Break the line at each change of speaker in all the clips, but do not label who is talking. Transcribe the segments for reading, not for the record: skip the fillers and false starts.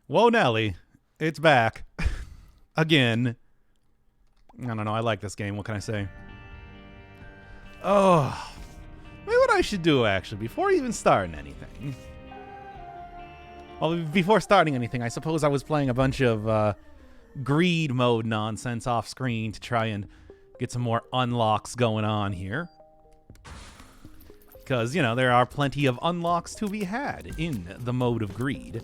Whoa, Nelly. It's back. Again. I don't know. I like this game. What can I say? Oh. Maybe what I should do, actually, before even starting anything. Well, before starting anything, I suppose I was playing a bunch of greed mode nonsense off screen to try and get some more unlocks going on here. Because, you know, there are plenty of unlocks to be had in the mode of greed.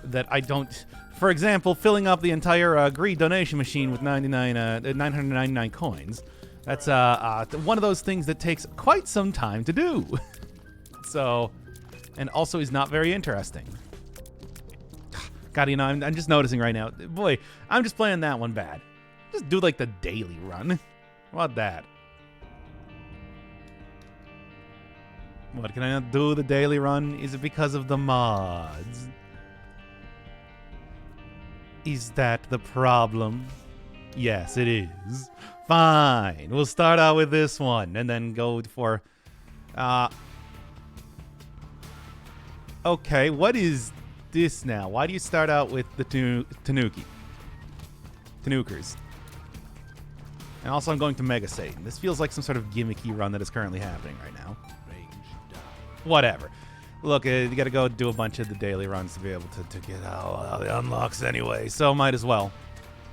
That I don't... For example, filling up the entire greed donation machine with 999 coins. That's one of those things that takes quite some time to do. So, and also is not very interesting. God, you know, I'm just noticing right now. Boy, I'm just playing that one bad. Just do like the daily run. How about that? What, can I not do the daily run? Is it because of the mods? Is that the problem? Yes, it is. Fine. We'll start out with this one and then go for... Okay, what is this now? Why do you start out with the Tanukers? And also I'm going to Mega Satan. This feels like some sort of gimmicky run that is currently happening right now. Whatever. Look, you gotta go do a bunch of the daily runs to be able to get all the unlocks anyway, so might as well.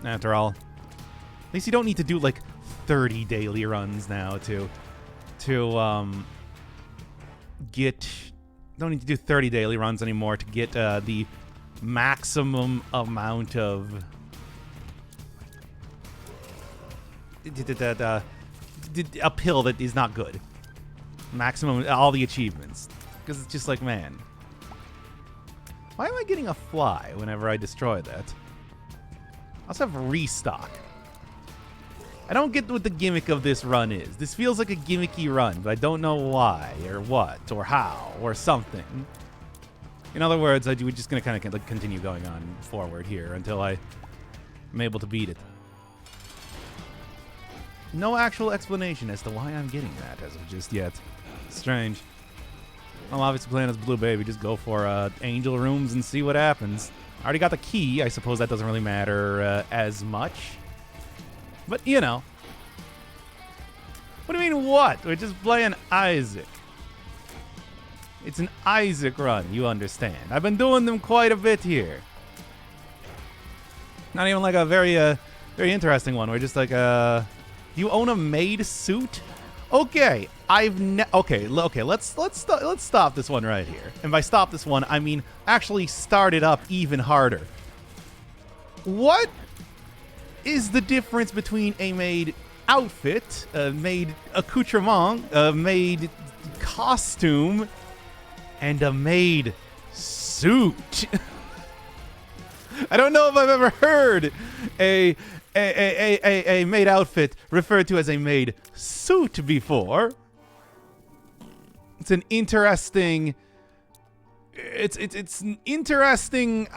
After all. At least you don't need to do like 30 daily runs now to get... Don't need to do 30 daily runs anymore to get the maximum amount of... a pill that is not good. Maximum, all the achievements. Because it's just like, man. Why am I getting a fly whenever I destroy that? I also have restock. I don't get what the gimmick of this run is. This feels like a gimmicky run, but I don't know why, or what, or how, or something. In other words, we're just going to kind of continue going on forward here until I'm able to beat it. No actual explanation as to why I'm getting that as of just yet. Strange. I'm obviously playing as Blue Baby. Just go for angel rooms and see what happens. I already got the key. I suppose that doesn't really matter as much. But, you know. What do you mean, what? We're just playing Isaac. It's an Isaac run, you understand. I've been doing them quite a bit here. Not even like a very interesting one. We're just like, you own a maid suit? Okay, okay. Let's stop this one right here. And by stop this one, I mean actually start it up even harder. What is the difference between a maid outfit, a maid accoutrement, a maid costume, and a maid suit? I don't know if I've ever heard a maid outfit referred to as a maid suit before. It's an interesting... It's an interesting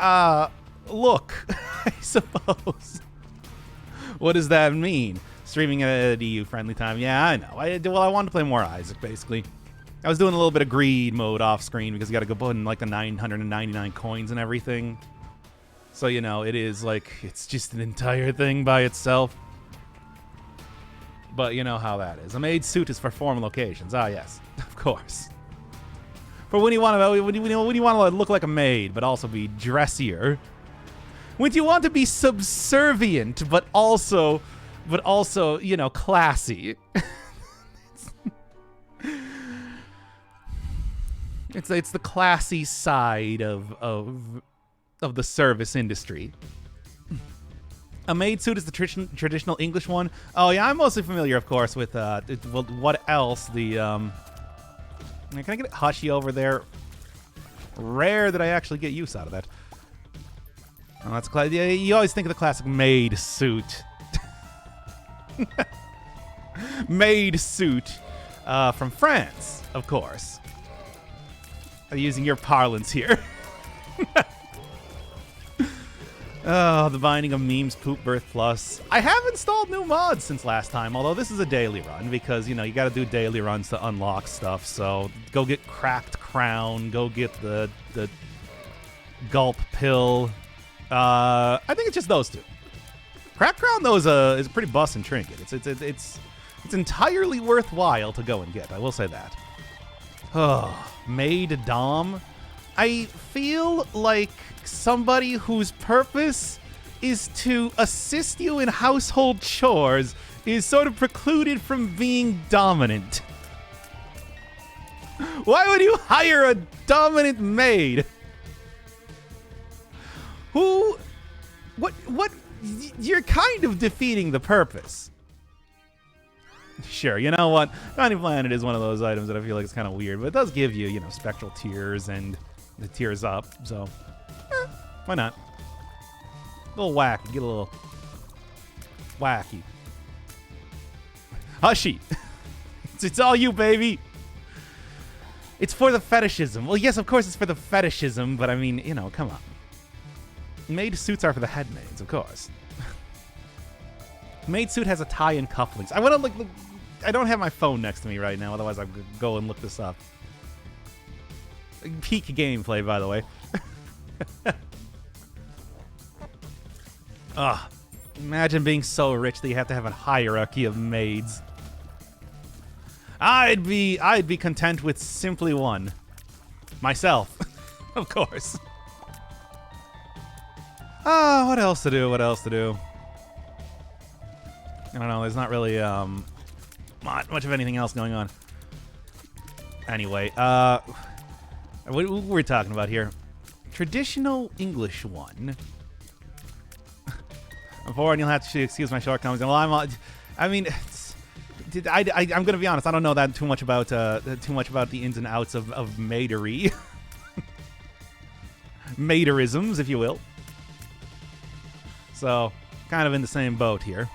look, I suppose. What does that mean? Streaming at a EU friendly time. Yeah, I know. I wanted to play more Isaac, basically. I was doing a little bit of greed mode off screen because you got to go put in like the 999 coins and everything. So, you know, it is like, it's just an entire thing by itself. But you know how that is. A maid suit is for formal occasions. Ah, yes, of course. For when you want to look like a maid, but also be dressier. When you want to be subservient, but also, you know, classy. It's the classy side of the service industry. A maid suit is the traditional English one. Oh yeah, I'm mostly familiar, of course, with what else? The can I get Hashi over there? Rare that I actually get use out of that. Oh, that's you always think of the classic maid suit. Maid suit from France, of course. I'm using your parlance here. Oh, the Binding of Memes, Poop Birth Plus. I have installed new mods since last time, although this is a daily run because, you know, you got to do daily runs to unlock stuff. So go get Cracked Crown, go get the Gulp, Pill. I think it's just those two. Crack Crown, though, is a pretty bussin' trinket. It's entirely worthwhile to go and get. I will say that. Oh, Maid Dom. I feel like somebody whose purpose is to assist you in household chores is sort of precluded from being dominant. Why would you hire a dominant maid? What? You're kind of defeating the purpose. Sure, you know what? Tiny Planet is one of those items that I feel like is kind of weird, but it does give you, spectral tears and the tears up, so why not? A little wacky, get a little wacky. Hushy. It's all you, baby. It's for the fetishism. Well, yes, of course it's for the fetishism, but I mean, come on. Maid suits are for the head maids, of course. Maid suit has a tie and cufflinks. I want to look. I don't have my phone next to me right now, otherwise I would go and look this up. Peak gameplay, by the way. Ugh. Imagine being so rich that you have to have a hierarchy of maids. I'd be content with simply one. Myself. Of course. What else to do? I don't know, there's not really much of anything else going on. Anyway, what we're talking about here. Traditional English one. And you'll have to excuse my shortcomings. Well, I'm going to be honest. I don't know that too much about the ins and outs of maidery, maiderisms, if you will. So, kind of in the same boat here.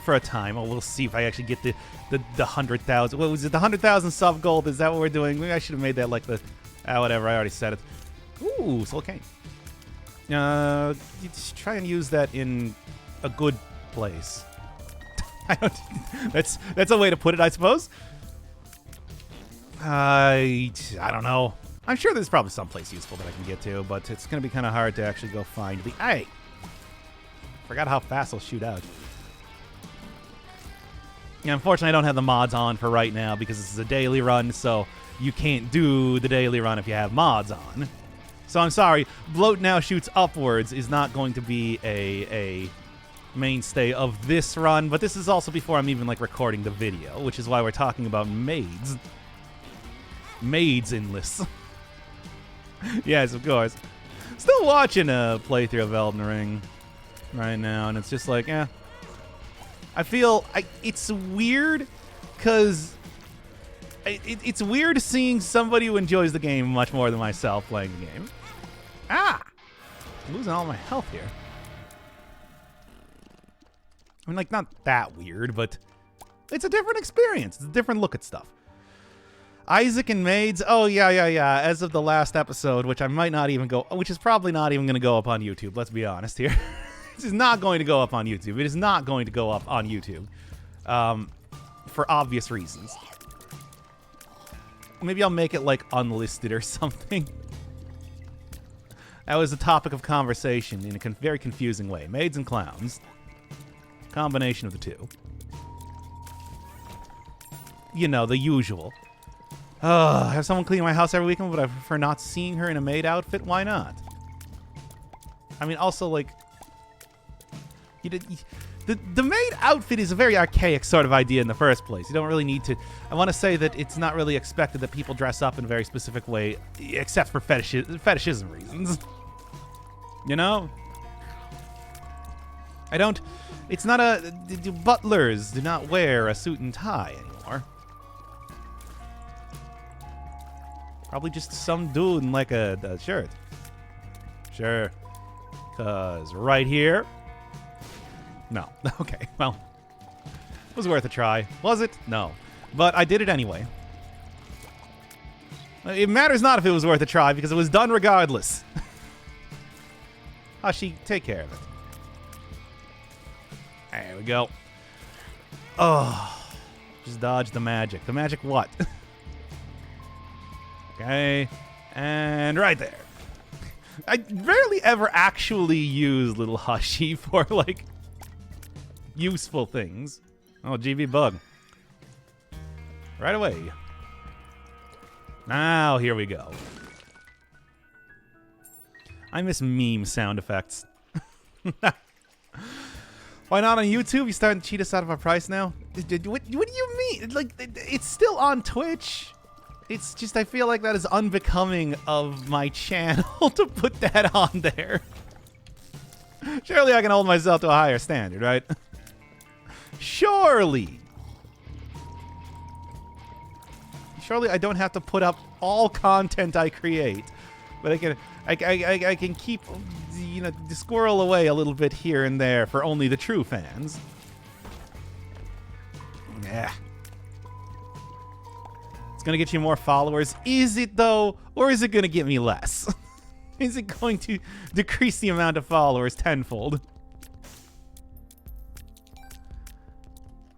For a time, we'll see if I actually get the 100,000. What was it? The 100,000 sub gold. Is that what we're doing? Maybe I should have made that like the whatever. I already said it. Ooh, Soul Cane. Just try and use that in a good place. That's a way to put it, I suppose. I don't know. I'm sure there's probably someplace useful that I can get to, but it's going to be kind of hard to actually go find the. Hey, forgot how fast they'll shoot out. Yeah, unfortunately, I don't have the mods on for right now because this is a daily run, so you can't do the daily run if you have mods on. So I'm sorry, Bloat Now Shoots Upwards is not going to be a mainstay of this run, but this is also before I'm even recording the video, which is why we're talking about maids. Maids in lists. Yes, of course. Still watching a playthrough of Elden Ring right now, and it's just like, I feel it's weird because it's weird seeing somebody who enjoys the game much more than myself playing the game. I'm losing all my health here. I mean, not that weird, but it's a different experience. It's a different look at stuff. Isaac and Maids. Oh, yeah. As of the last episode, which is probably not even going to go up on YouTube. Let's be honest here. This is not going to go up on YouTube. It is not going to go up on YouTube. For obvious reasons. Maybe I'll make it unlisted or something. That was a topic of conversation in a very confusing way. Maids and clowns. Combination of the two. The usual. Have someone clean my house every weekend, but I prefer not seeing her in a maid outfit. Why not? I mean, also, the maid outfit is a very archaic sort of idea in the first place. You don't really need to. I want to say that it's not really expected that people dress up in a very specific way, except for fetishism reasons. I don't. It's not butlers do not wear a suit and tie anymore. Probably just some dude in a shirt. Sure. 'Cause right here. No. Okay, well. It was worth a try. Was it? No. But I did it anyway. It matters not if it was worth a try, because it was done regardless. Hashi, take care of it. There we go. Oh. Just dodge the magic. The magic what? Okay. And right there. I rarely ever actually use Little Hushy for, like, useful things. Oh, GV bug. Right away. Now, here we go. I miss meme sound effects. Why not on YouTube? You starting to cheat us out of our price now? What do you mean? Like, it's still on Twitch. It's just, I feel like that is unbecoming of my channel to put that on there. Surely I can hold myself to a higher standard, right? Surely. Surely I don't have to put up all content I create, but I can keep, you know, squirrel away a little bit here and there for only the true fans. Yeah. It's gonna get you more followers. Is it though, or is it gonna get me less? Is it going to decrease the amount of followers tenfold?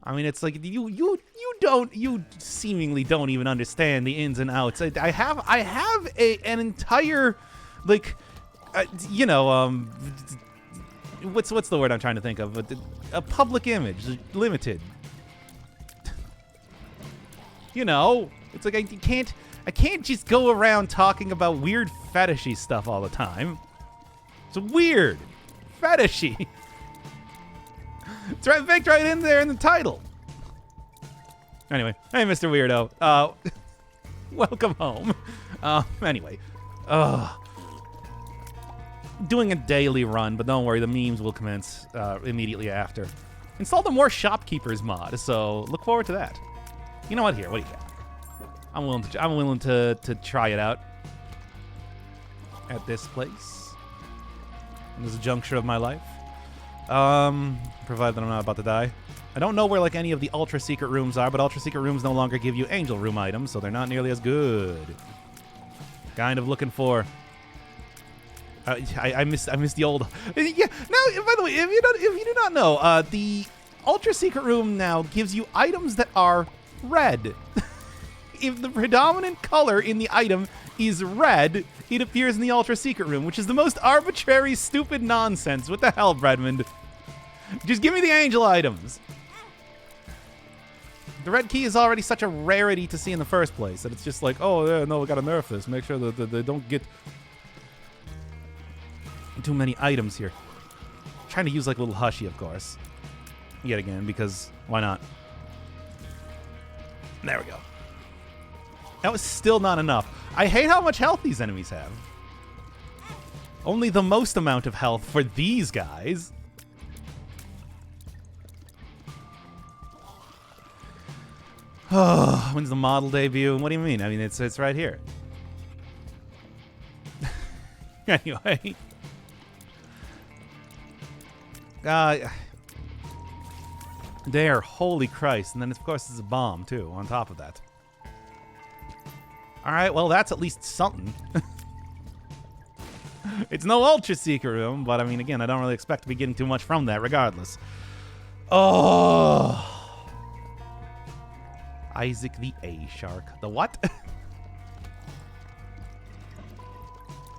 I mean, it's like you seemingly don't even understand the ins and outs. I have an entire, like, you know, what's the word I'm trying to think of? A public image, limited. You know, it's like I can't just go around talking about weird fetishy stuff all the time. It's weird, fetishy. It's right, baked right in there in the title. Anyway, hey, Mr. Weirdo. Welcome home. Anyway, doing a daily run, but don't worry, the memes will commence immediately after. Install the More Shopkeepers mod, so look forward to that. You know what? Here, what do you got? I'm willing to try it out at this place. In this juncture of my life. Provided that I'm not about to die. I don't know where, like, any of the ultra secret rooms are, but ultra secret rooms no longer give you angel room items, so they're not nearly as good. Kind of looking for. I miss the old. Yeah. Now, by the way, if you do not know, the ultra secret room now gives you items that are red. If the predominant color in the item is red, it appears in the ultra secret room, which is the most arbitrary, stupid nonsense. What the hell, Bredmond? Just give me the angel items. The red key is already such a rarity to see in the first place that it's just like, oh, yeah, no, we gotta nerf this. Make sure that they don't get too many items here. I'm trying to use, like, Little Hushy, of course. Yet again, because why not? There we go. That was still not enough. I hate how much health these enemies have. Only the most amount of health for these guys. Oh, when's the model debut? What do you mean? I mean, it's right here. Anyway. There, holy Christ. And then, of course, it's a bomb, too, on top of that. All right, well, that's at least something. It's no ultra secret room, but I mean, again, I don't really expect to be getting too much from that regardless. Oh. Isaac the A-Shark. The what?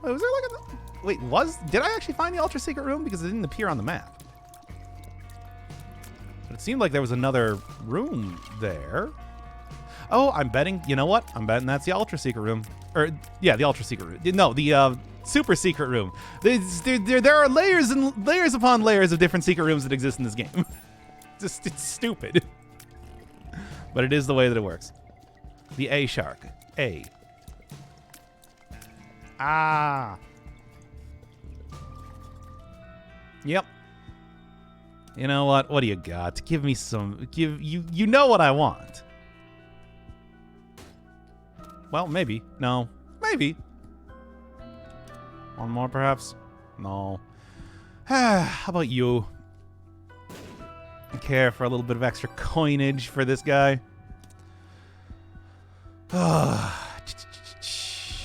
Wait, was there like a... Wait, did I actually find the ultra secret room? Because it didn't appear on the map. But it seemed like there was another room there. Oh, I'm betting, you know what? I'm betting that's the ultra secret room. Or, yeah, the ultra secret room. No, the super secret room. There are layers and layers upon layers of different secret rooms that exist in this game. It's stupid. But it is the way that it works. The A-Shark. A. Ah. Yep. You know what? What do you got? Give me some... You know what I want. Well, maybe. No. Maybe. One more, perhaps? No. How about you? Care for a little bit of extra coinage for this guy?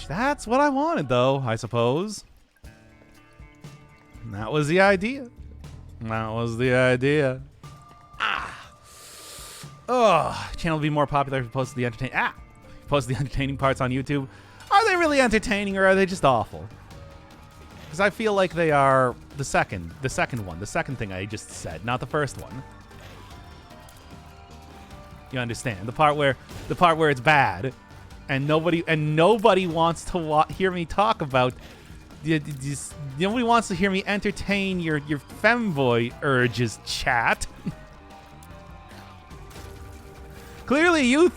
That's what I wanted, though, I suppose. And that was the idea. That was the idea. Channel will be more popular if you post the entertaining parts on YouTube. Are they really entertaining or are they just awful? Because I feel like they are the second one, the second thing I just said, not the first one. You understand? The part where it's bad, and nobody wants to hear me talk about. Nobody wants to hear me entertain your femboy urges, chat. Clearly, you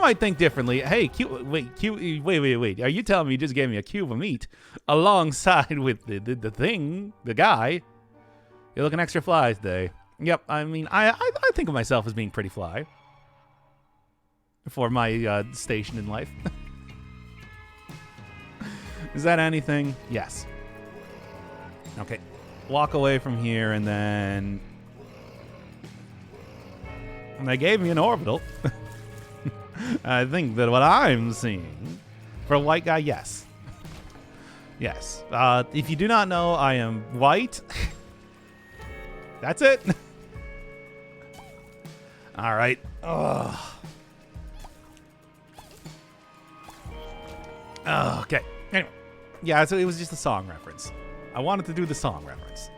might think differently. Hey, wait. Are you telling me you just gave me a cube of meat alongside with the guy? You're looking extra fly today. Yep, I mean, I think of myself as being pretty fly for my station in life. Is that anything? Yes. Okay, walk away from here, and then... And they gave me an orbital. I think that what I'm seeing... For a white guy, yes. Yes. If you do not know, I am white. That's it. All right. Ugh. Okay. Anyway. Yeah, so it was just a song reference. I wanted to do the song reference.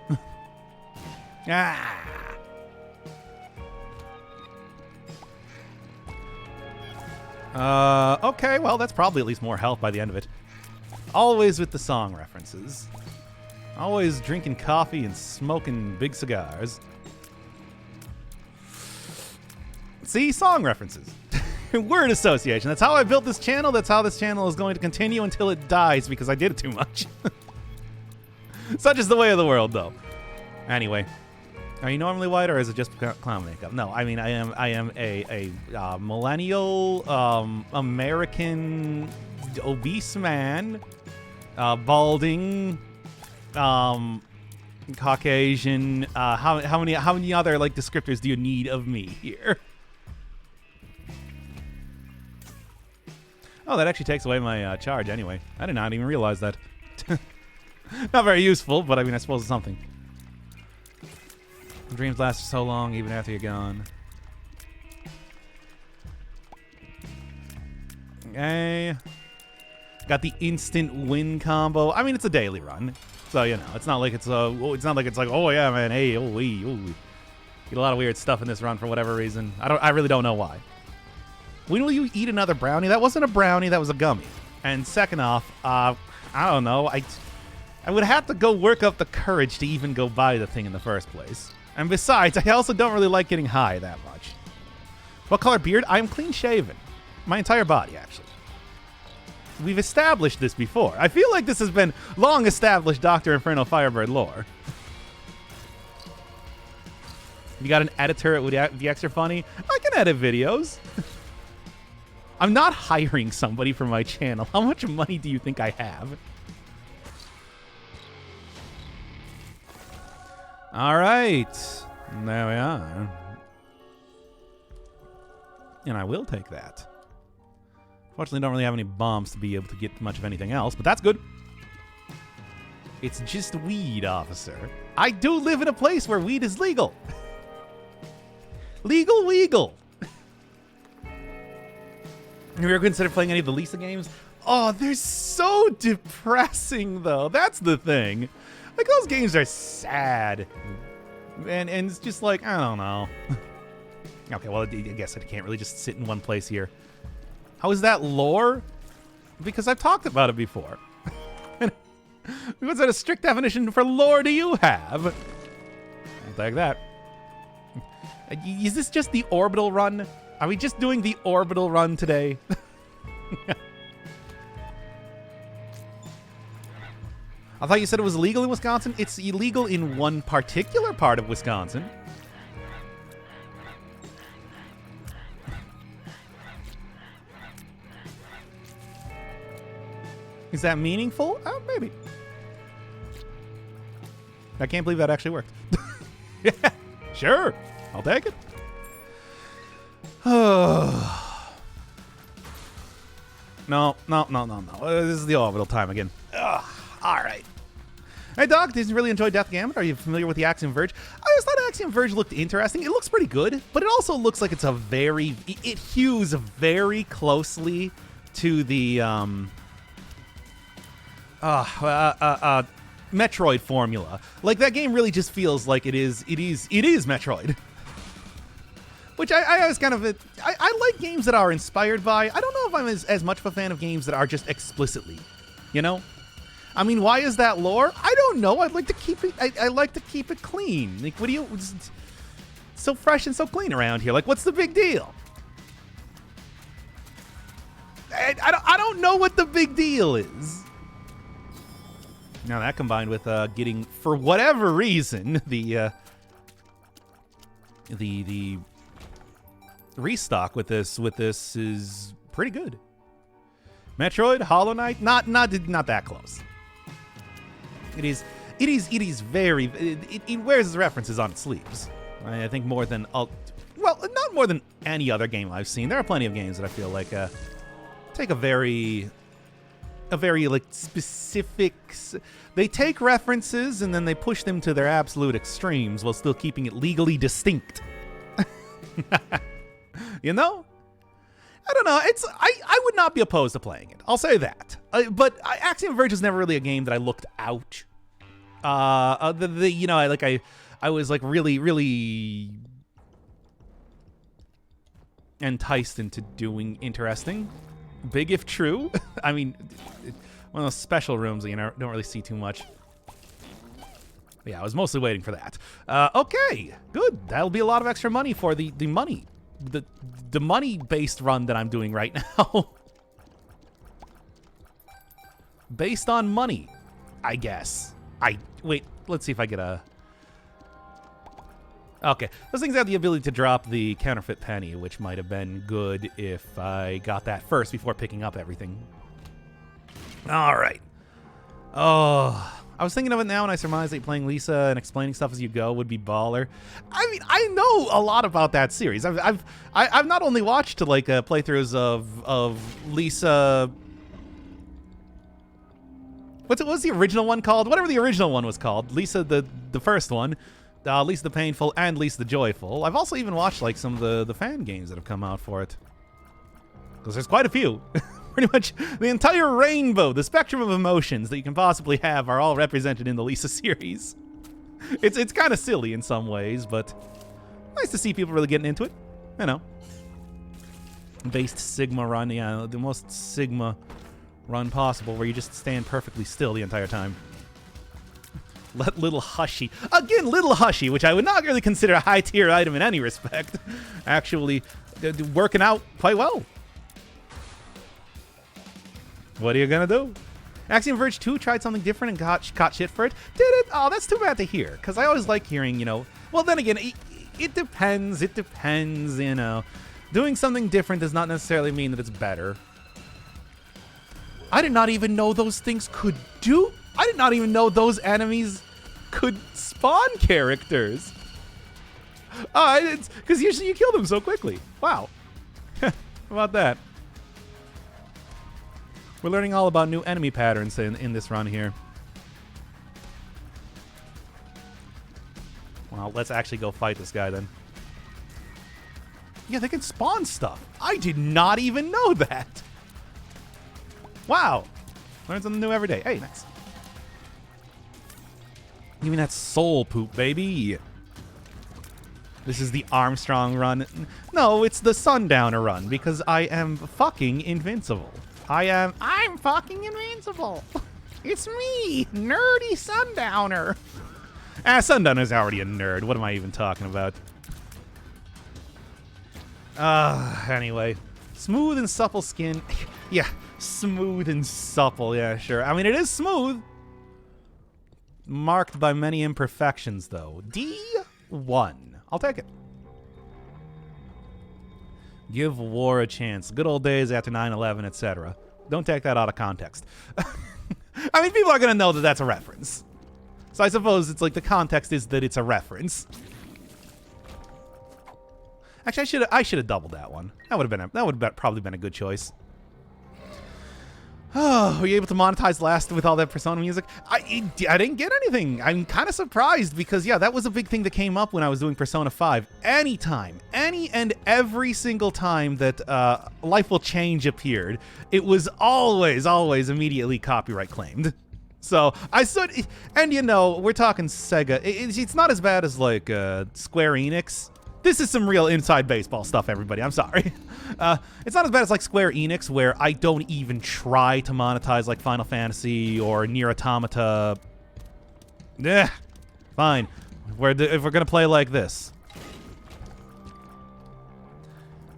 Okay, well, that's probably at least more health by the end of it. Always with the song references. Always drinking coffee and smoking big cigars. See? Song references. Word association. That's how I built this channel. That's how this channel is going to continue until it dies because I did it too much. Such is the way of the world, though. Anyway. Are you normally white, or is it just clown makeup? No, I mean, I am a millennial American obese man, balding, Caucasian. How many other like descriptors do you need of me here? Oh, that actually takes away my charge anyway. I did not even realize that. Not very useful, but I mean, I suppose it's something. Dreams last so long, even after you're gone. Okay. Got the instant win combo. I mean, it's a daily run, so you know, it's not like it's like, oh yeah, man, hey, oh, get a lot of weird stuff in this run for whatever reason. I really don't know why. When will you eat another brownie? That wasn't a brownie, that was a gummy. And second off, I don't know. I would have to go work up the courage to even go buy the thing in the first place. And besides, I also don't really like getting high that much. What color beard? I'm clean shaven. My entire body, actually. We've established this before. I feel like this has been long established Dr. Inferno Firebird lore. You got an editor, it would be extra funny. I can edit videos. I'm not hiring somebody for my channel. How much money do you think I have? All right. There we are. And I will take that. Fortunately, don't really have any bombs to be able to get much of anything else, but that's good. It's just weed, officer. I do live in a place where weed is legal. Legal weagle. Have you ever considered playing any of the Lisa games? Oh, they're so depressing, though. That's the thing. Like, those games are sad. And it's just like, I don't know. Okay, well, I guess I can't really just sit in one place here. How is that lore? Because I've talked about it before. What's that a strict definition for lore do you have? I'll take that. Is this just the orbital run? Are we just doing the orbital run today? I thought you said it was illegal in Wisconsin. It's illegal in one particular part of Wisconsin. Is that meaningful? Maybe. I can't believe that actually worked. Yeah, sure. I'll take it. No. This is the orbital time again. Ugh. All right. Hey, Doc, did you really enjoy Death Gambit? Are you familiar with the Axiom Verge? I always thought Axiom Verge looked interesting. It looks pretty good, but it also looks like it's a very... It hews very closely to the... Metroid formula. Like, that game really just feels like it is Metroid. Which I was kind of... I like games that are inspired by... I don't know if I'm as much of a fan of games that are just explicitly, you know? I mean, why is that lore? I don't know. I'd like to keep it... I like to keep it clean. Like, what do you... It's so fresh and so clean around here. Like, what's the big deal? I don't know what the big deal is. Now, that combined with getting, for whatever reason, the restock with this is pretty good. Metroid, Hollow Knight, not that close. It is very. It wears its references on its sleeves. I think more than well, not more than any other game I've seen. There are plenty of games that I feel like take a very like specific. They take references and then they push them to their absolute extremes while still keeping it legally distinct. You know? I don't know. I would not be opposed to playing it. I'll say that. But Axiom Verge is never really a game that I looked out. You know, I was like really enticed into doing interesting. Big if true. I mean, one of those special rooms that you don't really see too much. But yeah, I was mostly waiting for that. Okay, good. That'll be a lot of extra money for the money-based run that I'm doing right now. Based on money, I guess. Wait, let's see if I get a... Okay, those things have the ability to drop the counterfeit penny, which might have been good if I got that first before picking up everything. All right. Oh, I was thinking of it now, and I surmised that playing Lisa and explaining stuff as you go would be baller. I mean, I know a lot about that series. I've not only watched like playthroughs of Lisa. What's the original one called? Whatever the original one was called, Lisa the first one. Lisa the Painful and Lisa the Joyful. I've also even watched like some of the fan games that have come out for it. Because there's quite a few. Pretty much the entire rainbow, the spectrum of emotions that you can possibly have are all represented in the Lisa series. It's kind of silly in some ways, but nice to see people really getting into it. You know. Based Sigma run, yeah, the most Sigma run possible where you just stand perfectly still the entire time. Let Little Hushy. Again, Little Hushy, which I would not really consider a high-tier item in any respect. Actually, working out quite well. What are you gonna do? Axiom Verge 2 tried something different and caught shit for it. Did it? Oh, that's too bad to hear. Because I always like hearing, you know... Well, then again, it depends. It depends, you know. Doing something different does not necessarily mean that it's better. I did not even know those things could do... I did not even know those enemies could spawn characters. It's because usually you kill them so quickly. Wow. How about that? We're learning all about new enemy patterns in this run here. Well, let's actually go fight this guy then. Yeah, they can spawn stuff. I did not even know that. Wow. Learn something new every day. Hey, nice. Give me that soul poop, baby. This is the Armstrong run. No, it's the Sundowner run because I am fucking invincible. I'm fucking invincible. It's me, nerdy Sundowner. Sundowner's already a nerd. What am I even talking about? Anyway. Smooth and supple skin. Yeah, smooth and supple. Yeah, sure. I mean, it is smooth. Marked by many imperfections, though. D1. I'll take it. Give war a chance. Good old days after 9/11, etc. Don't take that out of context. I mean, people are going to know that that's a reference. So I suppose it's like the context is that it's a reference. Actually, I should have doubled that one. That would have probably been a good choice. Oh, were you able to monetize last with all that Persona music? I didn't get anything. I'm kind of surprised because, yeah, that was a big thing that came up when I was doing Persona 5. Anytime, any and every single time that Life Will Change appeared, it was always immediately copyright claimed. So and you know, we're talking Sega. It's not as bad as like Square Enix. This is some real inside baseball stuff, everybody. I'm sorry. It's not as bad as like Square Enix, where I don't even try to monetize like Final Fantasy or Nier Automata. Fine. If we're gonna play like this.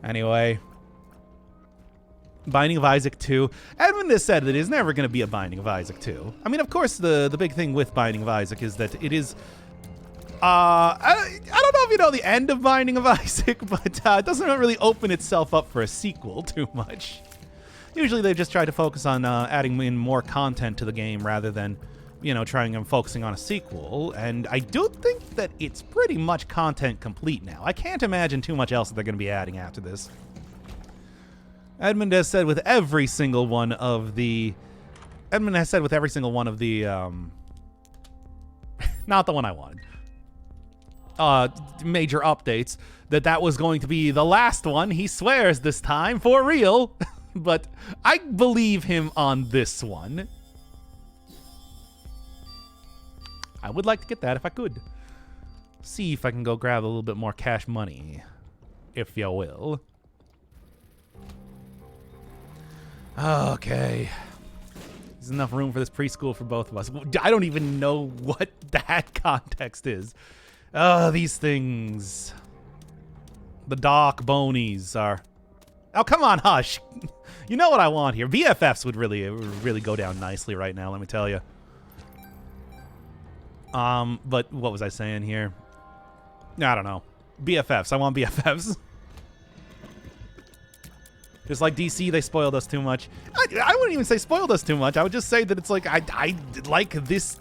Anyway. Binding of Isaac 2. Edmund has said that it is never going to be a Binding of Isaac 2. I mean, of course, the big thing with Binding of Isaac is that it is... I don't know if you know the end of Binding of Isaac, but it doesn't really open itself up for a sequel too much. Usually they just try to focus on adding in more content to the game rather than, you know, trying and focusing on a sequel. And I do think that it's pretty much content complete now. I can't imagine too much else that they're going to be adding after this. Edmund has said with every single one of the... not the one I wanted. Major updates, that was going to be the last one. He swears this time, for real. But I believe him on this one. I would like to get that if I could. See if I can go grab a little bit more cash money, if you will. Okay. There's enough room for this preschool for both of us. I don't even know what that context is. These things. The dark bonies are... Oh, come on, hush. You know what I want here. BFFs would really go down nicely right now, let me tell you. But what was I saying here? I don't know. BFFs. I want BFFs. Just like DC, they spoiled us too much. I wouldn't even say spoiled us too much. I would just say that it's like, I like this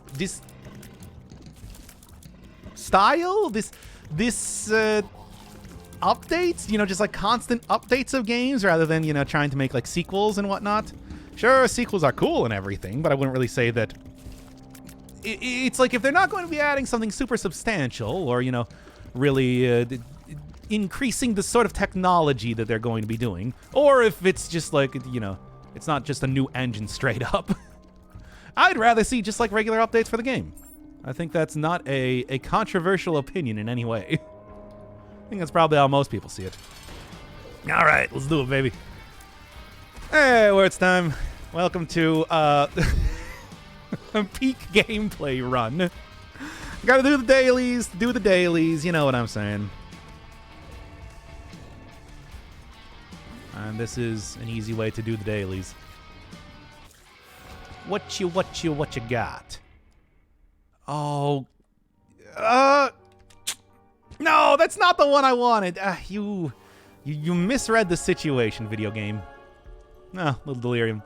style, this updates, you know, just like constant updates of games rather than, you know, trying to make like sequels and whatnot. Sure, sequels are cool and everything, but I wouldn't really say that. It's like if they're not going to be adding something super substantial or, you know, really increasing the sort of technology that they're going to be doing, or if it's just like, you know, it's not just a new engine straight up. I'd rather see just like regular updates for the game. I think that's not a controversial opinion in any way. I think that's probably how most people see it. All right, let's do it, baby. Hey, where it's time. Welcome to a peak gameplay run. Gotta do the dailies, you know what I'm saying. And this is an easy way to do the dailies. What you got? Oh, no, that's not the one I wanted. You misread the situation, video game. Little Delirium.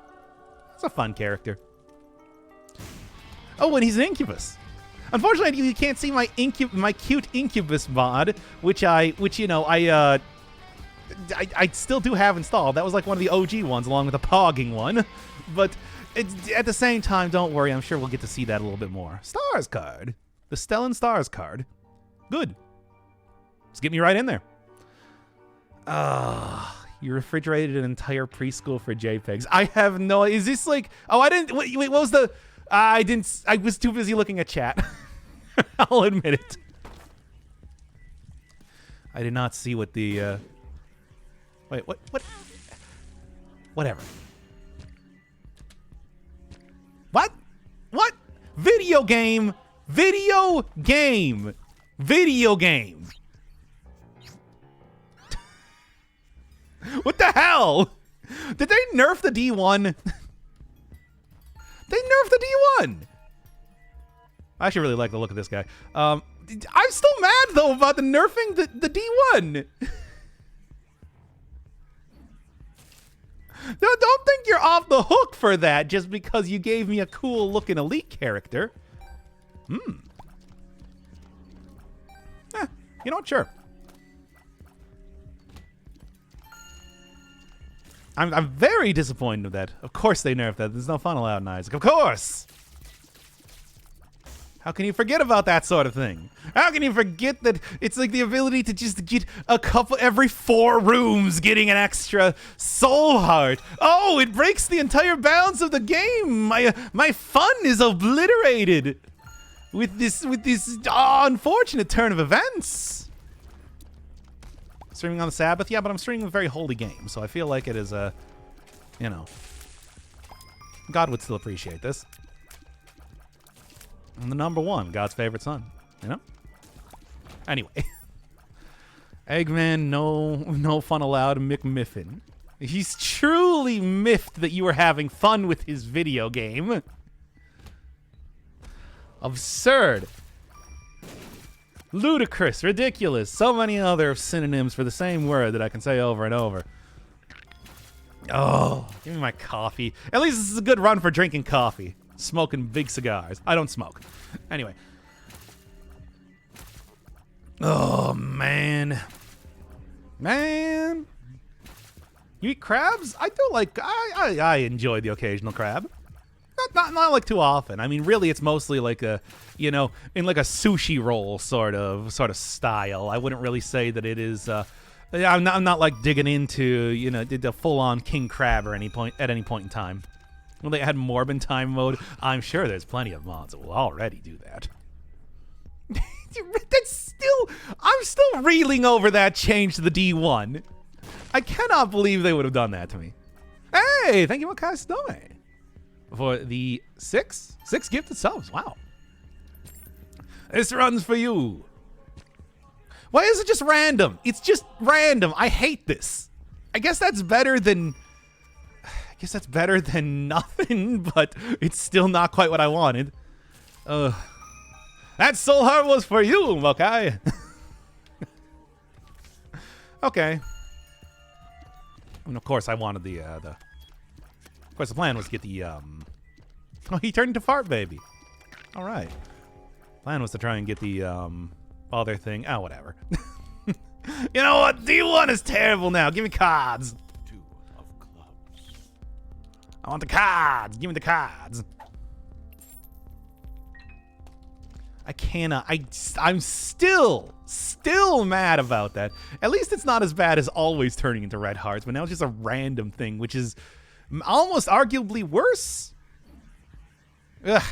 It's a fun character. Oh, and he's an Incubus. Unfortunately, you can't see my cute Incubus mod, which you know, I still do have installed. That was like one of the OG ones, along with the Pogging one. But at the same time, don't worry. I'm sure we'll get to see that a little bit more. Stars card. The Stellan Stars card. Good. Let's get me right in there. You refrigerated an entire preschool for JPEGs. I have no... Is this like... Oh, I didn't... Wait, what was the... I was too busy looking at chat. I'll admit it. I did not see what the... Wait, what? Whatever. What? What? Video game. Video game. Video game. What the hell? Did they nerf the D1? They nerfed the D1. I actually really like the look of this guy. I'm still mad though about the nerfing the D1. No, don't think you're off the hook for that just because you gave me a cool looking Elite character. You know what? Sure. I'm very disappointed with that. Of course they nerfed that. There's no fun allowed in Isaac. Of course! How can you forget about that sort of thing? How can you forget that it's like the ability to just get a couple every 4 rooms getting an extra soul heart? Oh, it breaks the entire balance of the game. My fun is obliterated with this unfortunate turn of events. Streaming on the Sabbath? Yeah, but I'm streaming a very holy game, so I feel like it is a, you know, God would still appreciate this. I'm the number 1, God's favorite son, you know? Anyway. Eggman, no fun allowed, McMiffin. He's truly miffed that you were having fun with his video game. Absurd. Ludicrous, ridiculous, so many other synonyms for the same word that I can say over and over. Oh, give me my coffee. At least this is a good run for drinking coffee. Smoking big cigars. I don't smoke. Anyway. Oh, man. Man. You eat crabs? I do like, I enjoy the occasional crab. Not like too often. I mean, really, it's mostly like a, you know, in like a sushi roll sort of style. I wouldn't really say that it is, I'm not like digging into, you know, the full-on king crab or at any point in time. When they had Morbin time mode, I'm sure there's plenty of mods that will already do that. I'm still reeling over that change to the D1. I cannot believe they would have done that to me. Hey, thank you, Makai Stone, for the 6 gifted subs. Wow. This runs for you. Why is it just random? It's just random. I hate this. I guess that's better than nothing, but it's still not quite what I wanted. That soul heart was for you, Makai. Okay. And of course, I wanted the. Of course, the plan was to get the. Oh, he turned into Fart Baby. All right. Plan was to try and get the other thing. Oh, whatever. You know what? D1 is terrible now. Give me cards. 2 of clubs. I want the cards. Give me the cards. I cannot. I'm still mad about that. At least it's not as bad as always turning into red hearts, but now it's just a random thing, which is almost arguably worse. Ugh.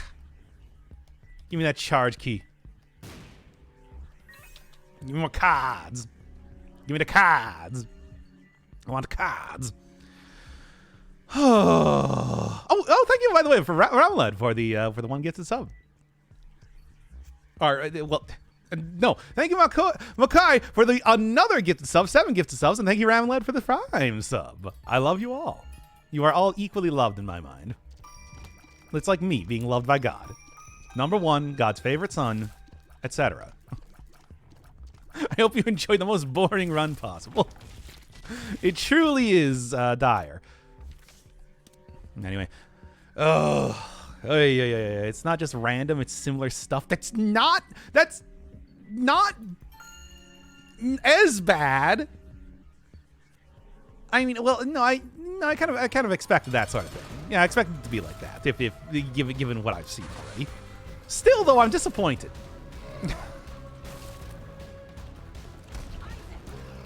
Give me that charge key. Give me more cards. Give me the cards. I want the cards. Oh, thank you, by the way, for Ramalad for the 1 gifted sub. Or, well, no. Thank you, Makai, for the another gifted sub, 7 gifted subs, and thank you, Ramalad, for the Prime sub. I love you all. You are all equally loved in my mind. It's like me being loved by God. Number 1, God's favorite son, etc. I hope you enjoy the most boring run possible. It truly is dire. Anyway. Oh, yeah. It's not just random, it's similar stuff. That's not as bad. I mean, well, no, I kind of expected that sort of thing. Yeah, I expected it to be like that, if given what I've seen already. Still, though, I'm disappointed.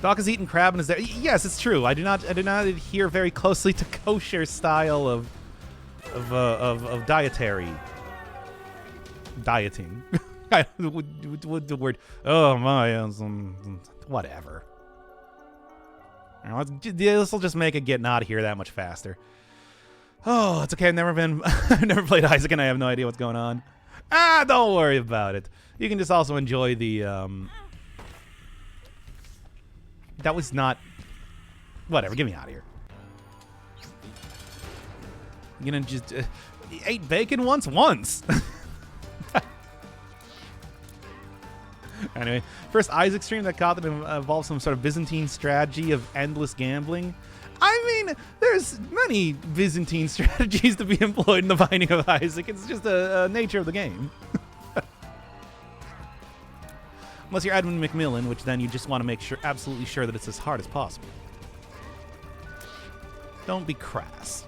Doc is eating crab and is there. Yes, it's true. I do not adhere very closely to kosher style of dieting. With the word. Oh my, whatever. This will just make it getting out of here that much faster. Oh, it's okay. I've never played Isaac, and I have no idea what's going on. Don't worry about it. You can just also enjoy the. That was not. Whatever. Get me out of here. You gonna just ate bacon once. Anyway, first Isaac stream that caught that involves some sort of Byzantine strategy of endless gambling. I mean, there's many Byzantine strategies to be employed in the Binding of Isaac. It's just a nature of the game. Unless you're Edmund McMillan, which then you just want to make sure, absolutely sure that it's as hard as possible. Don't be crass.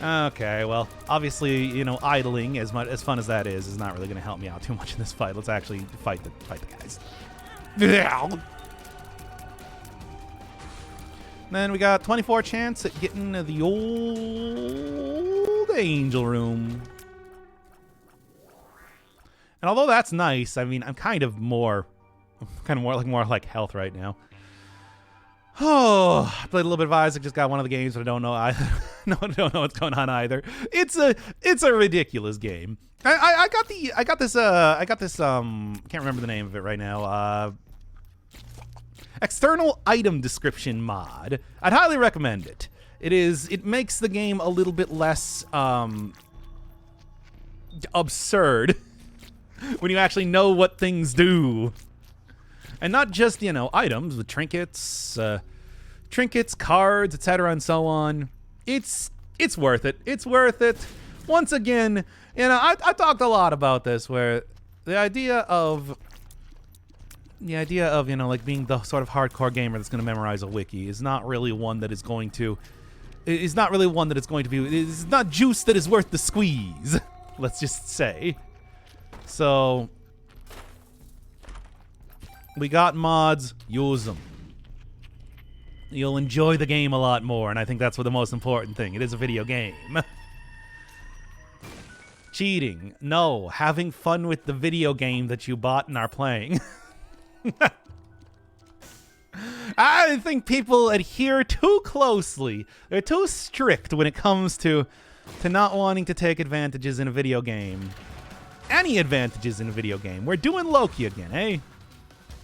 Okay, well, obviously, you know, idling, as fun as that is not really going to help me out too much in this fight. Let's actually fight the guys. Then we got 24 chance at getting the old angel room. And although that's nice, I mean, I'm kind of more like health right now. Oh, I played a little bit of Isaac. Just got one of the games, but I don't know either. No, I don't know what's going on either. It's a ridiculous game. I got this can't remember the name of it right now. External item description mod. I'd highly recommend it. It makes the game a little bit less absurd when you actually know what things do. And not just, you know, items, the trinkets, cards, etc., and so on. It's worth it. It's worth it. Once again, you know, I talked a lot about this, where the idea of, you know, like being the sort of hardcore gamer that's going to memorize a wiki is not really one that is going to, it's not juice that is worth the squeeze. Let's just say. So we got mods, use them. You'll enjoy the game a lot more, and I think that's what the most important thing. It is a video game. Cheating. No. Having fun with the video game that you bought and are playing. I think people adhere too closely. They're too strict when it comes to not wanting to take advantages in a video game. Any advantages in a video game. We're doing Loki again, eh?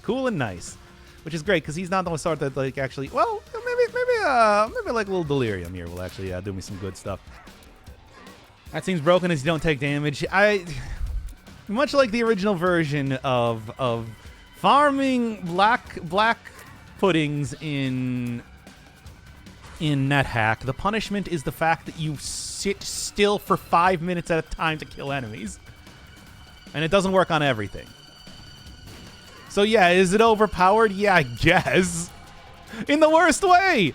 Cool and nice, which is great because he's not the sort that like actually. Well, maybe like a little delirium here will actually do me some good stuff. That seems broken as you don't take damage. Much like the original version of farming black puddings in NetHack, the punishment is the fact that you sit still for 5 minutes at a time to kill enemies, and it doesn't work on everything. So yeah, is it overpowered? Yeah, I guess. In the worst way.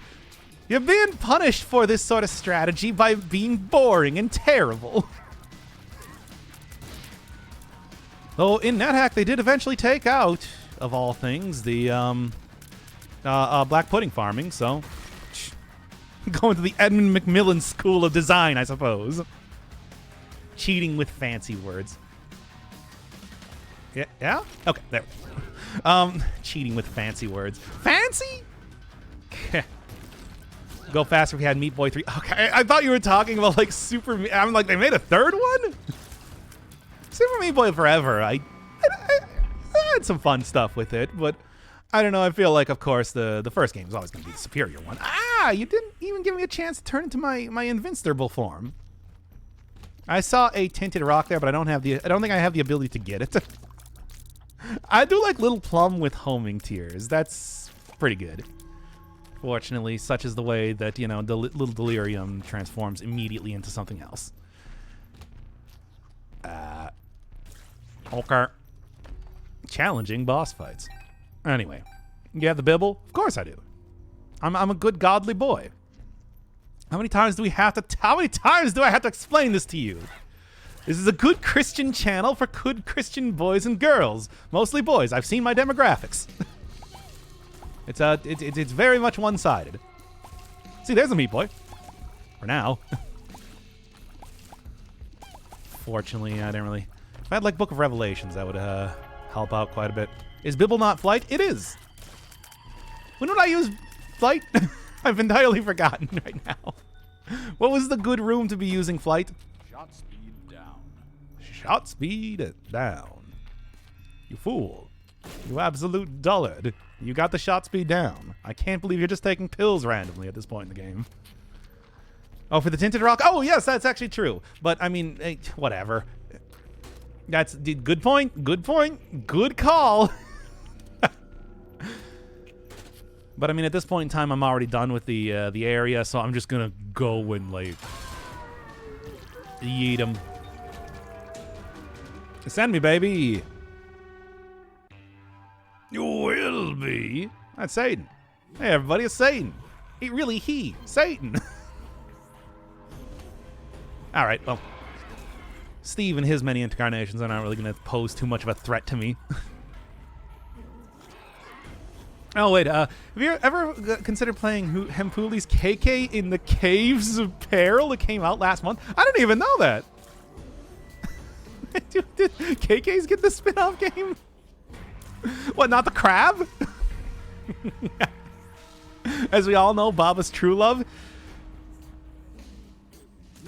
You're being punished for this sort of strategy by being boring and terrible. Though in NetHack, they did eventually take out, of all things, the black pudding farming, so going to the Edmund Macmillan School of Design, I suppose. Cheating with fancy words. Yeah? Okay, there we go. Cheating with fancy words. Fancy? Go faster if we had Meat Boy 3. Okay, I thought you were talking about like Super Meat. I'm like, they made a third one? Super Meat Boy Forever. I had some fun stuff with it, but I don't know. I feel like, of course, the first game is always going to be the superior one. You didn't even give me a chance to turn into my invincible form. I saw a tinted rock there, but I don't think I have the ability to get it. I do like Little Plum with homing tears. That's pretty good. Fortunately, such is the way that, you know, the little delirium transforms immediately into something else. Okay. Challenging boss fights. Anyway, you have the Bibble? Of course I do. I'm a good godly boy. How many times do I have to explain this to you? This is a good Christian channel for good Christian boys and girls. Mostly boys. I've seen my demographics. It's very much one-sided. See, there's a Meat Boy. For now. Fortunately, I didn't really... If I had, like, Book of Revelations, that would help out quite a bit. Is Bibble not flight? It is. When would I use flight? I've entirely forgotten right now. What was the good room to be using flight?
Shot speed down.
Shot speed down. You fool. You absolute dullard. You got the shot speed down. I can't believe you're just taking pills randomly at this point in the game. Oh, for the tinted rock? Oh, yes, that's actually true. But, I mean, whatever. That's good point. Good point. Good call. But, I mean, at this point in time, I'm already done with the area, so I'm just going to go and, like, yeet him. Send me, baby. You will be. That's Satan. Hey, everybody, it's Satan. Satan. All right, well, Steve and his many incarnations are not really going to pose too much of a threat to me. Oh, wait, have you ever considered playing Hempuli's KK in the Caves of Peril? It came out last month. I didn't even know that. Did KK's get the spin-off game? What, not the crab? As we all know, Baba's true love.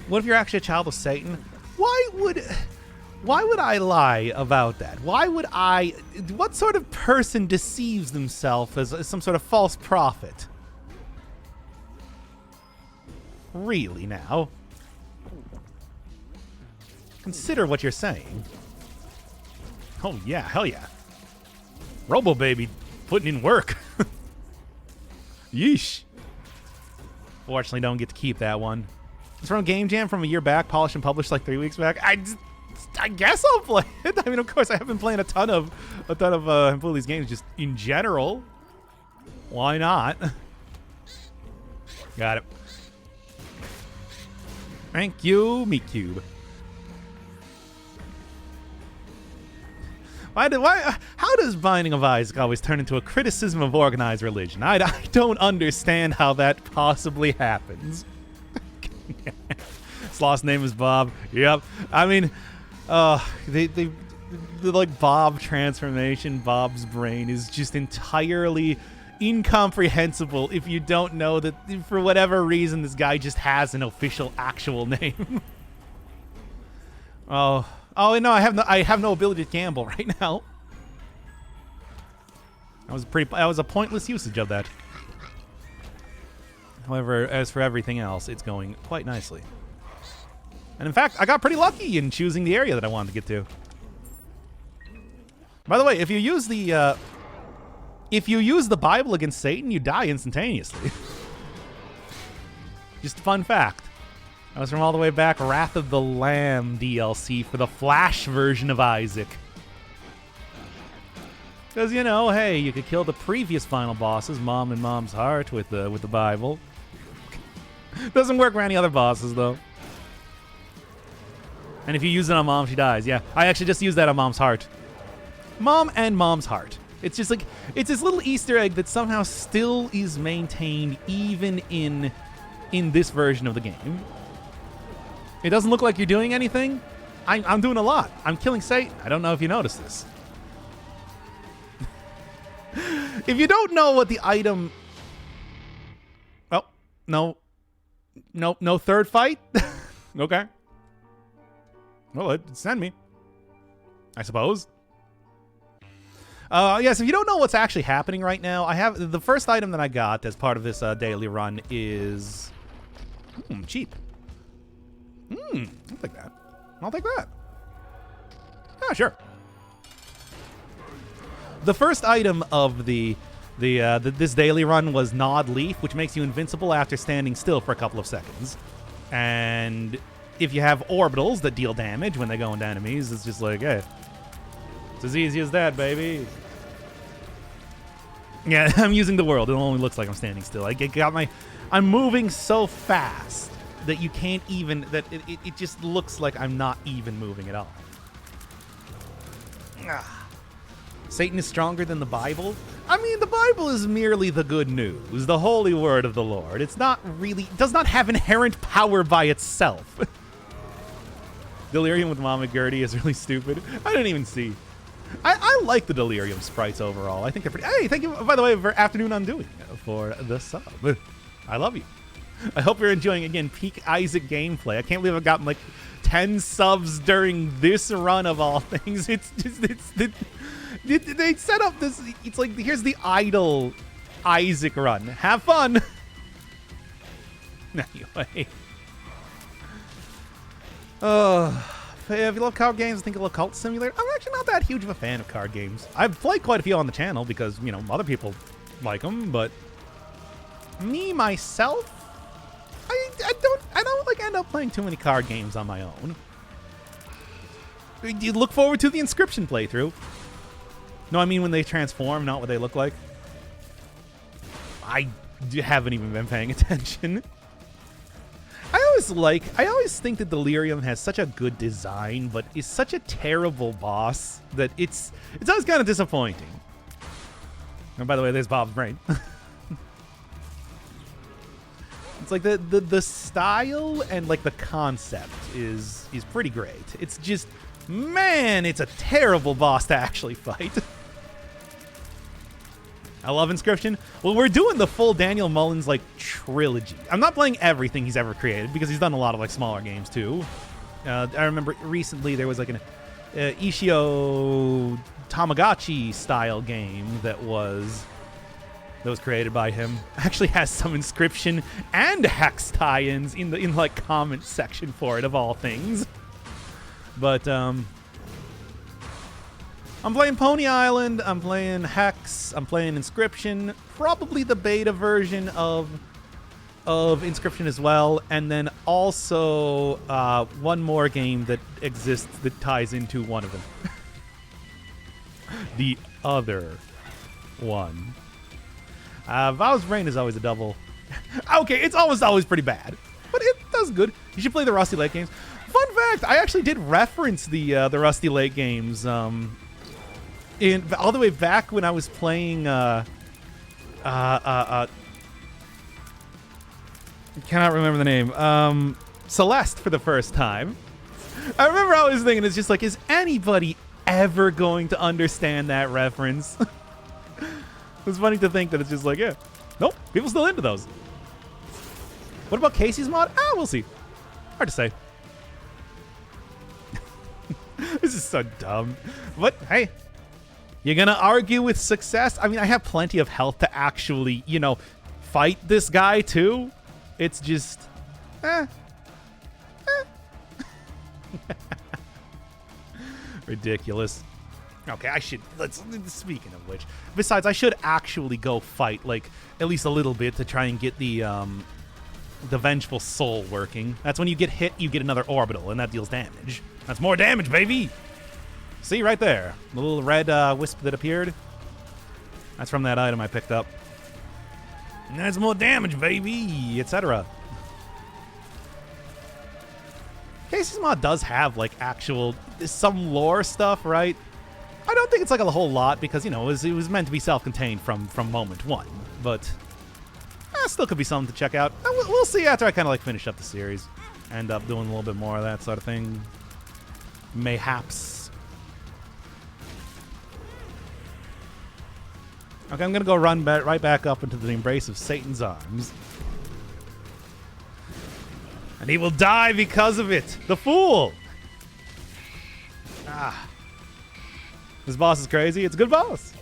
What if you're actually a child of Satan? Why would I lie about that? What sort of person deceives themselves as some sort of false prophet? Really now? Consider what you're saying. Oh yeah, hell yeah. Robo Baby putting in work. Yeesh. Fortunately, don't get to keep that one. It's from Game Jam from a year back, polished and published like 3 weeks back. I guess I'll play it. I mean, of course, I have been playing a ton of Hempuli's games just in general. Why not? Got it. Thank you, Meatcube. How does Binding of Isaac always turn into a criticism of organized religion? I don't understand how that possibly happens. His last name is Bob. Yep. I mean, the like Bob transformation, Bob's brain is just entirely incomprehensible if you don't know that for whatever reason this guy just has an official actual name. Oh no, I have no ability to gamble right now. That was a pointless usage of that. However, as for everything else, it's going quite nicely. And in fact, I got pretty lucky in choosing the area that I wanted to get to. By the way, if you use the Bible against Satan, you die instantaneously. Just a fun fact. That was from all the way back Wrath of the Lamb DLC for the Flash version of Isaac. Because, you know, hey, you could kill the previous final bosses, Mom and Mom's Heart, with the Bible. Doesn't work for any other bosses, though. And if you use it on Mom, she dies. Yeah, I actually just used that on Mom's Heart. Mom and Mom's Heart. It's just like, it's this little Easter egg that somehow still is maintained even in this version of the game. It doesn't look like you're doing anything. I'm doing a lot. I'm killing Satan. I don't know if you noticed this. If you don't know what the item... Oh, no third fight? Okay. Well, it'd send me, I suppose. Yes, if you don't know what's actually happening right now, I have the first item that I got as part of this daily run is cheap. I'll take that. I'll take that. Ah, sure. The first item of this daily run was Gnawed Leaf, which makes you invincible after standing still for a couple of seconds. And if you have orbitals that deal damage when they go into enemies, it's just like, hey, it's as easy as that, baby. Yeah, I'm using the world. It only looks like I'm standing still. I'm moving so fast that you can't even, that it just looks like I'm not even moving at all. Satan is stronger than the Bible? I mean, the Bible is merely the good news, the holy word of the Lord. It's not really, does not have inherent power by itself. Delirium with Mama Gertie is really stupid. I didn't even see. I like the Delirium sprites overall. I think they're pretty... Hey, thank you, by the way, for Afternoon Undoing for the sub. I love you. I hope you're enjoying, again, peak Isaac gameplay. I can't believe I've gotten, like, 10 subs during this run of all things. It's just... They set up this... It's like, here's the idle Isaac run. Have fun! Anyway. If you love card games, think of Occult Simulator. I'm actually not that huge of a fan of card games. I've played quite a few on the channel because, you know, other people like them, but me, myself, I don't like end up playing too many card games on my own. You look forward to the Inscription playthrough. No, I mean when they transform, not what they look like. I haven't even been paying attention. I I always think that Delirium has such a good design, but is such a terrible boss that it's always kind of disappointing. And by the way, there's Bob's brain. It's like the style and like the concept is pretty great. It's just, man, it's a terrible boss to actually fight. I love Inscryption. Well, we're doing the full Daniel Mullins like trilogy. I'm not playing everything he's ever created because he's done a lot of like smaller games too. I remember recently there was like an Ishio Tamagotchi style game that was created by him. Actually has some Inscryption and Hex tie-ins in the like comment section for it, of all things. But I'm playing Pony Island, I'm playing Hex, I'm playing Inscryption, probably the beta version of Inscryption as well, and then also one more game that exists that ties into one of them. The other one. Vow's Brain is always a double. Okay, it's almost always pretty bad, but it does good. You should play the Rusty Lake games. Fun fact, I actually did reference the Rusty Lake games in all the way back when I was playing cannot remember the name. Celeste for the first time. I remember I was thinking, it's just like, is anybody ever going to understand that reference? It's funny to think that it's just like, yeah, nope, people still into those. What about Casey's mod? We'll see. Hard to say. This is so dumb. But hey, you're gonna argue with success? I mean, I have plenty of health to actually, fight this guy too. It's just, ridiculous. Okay, speaking of which, besides, I should actually go fight, like, at least a little bit to try and get the Vengeful Soul working. That's when you get hit, you get another orbital, and that deals damage. That's more damage, baby! See, right there. The little red wisp that appeared. That's from that item I picked up. And that's more damage, baby! Etc. Casey's mod does have, like, some lore stuff, right? I don't think it's like a whole lot because, it was meant to be self-contained from moment one. But still could be something to check out. We'll see after I kind of like finish up the series. End up doing a little bit more of that sort of thing. Mayhaps. Okay, I'm going to go run right back up into the embrace of Satan's arms. And he will die because of it. The fool! This boss is crazy. It's a good boss.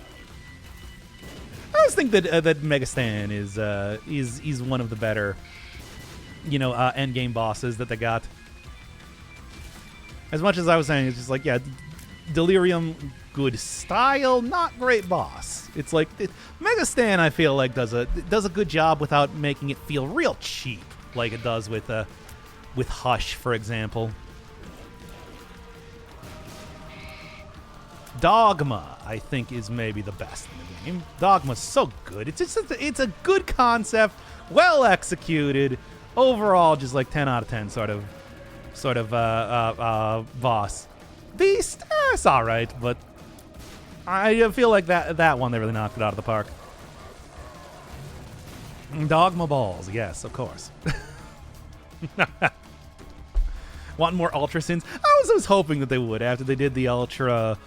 I always think that Megastan is one of the better, end game bosses that they got. As much as I was saying, it's just like, yeah, Delirium, good style, not great boss. It's like Megastan, I feel like does a good job without making it feel real cheap, like it does with Hush, for example. Dogma, I think, is maybe the best in the game. Dogma's so good. It's a good concept, well executed. Overall, just like 10 out of 10 sort of boss. Beast, it's all right, but I feel like that one they really knocked it out of the park. Dogma balls, yes, of course. Want more Ultra Sins? I was hoping that they would after they did the Ultra.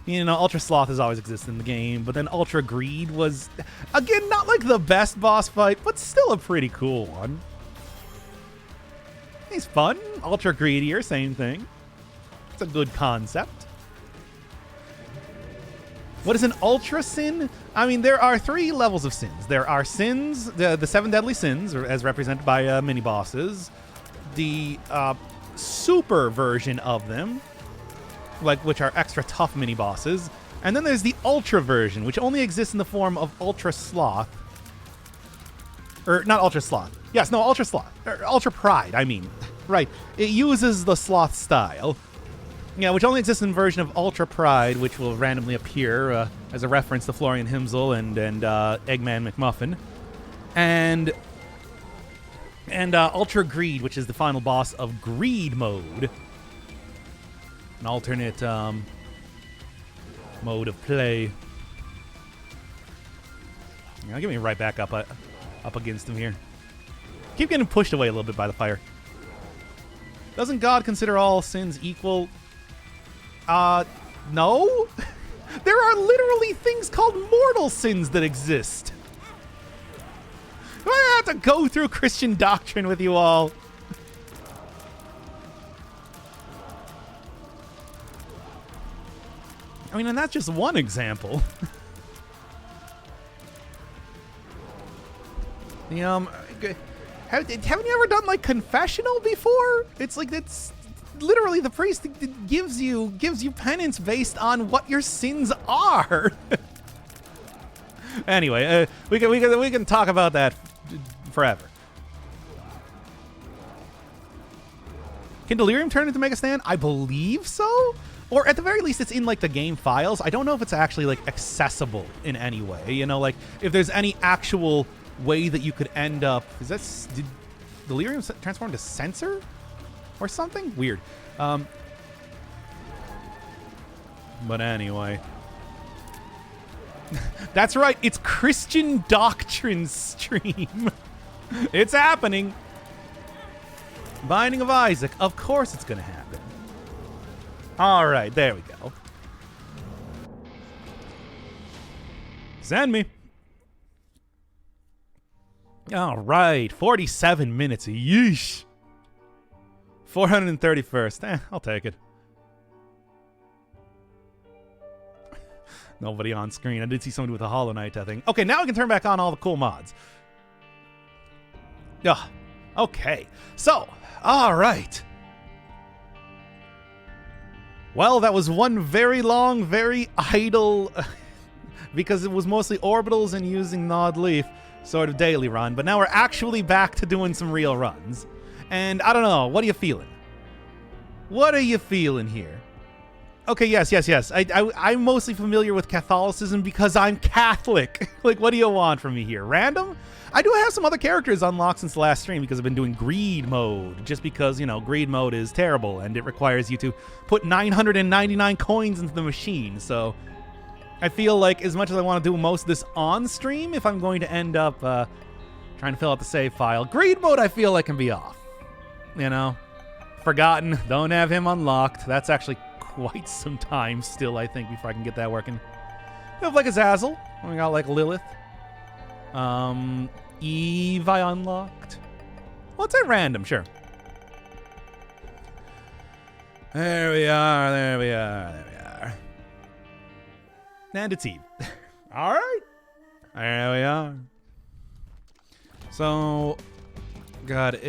Ultra Sloth has always existed in the game, but then Ultra Greed was, again, not like the best boss fight, but still a pretty cool one. He's fun. Ultra Greedier, same thing. It's a good concept. What is an Ultra Sin? I mean, there are 3 levels of sins. There are sins, the 7 deadly sins, as represented by mini-bosses. The super version of them, which are extra tough mini-bosses. And then there's the Ultra version, which only exists in the form of Ultra Sloth. Or, not Ultra Sloth. Yes, no, Ultra Sloth. Ultra Pride, I mean. Right. It uses the Sloth style. Yeah, which only exists in version of Ultra Pride, which will randomly appear as a reference to Florian Himsel and Eggman McMuffin. And And Ultra Greed, which is the final boss of Greed mode. An alternate mode of play. Get me right back up against him here. Keep getting pushed away a little bit by the fire. Doesn't God consider all sins equal? No. There are literally things called mortal sins that exist. I have to go through Christian doctrine with you all. I mean, and that's just one example. Haven't you ever done like confessional before? It's like it's literally the priest gives you penance based on what your sins are. Anyway, we can talk about that forever. Can Delirium turn into Mega Stan? I believe so. Or at the very least, it's in like the game files. I don't know if it's actually like accessible in any way. You know, like if there's any actual way that you could end up. Did Delirium transform to Censor or something? Weird. But anyway. That's right. It's Christian Doctrine stream. It's happening. Binding of Isaac. Of course it's going to happen. All right. There we go. Send me. All right. 47 minutes. Yeesh. 431st. I'll take it. Nobody on screen. I did see somebody with a Hollow Knight, I think. Okay, now I can turn back on all the cool mods. Ugh. Okay. So, all right. Well, that was one very long, very idle, because it was mostly orbitals and using Nod Leaf, sort of daily run. But now we're actually back to doing some real runs. And I don't know. What are you feeling? What are you feeling here? Okay, yes. I'm mostly familiar with Catholicism because I'm Catholic. Like, what do you want from me here? Random? I do have some other characters unlocked since the last stream because I've been doing Greed mode. Just because, you know, Greed mode is terrible and it requires you to put 999 coins into the machine. So I feel like as much as I want to do most of this on stream, if I'm going to end up trying to fill out the save file, Greed mode I feel like can be off. You know? Forgotten. Don't have him unlocked. That's actually quite some time still, I think, before I can get that working. We have like a Zazzle. We got like Lilith. Eve I unlocked. Well, it's at random, sure. There we are. And it's Eve. All right. There we are. So, God,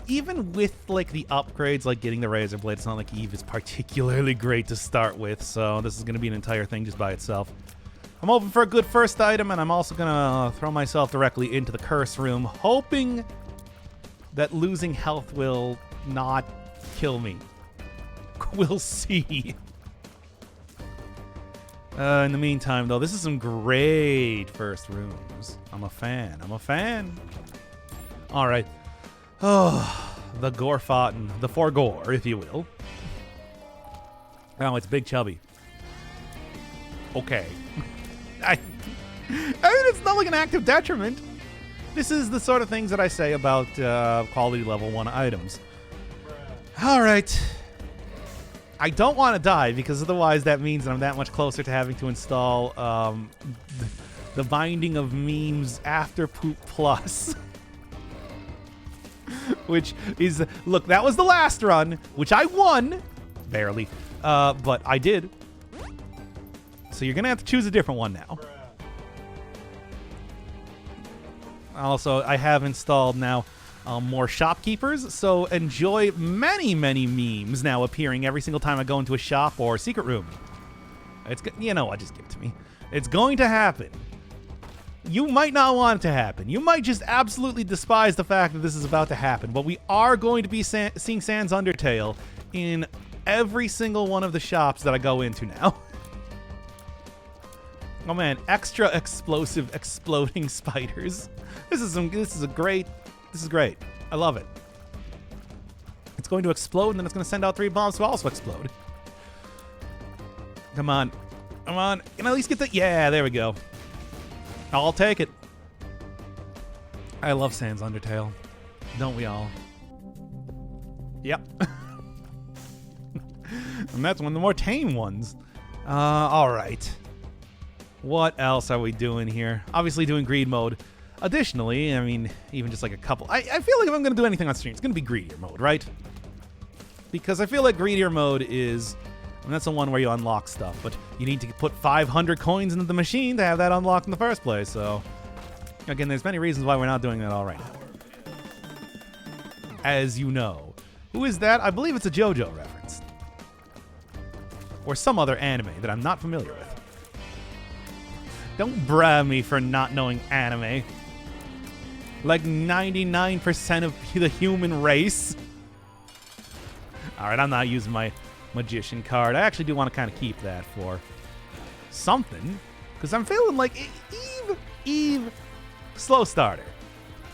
even with like the upgrades, like getting the Razor Blade, it's not like Eve is particularly great to start with, so this is going to be an entire thing just by itself. I'm hoping for a good first item, and I'm also going to throw myself directly into the Curse Room, hoping that losing health will not kill me. We'll see. In the meantime, though, this is some great first rooms. I'm a fan. All right. Oh, the Gorfotten, the Forgore, if you will. Oh, it's Big Chubby. Okay. I mean, it's not like an active detriment. This is the sort of things that I say about quality level 1 items. All right. I don't want to die because otherwise that means that I'm that much closer to having to install the Binding of Memes After Poop Plus. Which is, look, that was the last run, which I won. Barely. But I did. So you're going to have to choose a different one now. Also, I have installed now more shopkeepers, so enjoy many memes now appearing every single time I go into a shop or secret room. It's, you know what, just give it to me. It's going to happen. You might not want it to happen. You might just absolutely despise the fact that this is about to happen, but we are going to be seeing Sans Undertale in every single one of the shops that I go into now. Oh man, extra explosive exploding spiders. This is a great This is great. I love it. It's going to explode, and then it's going to send out 3 bombs to also explode. Come on. Come on. Can I at least get the... Yeah, there we go. I'll take it. I love Sans Undertale. Don't we all? Yep. And that's one of the more tame ones. All right. What else are we doing here? Obviously doing greed mode. Additionally, I mean, even just like a couple... I feel like if I'm going to do anything on stream, it's going to be greedier mode, right? Because I feel like greedier mode is... And that's the one where you unlock stuff, but you need to put 500 coins into the machine to have that unlocked in the first place, so... Again, there's many reasons why we're not doing that all right now. As you know. Who is that? I believe it's a JoJo reference. Or some other anime that I'm not familiar with. Don't brag me for not knowing anime. Like 99% of the human race. Alright, I'm not using my magician card. I actually do want to kind of keep that for something. Because I'm feeling like Eve, slow starter.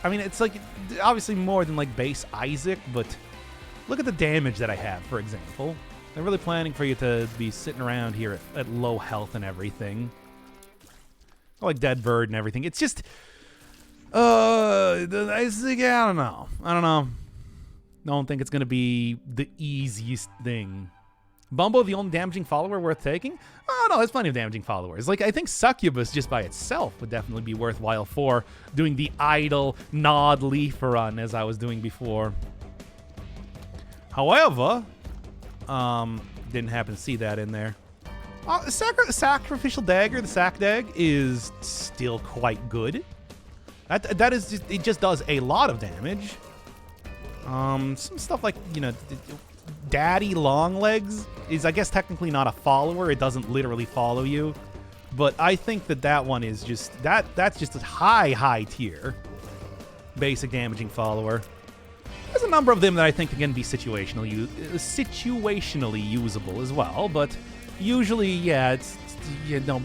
I mean, it's like obviously more than like base Isaac, but look at the damage that I have, for example. I'm really planning for you to be sitting around here at low health and everything. Like Dead Bird and everything. It's just... I don't know. Don't think it's going to be the easiest thing. Bumbo, the only damaging follower worth taking? Oh, no, there's plenty of damaging followers. Like, I think Succubus just by itself would definitely be worthwhile for doing the idle nod leaf run as I was doing before. However, didn't happen to see that in there. Sacrificial Dagger, the Sac Dag, is still quite good. That is just, it just does a lot of damage. Some stuff like, you know, Daddy Longlegs is, I guess, technically not a follower. It doesn't literally follow you. But I think that one is just, that's just a high tier basic damaging follower. There's a number of them that I think can be situationally usable as well, but usually, yeah, it's you know,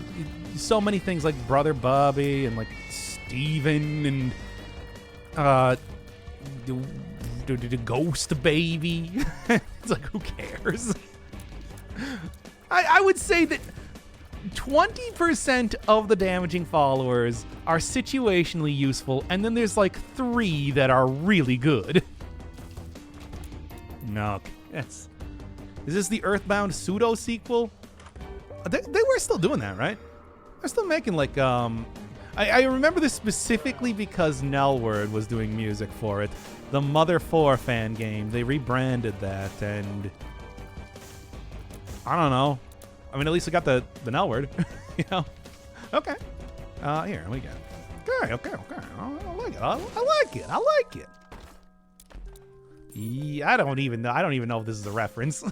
so many things like Brother Bobby and like Steven and the Ghost Baby. It's like, who cares? I would say that 20% of the damaging followers are situationally useful, and then there's like 3 that are really good. No, yes. Is this the Earthbound pseudo sequel? They were still doing that, right? They're still making like I remember this specifically because Nelward was doing music for it. The Mother 4 fan game. They rebranded that, and I don't know. I mean, at least we got the Nelward, you know. Okay. Here we go. Okay. I like it. I like it. Yeah, I don't even know if this is a reference.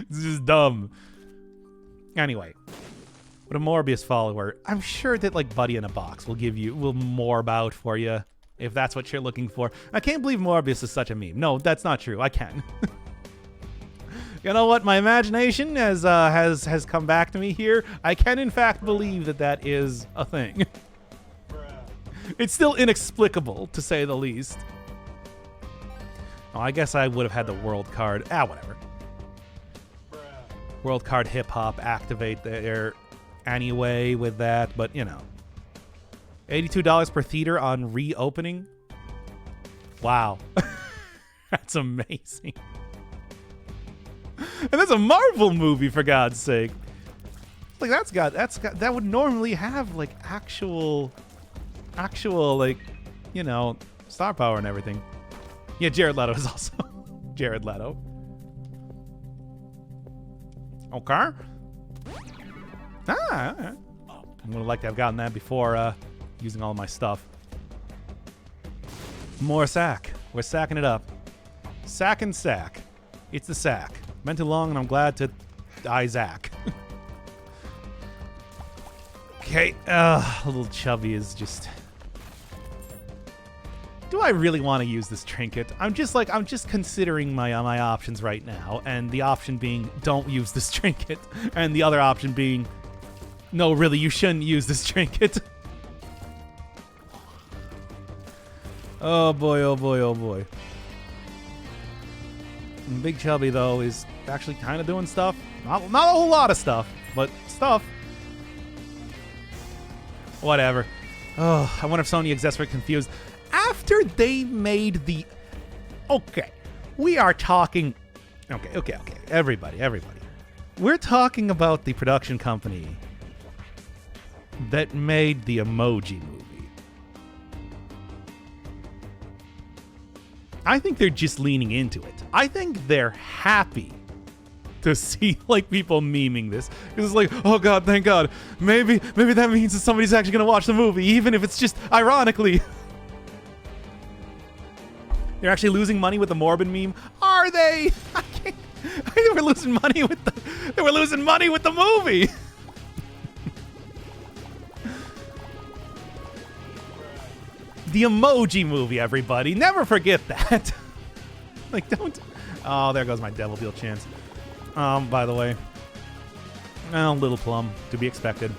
This is dumb. Anyway, with a Morbius follower, I'm sure that like Buddy in a Box will morb out for you if that's what you're looking for. I can't believe Morbius is such a meme. No, that's not true. I can. You know what? My imagination has come back to me here. I can in fact believe that is a thing. It's still inexplicable, to say the least. Oh, I guess I would have had the world card. Whatever. World card hip hop activate there anyway with that, but you know. $82 per theater on reopening. Wow. That's amazing. And that's a Marvel movie, for God's sake. Like that would normally have like actual like, you know, star power and everything. Yeah, Jared Leto is also Jared Leto. Okay. All right. I'm gonna like to have gotten that before using all my stuff. More sack. We're sacking it up. Sack and sack. It's the sack. Been too long, and I'm glad to die, Zach. Okay. Little Chubby is just. Do I really want to use this trinket? I'm just considering my options right now, and the option being don't use this trinket, and the other option being no, really, you shouldn't use this trinket. Oh boy, oh boy, oh boy. And Big Chubby, though, is actually kind of doing stuff. Not a whole lot of stuff, but stuff. Whatever. Oh, I wonder if Sony gets very confused. After they made the... Okay, we are talking... Okay. Everybody. We're talking about the production company that made the Emoji Movie. I think they're just leaning into it. I think they're happy to see like people memeing this. It's like, oh god, thank god. Maybe that means that somebody's actually gonna watch the movie, even if it's just ironically. They're actually losing money with the Morbin meme. Are they? I think we're losing money with the movie. The Emoji Movie, everybody. Never forget that. Like, don't. Oh, there goes my Devil Deal chance. By the way. Oh, Little Plum, to be expected.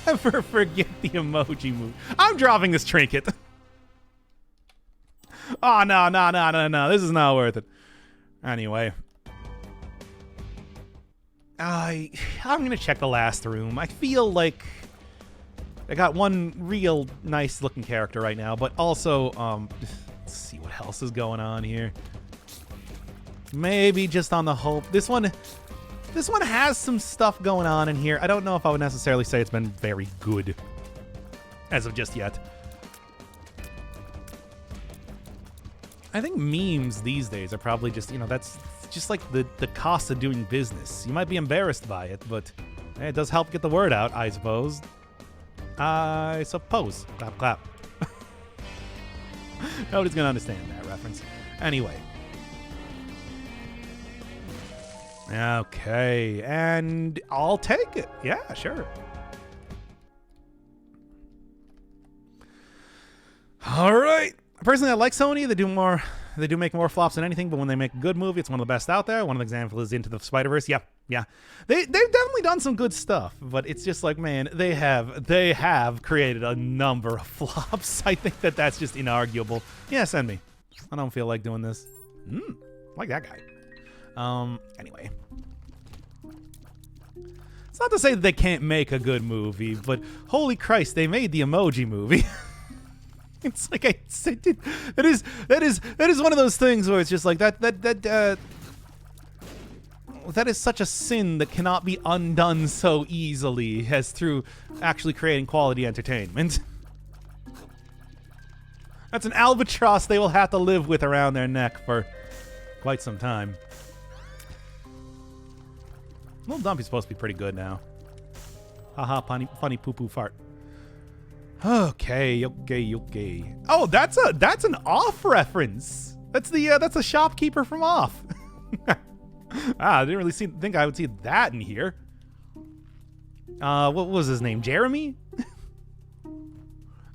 Never forget the Emoji Movie. I'm dropping this trinket. Oh, no. This is not worth it. Anyway. I'm going to check the last room. I feel like I got one real nice looking character right now, but also, let's see what else is going on here. Maybe just on the hope. This one has some stuff going on in here. I don't know if I would necessarily say it's been very good as of just yet. I think memes these days are probably just, that's just like the cost of doing business. You might be embarrassed by it, but hey, it does help get the word out, I suppose. Clap, clap. Nobody's going to understand that reference. Anyway. Okay, and I'll take it. Yeah, sure. All right. Personally, I like Sony. They do make more flops than anything, but when they make a good movie, it's one of the best out there. One of the examples is Into the Spider-Verse. Yeah. They've definitely done some good stuff, but it's just like, man, they have created a number of flops. I think that's just inarguable. Yeah, send me. I don't feel like doing this. Like that guy. Anyway. It's not to say that they can't make a good movie, but holy Christ, they made the Emoji Movie. It's like I said, that is one of those things where it's just like that is such a sin that cannot be undone so easily as through actually creating quality entertainment. That's an albatross they will have to live with around their neck for quite some time. Little Dumpy's supposed to be pretty good now. Haha, funny poo-poo fart. Okay. Oh, that's an Off reference. That's the shopkeeper from Off. I didn't really think I would see that in here. What was his name? Jeremy?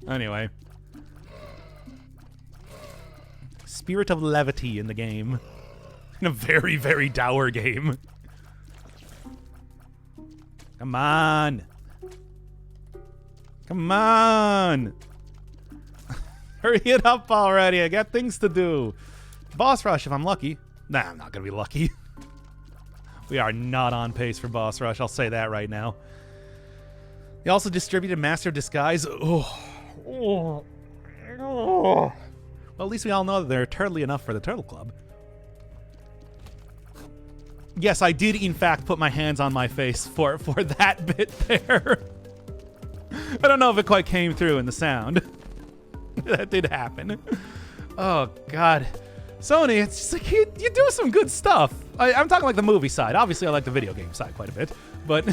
Anyway. Spirit of levity in the game. In a very, very dour game. Come on. Hurry it up already. I got things to do. Boss rush if I'm lucky. Nah, I'm not going to be lucky. We are not on pace for boss rush. I'll say that right now. They also distributed Master of Disguise. Well, at least we all know that they're turtly enough for the Turtle Club. Yes, I did in fact put my hands on my face for that bit there. I don't know if it quite came through in the sound. That did happen. Oh, God. Sony, it's just like you do some good stuff. I'm talking like the movie side. Obviously, I like the video game side quite a bit. But,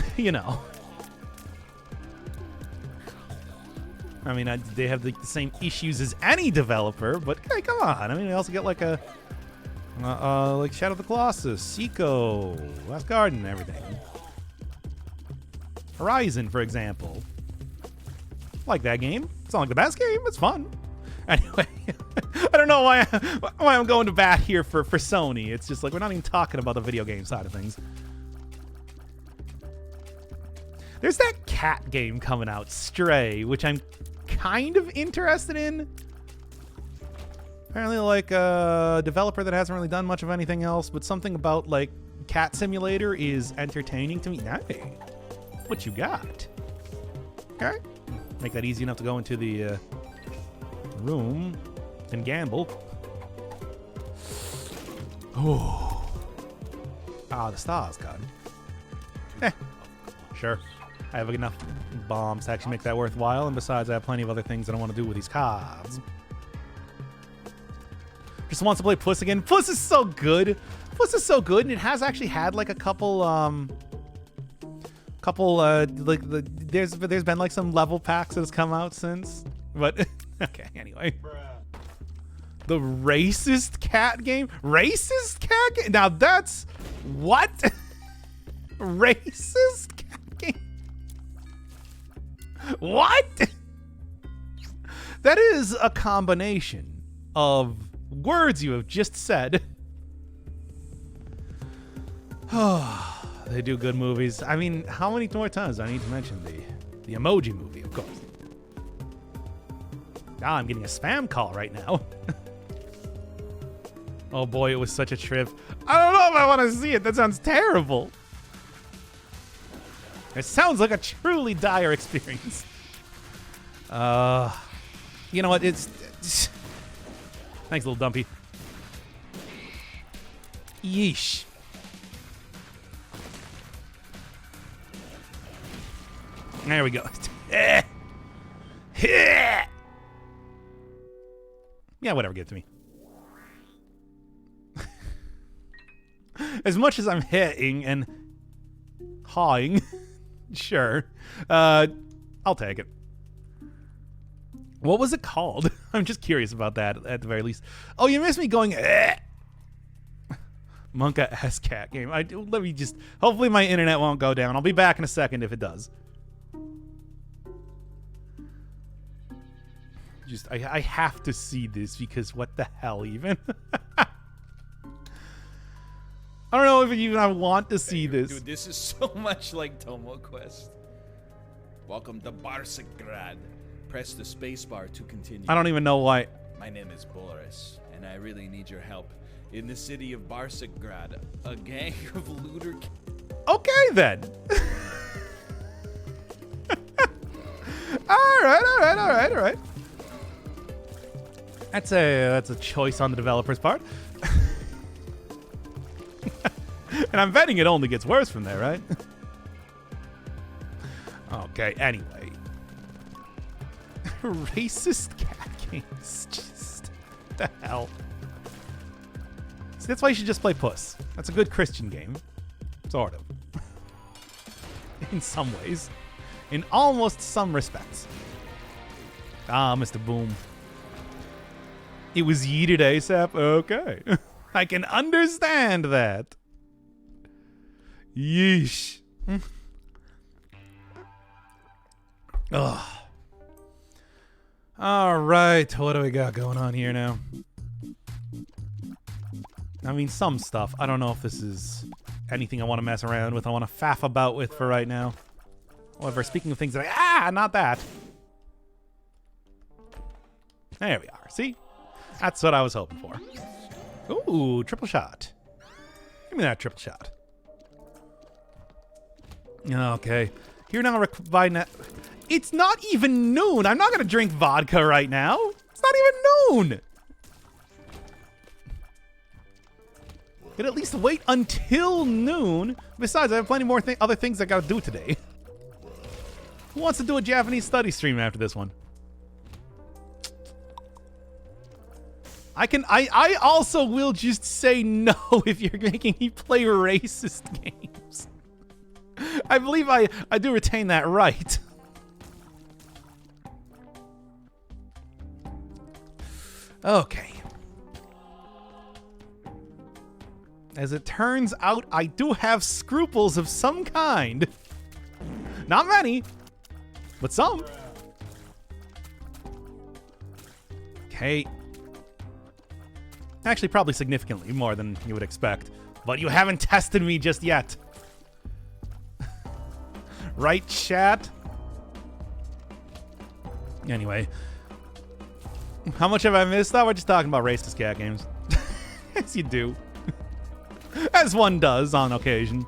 I mean, they have the same issues as any developer. But, hey, come on. I mean, we also get like like Shadow of the Colossus, Seiko, Last Garden, everything. Horizon, for example. Like that game. It's not like the best game. It's fun. Anyway, I don't know why I'm going to bat here for Sony. It's just like we're not even talking about the video game side of things. There's that cat game coming out, Stray, which I'm kind of interested in. Apparently, like a developer that hasn't really done much of anything else, but something about like Cat Simulator is entertaining to me. Hey, what you got? Okay, make that easy enough to go into the room and gamble. Oh, the stars, God. Sure. I have enough bombs to actually make that worthwhile, and besides, I have plenty of other things that I want to do with these cards. Just wants to play Puss again. Puss is so good. Puss is so good, and it has actually had like a couple, there's been like some level packs that has come out since. But okay, anyway. The racist cat game? Racist cat game? Now that's what? Racist cat game? What? That is a combination of words you have just said. They do good movies. I mean, how many more times do I need to mention the Emoji Movie, of course. Ah, I'm getting a spam call right now. Oh boy, it was such a trip. I don't know if I want to see it. That sounds terrible. It sounds like a truly dire experience. You know what? It's thanks, little dumpy. Yeesh. There we go. Yeah, whatever. Give it to me. As much as I'm hitting and hawing, sure. I'll take it. What was it called? I'm just curious about that at the very least. Oh, you missed me going, Monka S cat game. Let me just, hopefully my internet won't go down. I'll be back in a second if it does. Just, I have to see this because what the hell even? I don't know if even I want to see this.
Dude, this is so much like Tomo Quest. Welcome to Barsagrad. Press the spacebar to continue.
I don't even know why.
My name is Boris, and I really need your help. In the city of Barsagrad, a gang of looter...
Okay, then. All right. That's a choice on the developer's part. And I'm betting it only gets worse from there, right? Okay, anyway. Racist cat games. Just the hell. See, that's why you should just play Puss. That's a good Christian game. Sort of. In some ways. In almost some respects. Ah, Mr. Boom. It was yeeted ASAP? Okay. I can understand that. Yeesh. Ugh. All right, what do we got going on here now? I mean, some stuff. I don't know if this is anything I want to mess around with. I want to faff about with for right now. However, speaking of things that not that. There we are. See? That's what I was hoping for. Ooh, triple shot. Give me that triple shot. Okay. Here now, by now. It's not even noon. I'm not going to drink vodka right now. It's not even noon. Could at least wait until noon. Besides, I have plenty more other things I got to do today. Who wants to do a Japanese study stream after this one? I also will just say no if you're making me play racist games. I believe I do retain that right. Okay. As it turns out, I do have scruples of some kind. Not many, but some. Okay. Actually, probably significantly more than you would expect. But you haven't tested me just yet. Right, chat? Anyway. How much have I missed? We're just talking about racist cat games. As you do. As one does on occasion.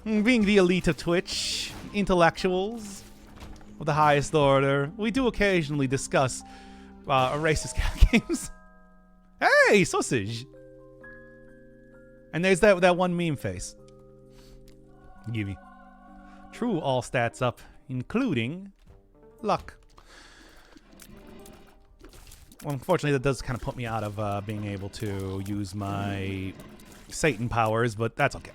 Being the elite of Twitch, intellectuals of the highest order, we do occasionally discuss racist cat games. Hey, sausage! And there's that one meme face. Gibby. True all stats up, including luck. Well, unfortunately, that does kind of put me out of being able to use my Satan powers, but that's okay.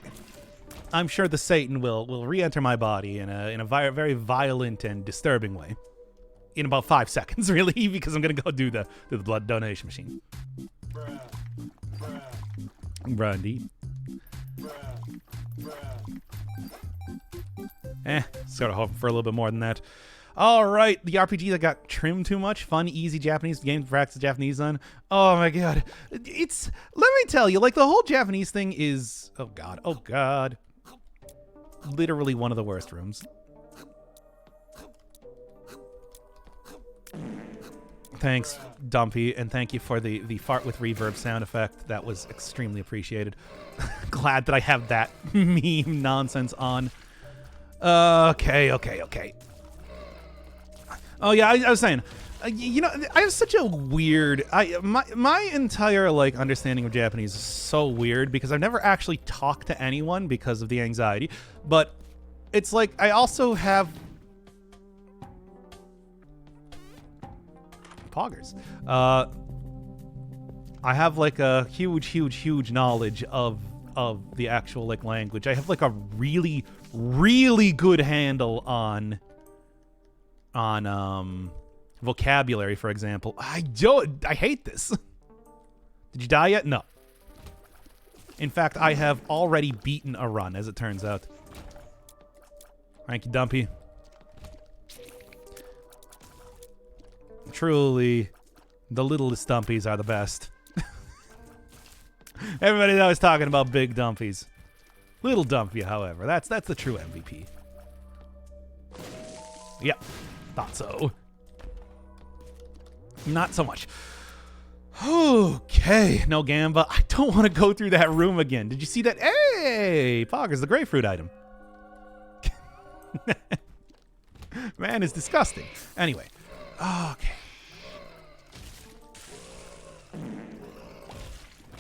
I'm sure the Satan will re-enter my body in a very violent and disturbing way. In about 5 seconds, really, because I'm gonna go do the blood donation machine. Bruh, indeed. Sort of hoping for a little bit more than that. All right, the RPG that got trimmed too much. Fun, easy Japanese game to practice Japanese on. Oh my god, let me tell you, like the whole Japanese thing is, oh god, literally one of the worst rooms. Thanks, Dumpy, and thank you for the fart with reverb sound effect. That was extremely appreciated. Glad that I have that meme nonsense on. Okay. Oh yeah, I was saying, you know, I have such a weird, my entire like understanding of Japanese is so weird because I've never actually talked to anyone because of the anxiety, but it's like I also have poggers. I have like a huge knowledge of the actual like language. I have like a really good handle on vocabulary, for example. I hate this. Did you die yet? No. In fact, I have already beaten a run, as it turns out. Thank you, Dumpy. Truly, the littlest Dumpies are the best. Everybody's always talking about big Dumpies. Little Dumpy, however, that's the true MVP. Yep. Thought so. Not so much. Okay, no Gamba. I don't want to go through that room again. Did you see that? Hey, Poggers, the grapefruit item. Man, it's disgusting. Anyway, okay.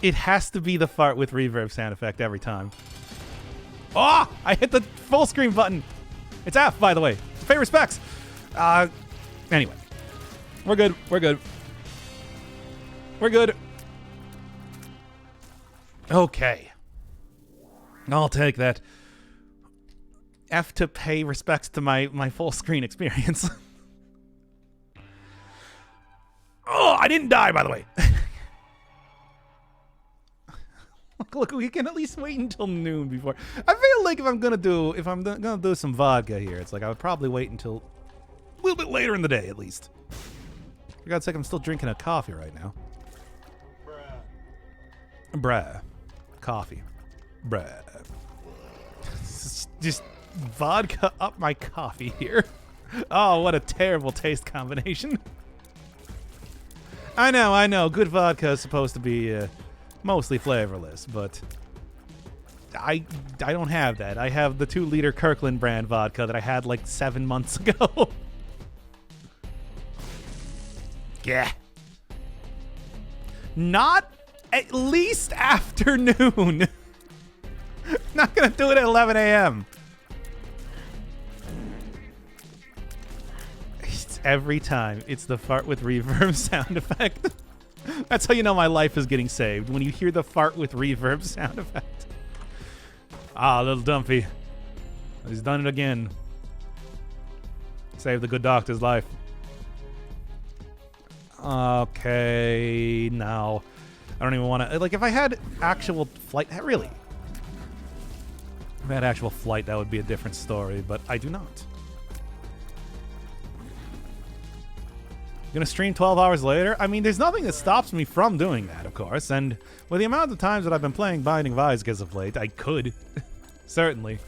It has to be the fart with reverb sound effect every time. Oh, I hit the full screen button. It's F, by the way. Pay respects. Anyway. We're good. Okay. I'll take that. F to pay respects to my full screen experience. Oh, I didn't die, by the way. Look, we can at least wait until noon before. I feel like if I'm gonna do some vodka here, it's like I would probably wait until a little bit later in the day, at least. For God's sake, I'm still drinking a coffee right now. Bruh. Coffee. Bruh. Just vodka up my coffee here. Oh, what a terrible taste combination. I know. Good vodka is supposed to be mostly flavorless, but I don't have that. I have the 2-liter Kirkland brand vodka that I had like 7 months ago. Yeah. Not at least afternoon. Not gonna do it at 11 a.m. It's every time. It's the fart with reverb sound effect. That's how you know my life is getting saved, when you hear the fart with reverb sound effect. Ah, little Dumpy. He's done it again. Saved the good doctor's life. Okay, now. I don't even want to... Like, if I had actual flight... Really? If I had actual flight, that would be a different story, but I do not. Gonna stream 12 hours later? I mean, there's nothing that stops me from doing that, of course, and with the amount of times that I've been playing Binding of Isaac as of late, I could. Certainly.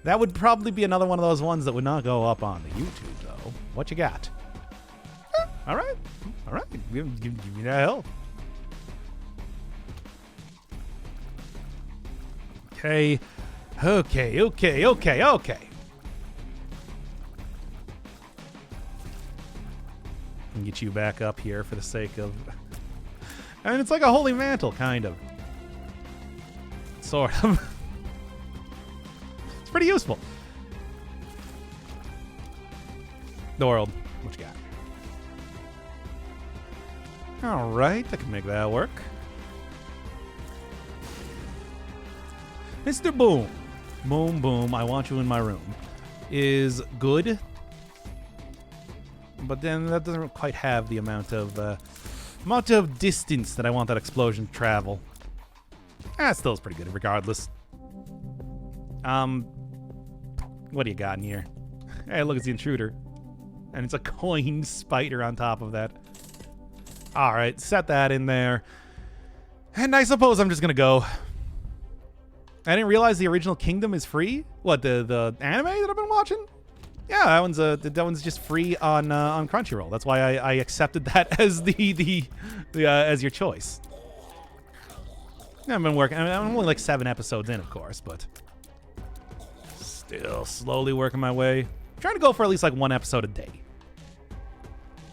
That would probably be another one of those ones that would not go up on the YouTube, though. What you got? All right. All right. Give me that help. Okay. Okay. And get you back up here for the sake of... I mean, it's like a holy mantle, kind of. Sort of. It's pretty useful. The world. What you got? All right, I can make that work. Mr. Boom. Boom, boom, I want you in my room. Is good. But then that doesn't quite have the amount of distance that I want that explosion to travel. Still is pretty good regardless. What do you got in here? Hey, look, it's the intruder. And it's a coin spider on top of that. Alright, set that in there. And I suppose I'm just gonna go. I didn't realize the original Kingdom is free. What, the anime that I've been watching? Yeah, that one's just free on Crunchyroll. That's why I accepted that as the as your choice. I've been working. I'm only like 7 episodes in, of course, but still slowly working my way. I'm trying to go for at least like 1 episode a day.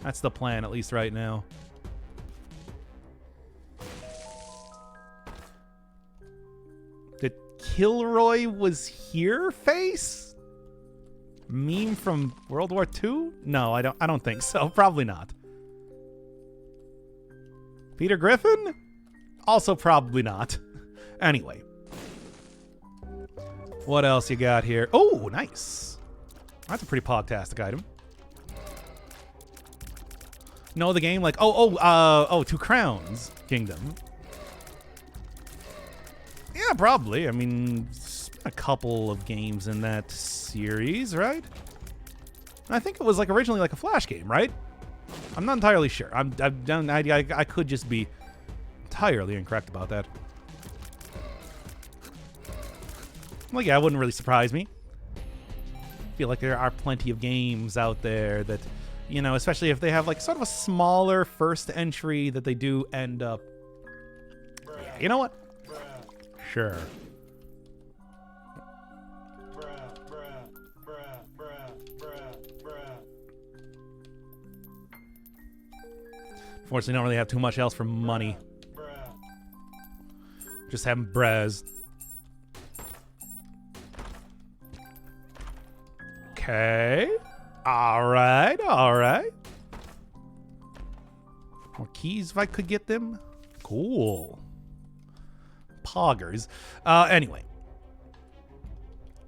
That's the plan, at least right now. The Kilroy was here face? Meme from World War II? No, I don't think so. Probably not. Peter Griffin? Also probably not. Anyway. What else you got here? Oh, nice. That's a pretty pogtastic item. Know the game? Like, Two Crowns Kingdom. Yeah, probably. I mean, a couple of games in that series, right? I think it was like originally like a Flash game, right? I'm not entirely sure. I could just be entirely incorrect about that. Well, yeah, it wouldn't really surprise me. I feel like there are plenty of games out there that, you know, especially if they have like sort of a smaller first entry that they do end up. Yeah, you know what? Sure. Unfortunately, don't really have too much else for money. Just having brez. Okay. All right. More keys if I could get them. Cool. Poggers. Anyway.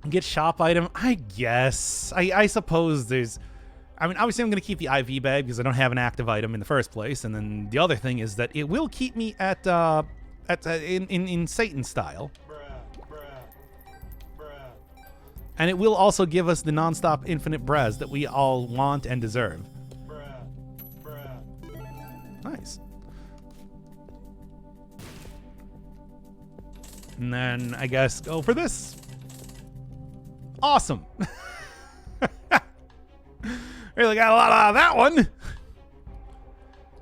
Get shop item. I guess. I suppose there's... I mean, obviously I'm going to keep the IV bag because I don't have an active item in the first place. And then the other thing is that it will keep me in Satan style. And it will also give us the non-stop infinite brez that we all want and deserve. Nice. And then I guess go for this. Awesome. Really got a lot out of that one.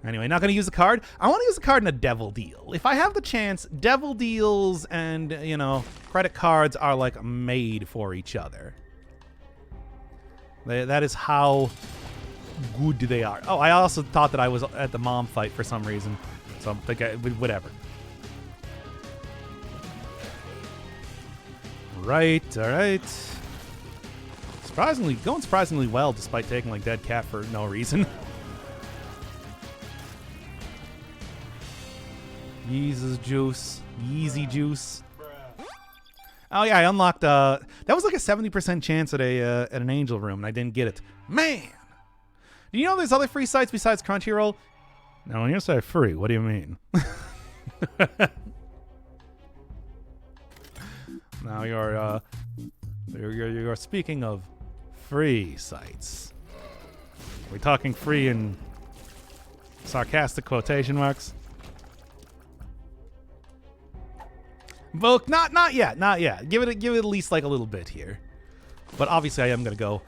Anyway, not going to use the card. I want to use the card in a devil deal. If I have the chance, devil deals and, you know, credit cards are like made for each other. That is how good they are. Oh, I also thought that I was at the mom fight for some reason. So I'm thinking, whatever. Right, all right. Going surprisingly well despite taking like dead cat for no reason. Yeezus juice. Yeezy juice. Oh yeah, I unlocked that was like a 70% chance at an angel room and I didn't get it. Man! Do you know there's other free sites besides Crunchyroll? Now when you say free, what do you mean? Now you're speaking of free sites. Are we talking free in sarcastic quotation marks? Volk, not yet. Give it at least like a little bit here. But obviously I am going to go.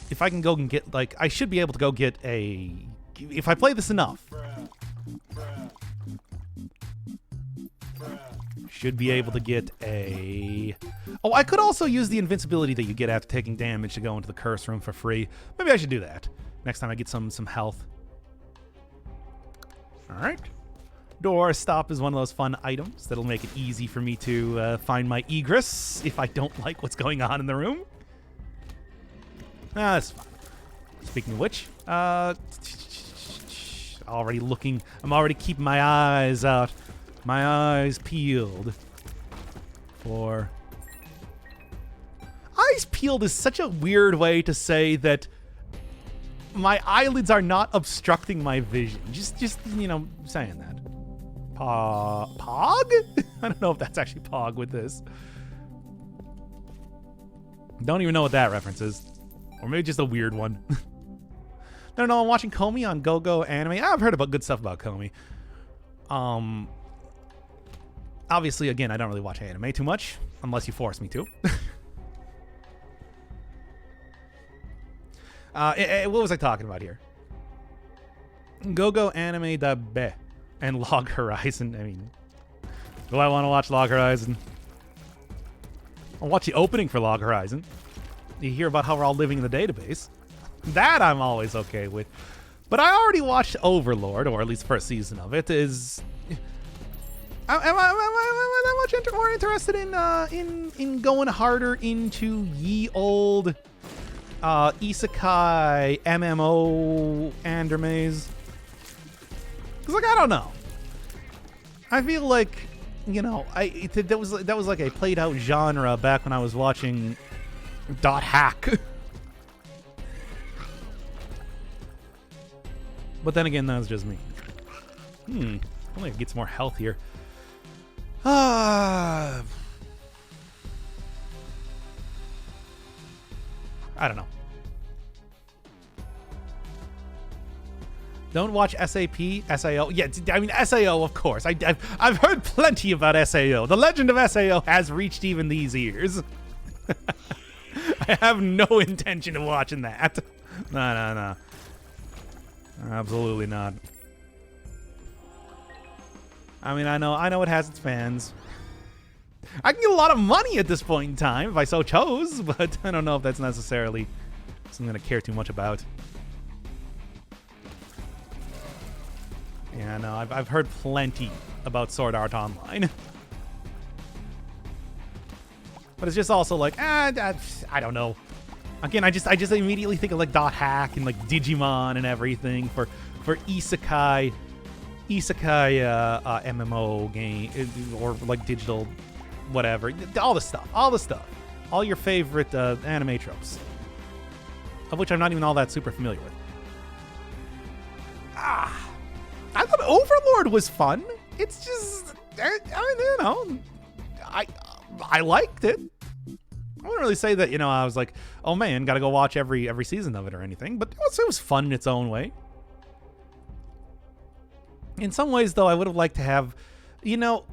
If I can go and get, like, I should be able to go get a... If I play this enough. Should be able to get a... Oh, I could also use the invincibility that you get after taking damage to go into the curse room for free. Maybe I should do that next time I get some health. All right. Door stop is one of those fun items that'll make it easy for me to find my egress if I don't like what's going on in the room. That's fine. Speaking of which, already looking. I'm already keeping my eyes out. My eyes peeled for... Eyes peeled is such a weird way to say that my eyelids are not obstructing my vision. Just you know, saying that. Pog? I don't know if that's actually Pog with this. Don't even know what that reference is. Or maybe just a weird one. No, I'm watching Komi on GoGo Anime. I've heard about good stuff about Komi. Obviously, again, I don't really watch anime too much, unless you force me to. What was I talking about here? GoGo Anime da Be and Log Horizon. I mean, do I want to watch Log Horizon? I'll watch the opening for Log Horizon. You hear about how we're all living in the database. That I'm always okay with. But I already watched Overlord, or at least the first season of it. Am I that much more interested in going harder into ye old isekai MMO animes? Because, like, I don't know. I feel like, you know, that was like a played out genre back when I was watching Dot Hack. But then again, that was just me. Only get some more health here. I don't know. Don't watch SAP, SAO. Yeah, I mean, SAO, of course. I've heard plenty about SAO. The legend of SAO has reached even these ears. I have no intention of watching that. No. Absolutely not. I mean, I know it has its fans. I can get a lot of money at this point in time if I so chose, but I don't know if that's necessarily something I care too much about. Yeah, no, I've heard plenty about Sword Art Online. But it's just also like, I don't know. Again, I just immediately think of like Dot Hack and like Digimon and everything for isekai MMO game or like digital whatever, all the stuff, all your favorite anime tropes, of which I'm not even all that super familiar with. I thought Overlord was fun. It's just, I mean, you know, I liked it. I wouldn't really say that, you know, I was like, oh man, gotta go watch every season of it or anything, but it was fun in its own way. In some ways, though, I would have liked to have, you know,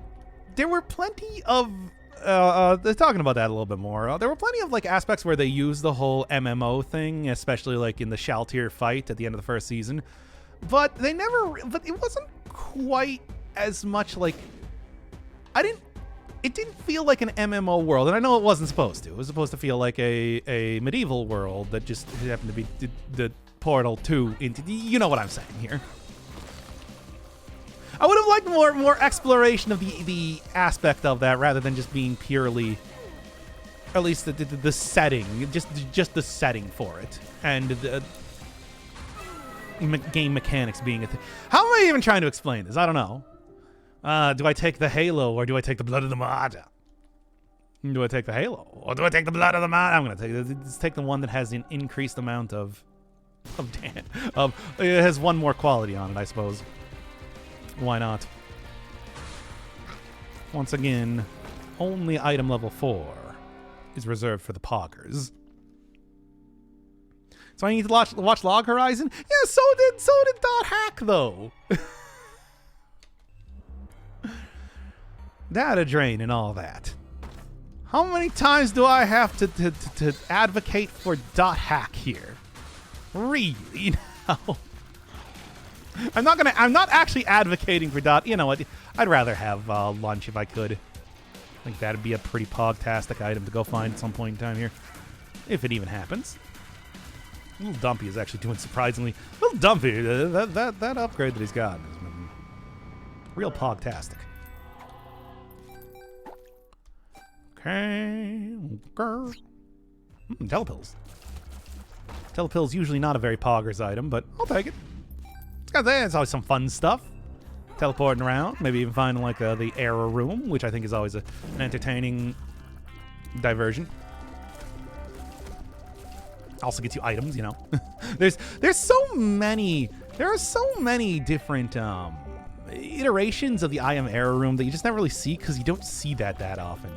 there were plenty of, talking about that a little bit more, there were plenty of, like, aspects where they used the whole MMO thing, especially, like, in the Shaltir fight at the end of the first season, but but it wasn't quite as much, like, it didn't feel like an MMO world, and I know it wasn't supposed to. It was supposed to feel like a medieval world that just happened to be the portal to into, you know what I'm saying here. I would have liked more exploration of the aspect of that rather than just being purely, at least the setting, just the setting for it, and the game mechanics being a thing. How am I even trying to explain this? I don't know. Do I take the Halo or do I take the Blood of the Martyr? Do I take the Halo or do I take the Blood of the Martyr? I'm gonna take the one that has an increased amount of it has one more quality on it, I suppose. Why not? Once again, only item level 4 is reserved for the poggers. So I need to watch Log Horizon? Yeah, so did Dot Hack, though. Data drain and all that. How many times do I have to advocate for .hack here? Really? No. I'm not actually advocating for You know what? I'd rather have lunch if I could. I think that'd be a pretty pogtastic item to go find at some point in time here. If it even happens. Little Dumpy is actually doing surprisingly. Little Dumpy, that upgrade that he's got is real pogtastic. Okay. Telepills. Telepill's usually not a very poggers item, but I'll take it. It's always some fun stuff. Teleporting around, maybe even finding like the error room, which I think is always an entertaining diversion. Also gets you items, you know. There are so many different iterations of the I am error room that you just never really see because you don't see that often.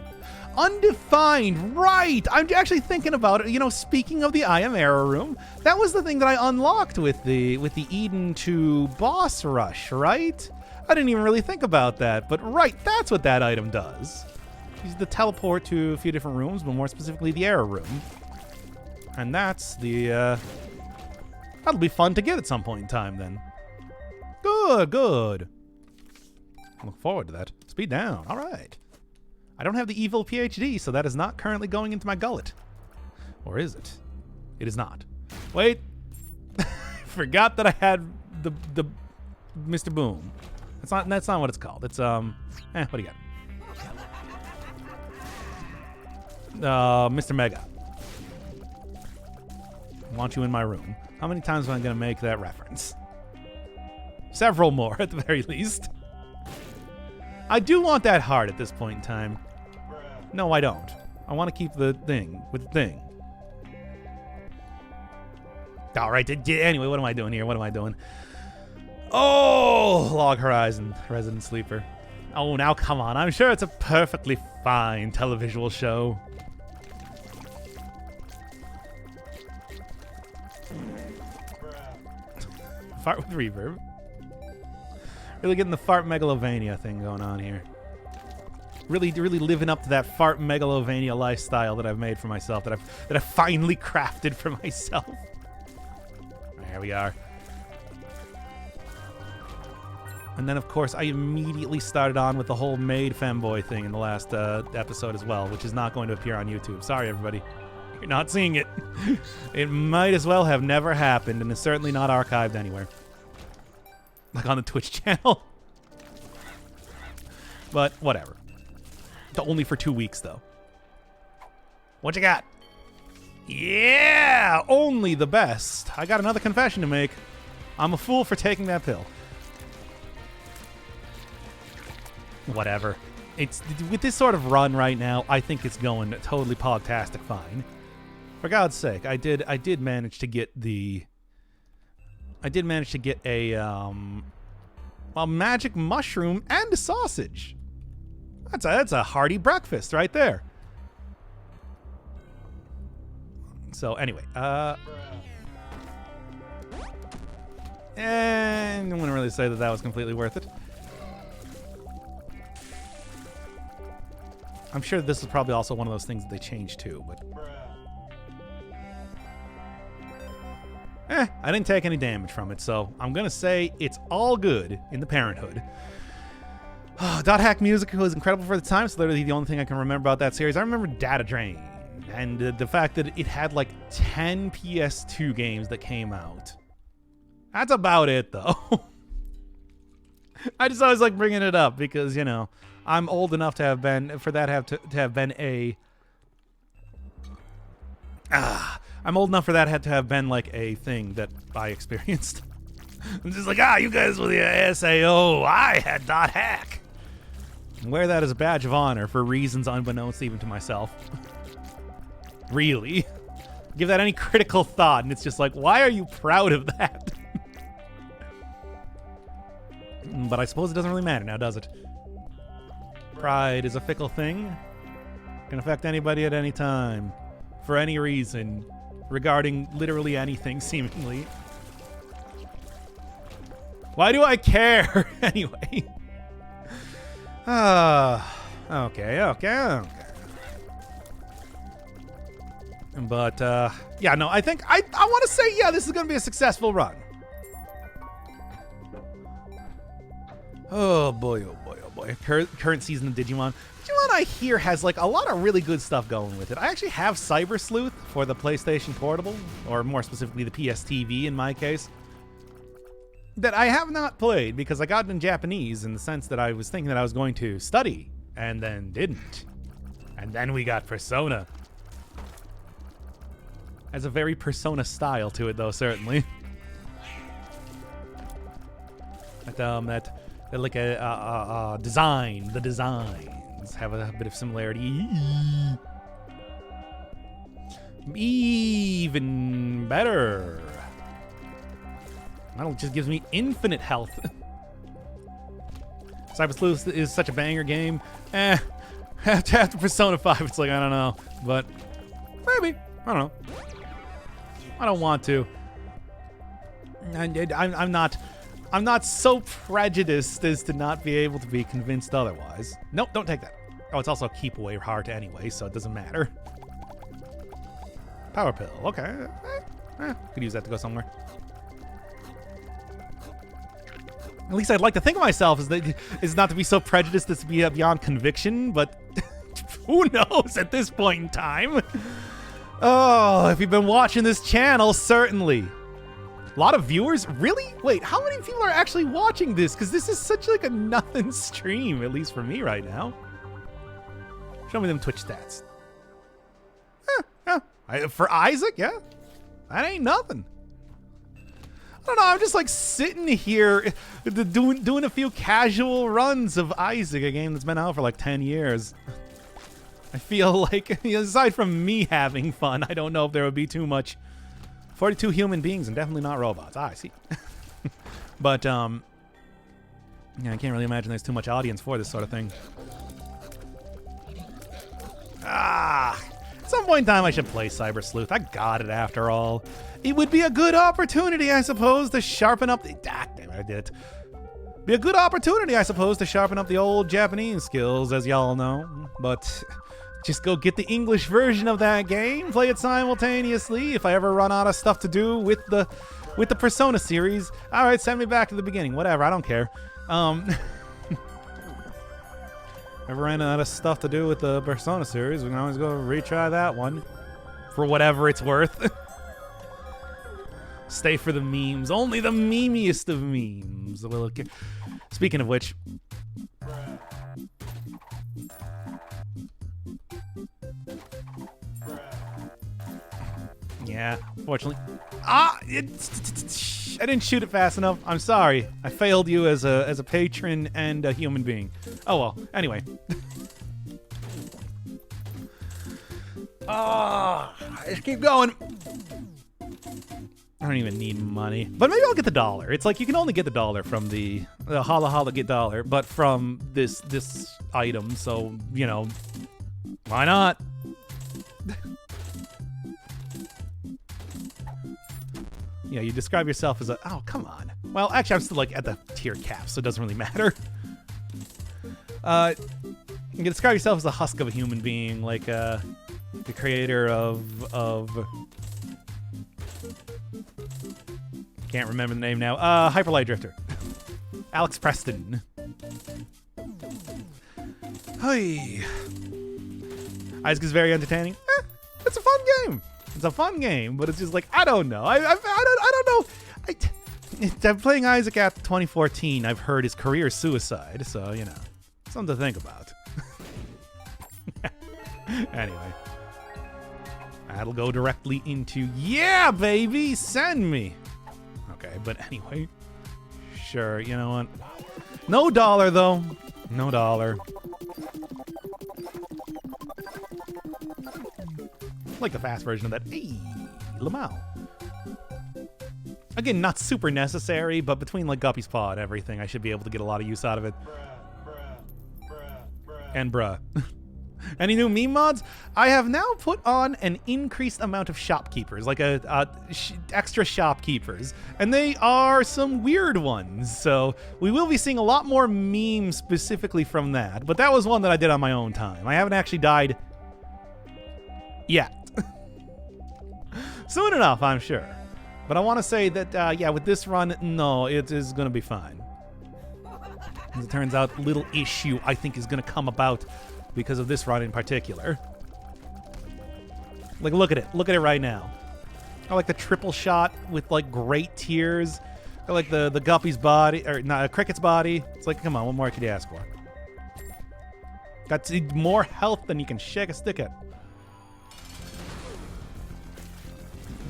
Undefined, right? I'm actually thinking about it. You know, speaking of the I am error room, that was the thing that I unlocked with the Eden 2 boss rush, right? I didn't even really think about that, but right, that's what that item does. Use the teleport to a few different rooms, but more specifically the error room. And that's the that'll be fun to get at some point in time then. Good. I look forward to that. Speed down. All right. I don't have the evil PhD, so that is not currently going into my gullet. Or is it? It is not. Wait. Forgot that I had the Mr. Boom. That's not what it's called. It's what do you got? Mr. Mega. I want you in my room. How many times am I going to make that reference? Several more, at the very least. I do want that heart at this point in time. No, I don't. I want to keep the thing with the thing. All right. Anyway, what am I doing here? What am I doing? Oh, Log Horizon, Resident Sleeper. Oh, now come on. I'm sure it's a perfectly fine televisual show. Fart with reverb. Really getting the fart megalovania thing going on here. Really living up to that fart megalovania lifestyle that I've made for myself, that I've finally crafted for myself. There we are. And then, of course, I immediately started on with the whole maid femboy thing in the last episode as well, which is not going to appear on YouTube. Sorry, everybody. You're not seeing it. It might as well have never happened, and it's certainly not archived anywhere. Like on the Twitch channel. But whatever. Only for 2 weeks, though. What you got? Yeah! Only the best. I got another confession to make. I'm a fool for taking that pill. Whatever. It's with this sort of run right now, I think it's going totally pogtastic fine. For God's sake, I did manage to get a magic mushroom and a sausage. That's a hearty breakfast right there. So anyway, and I wouldn't really say that was completely worth it. I'm sure this is probably also one of those things that they changed too, but I didn't take any damage from it, so I'm gonna say it's all good in the Parenthood. .hack music was incredible for the time. It's literally the only thing I can remember about that series. I remember Data Drain and the fact that it had like 10 PS2 games that came out. That's about it, though. I just always like bringing it up because, you know, I'm old enough to have been for that to have been a. I'm old enough for that to have been like a thing that I experienced. I'm just like, you guys with the SAO, I had .hack. Wear that as a badge of honor for reasons unbeknownst even to myself. Really? Give that any critical thought, and it's just like, why are you proud of that? But I suppose it doesn't really matter now, does it? Pride is a fickle thing. Can affect anybody at any time. For any reason. Regarding literally anything, seemingly. Why do I care? Anyway. Okay. But, yeah, no, I think, I want to say, yeah, this is going to be a successful run. Oh boy, oh boy, oh boy. Current season of Digimon. Digimon, I hear, has, like, a lot of really good stuff going with it. I actually have Cyber Sleuth for the PlayStation Portable, or more specifically the PSTV in my case, that I have not played because I got it in Japanese in the sense that I was thinking that I was going to study, and then didn't. And then we got Persona. Has a very Persona style to it, though, certainly. That like a design. The designs have a bit of similarity. Even better. That just gives me infinite health. Cyber Sleuth is such a banger game. After Persona 5, it's like, I don't know. But maybe. I don't know. I don't want to. I'm not so prejudiced as to not be able to be convinced otherwise. Nope, don't take that. Oh, it's also a keep away heart anyway, so it doesn't matter. Power pill. Okay. Could use that to go somewhere. At least I'd like to think of myself as not to be so prejudiced as to be beyond conviction, but who knows at this point in time? Oh, if you've been watching this channel, certainly. A lot of viewers? Really? Wait, how many people are actually watching this? Because this is such like a nothing stream, at least for me right now. Show me them Twitch stats. For Isaac, yeah. That ain't nothing. I don't know, I'm just like sitting here doing a few casual runs of Isaac, a game that's been out for like 10 years. I feel like, aside from me having fun, I don't know if there would be too much. 42 human beings and definitely not robots. I see. But, yeah, I can't really imagine there's too much audience for this sort of thing. At some point in time I should play Cyber Sleuth. I got it after all. It would be a good opportunity, I suppose, to sharpen up the... damn it, I did it. Be a good opportunity, I suppose, to sharpen up the old Japanese skills, as y'all know. But just go get the English version of that game, play it simultaneously. If I ever run out of stuff to do with the Persona series, all right, send me back to the beginning. Whatever, I don't care. Ever ran out of stuff to do with the Persona series, we can always go retry that one for whatever it's worth. Stay for the memes. Only the memeiest of memes. Well, okay. Speaking of which, yeah, fortunately, I didn't shoot it fast enough. I'm sorry. I failed you as a patron and a human being. Oh well. Anyway. Let's keep going. I don't even need money, but maybe I'll get the dollar. It's like you can only get the dollar from the holla holla get dollar, but from this item. So you know, why not? Yeah, you describe yourself as a... oh, come on. Well, actually, I'm still, like, at the tier cap, so it doesn't really matter. You can describe yourself as a husk of a human being, like, the creator of... can't remember the name now. Hyperlight Drifter. Alex Preston. Hi. Isaac is very entertaining. It's a fun game. It's a fun game, but it's just like, I don't know. I don't know. I'm playing Isaac at 2014. I've heard his career suicide, so, you know, something to think about. Anyway. That'll go directly into, yeah, baby, send me. Okay, but anyway. Sure, you know what? No dollar, though. No dollar. Like the fast version of that. Hey, Lamau. Again, not super necessary, but between like Guppy's Paw and everything, I should be able to get a lot of use out of it. And bruh. Any new meme mods? I have now put on an increased amount of shopkeepers, like extra shopkeepers, and they are some weird ones. So we will be seeing a lot more memes specifically from that. But that was one that I did on my own time. I haven't actually died yet. Soon enough, I'm sure. But I want to say that, yeah, with this run, no, it is going to be fine. As it turns out, little issue I think is going to come about because of this run in particular. Like, look at it. Look at it right now. I like the triple shot with, like, great tears. I like the Guppy's body, or not, Cricket's body. It's like, come on, what more could you ask for? Got more health than you can shake a stick at.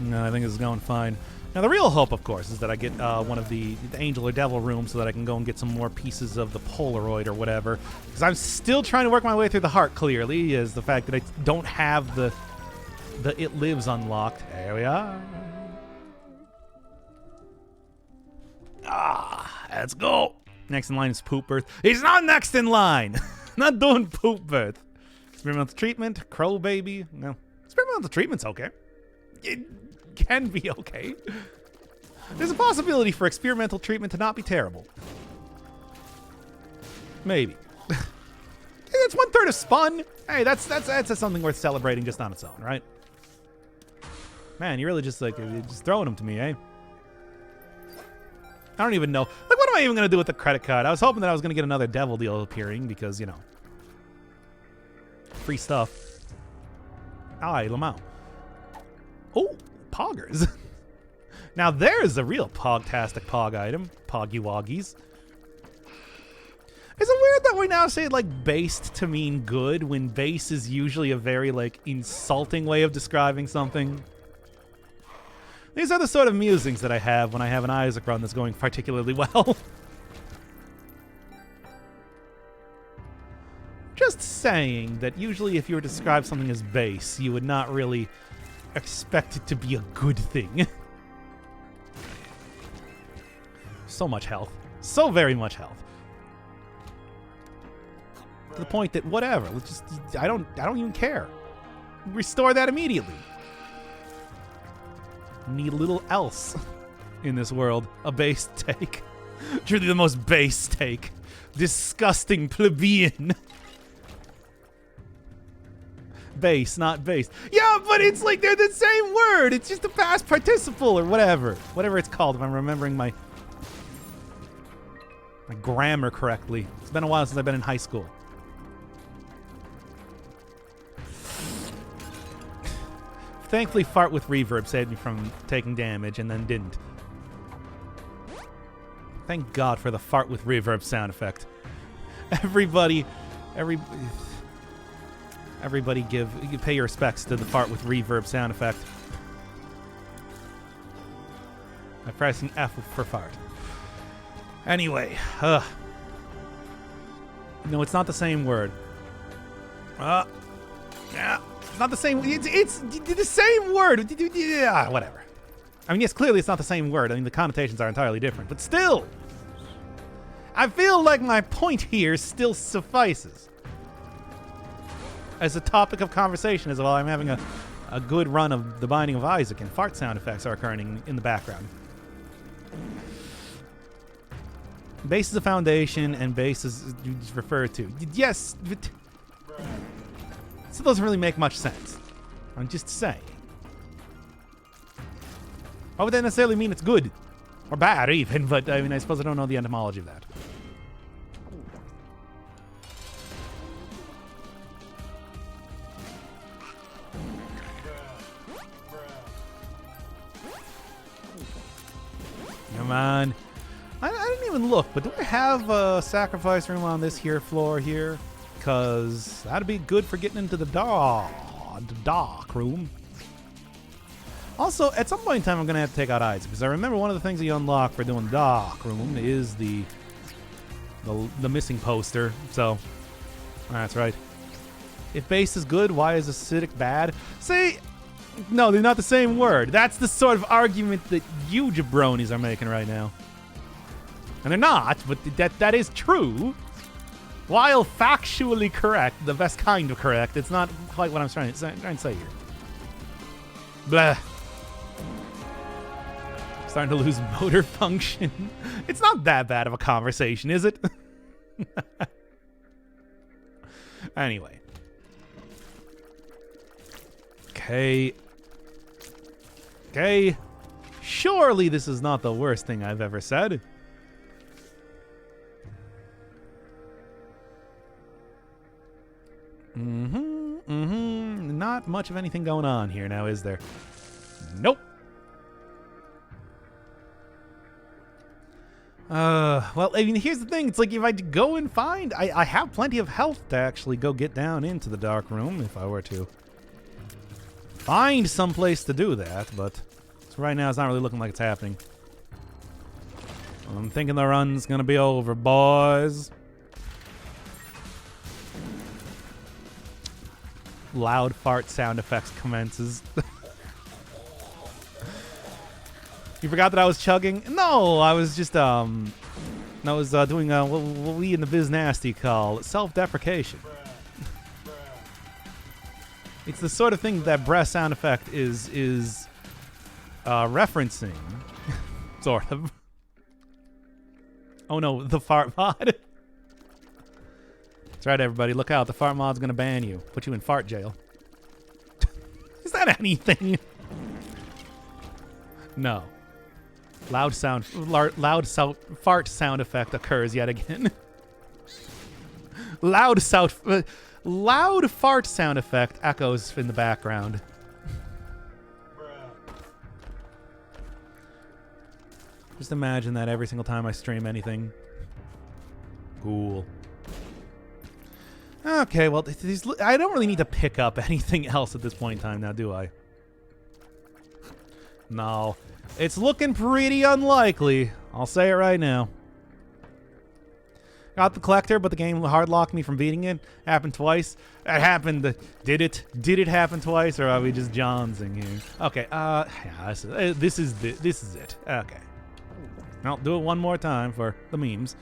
No, I think this is going fine. Now, the real hope, of course, is that I get one of the Angel or Devil rooms so that I can go and get some more pieces of the Polaroid or whatever. Because I'm still trying to work my way through the heart, clearly, is the fact that I don't have the It Lives unlocked. There we are. Ah, let's go. Next in line is Poop Birth. He's not next in line. Not doing Poop Birth. Experimental treatment, Crow Baby. No, experimental treatment's okay. It can be okay. There's a possibility for experimental treatment to not be terrible. Maybe. It's 1/3 of Spun. Hey, that's something worth celebrating just on its own, right? Man, you're really just like just throwing them to me, eh? I don't even know. Like, what am I even gonna do with the credit card? I was hoping that I was gonna get another Devil deal appearing because, you know, free stuff. Aye, Lamau. Oh, Poggers. Now there's a real Pogtastic Pog item. Poggy Woggies. Is it weird that we now say, like, based to mean good when base is usually a very, like, insulting way of describing something? These are the sort of musings that I have when I have an Isaac run that's going particularly well. Just saying that usually if you were to describe something as base, you would not really expect it to be a good thing. So much health. So very much health. To the point that whatever, let's just I don't even care. Restore that immediately. Need little else in this world. A base take. Truly the most base take. Disgusting plebeian. Base, not base. Yeah, but it's like they're the same word. It's just a past participle or whatever. Whatever it's called, if I'm remembering my grammar correctly. It's been a while since I've been in high school. Thankfully, Fart with Reverb saved me from taking damage and then didn't. Thank God for the Fart with Reverb sound effect. Everybody pay your respects to the Fart with Reverb sound effect. I'm pressing F for fart. Anyway, no, it's not the same word. Yeah. It's not the same. It's the same word. Yeah, whatever. I mean, yes, clearly it's not the same word. I mean, the connotations are entirely different. But still, I feel like my point here still suffices as a topic of conversation as well. I'm having a good run of The Binding of Isaac, and fart sound effects are occurring in the background. Base is a foundation, and base is referred to. Yes, but it doesn't really make much sense. I'm just saying. Why would that necessarily mean it's good? Or bad, even, but I mean, I suppose I don't know the etymology of that. Come on. I didn't even look, but do I have a sacrifice room on this here floor here? Because that'd be good for getting into the dark room. Also, at some point in time, I'm going to have to take out Isaac, because I remember one of the things that you unlock for doing the dark room is the missing poster. So, that's right. If base is good, why is acidic bad? See, no, they're not the same word. That's the sort of argument that you jabronis are making right now. And they're not, but that is true. While factually correct, the best kind of correct, it's not quite what I'm trying to say here. Blah. Starting to lose motor function. It's not that bad of a conversation, is it? Anyway. Okay. Okay. Surely this is not the worst thing I've ever said. Not much of anything going on here now, is there? Nope. Well, I mean, here's the thing. It's like if I go and find... I have plenty of health to actually go get down into the dark room if I were to find some place to do that, but right now it's not really looking like it's happening. I'm thinking the run's gonna be over, boys. Loud fart sound effects commences. You forgot that I was chugging? No, I was just I was doing what we in the biz nasty call self-deprecation. It's the sort of thing that breath sound effect is referencing, sort of. Oh no, the fart mod. That's right, everybody. Look out, the fart mod's gonna ban you, put you in fart jail. Is that anything? No. Loud fart sound effect occurs yet again. Loud fart sound effect echoes in the background. Just imagine that every single time I stream anything. Cool. Okay, well, I don't really need to pick up anything else at this point in time now, do I? No. It's looking pretty unlikely. I'll say it right now. Got the collector, but the game hard-locked me from beating it. Happened twice. That happened. Did it happen twice, or are we just Johnsing here? Okay, yeah, this is it. Okay. I'll do it one more time for the memes.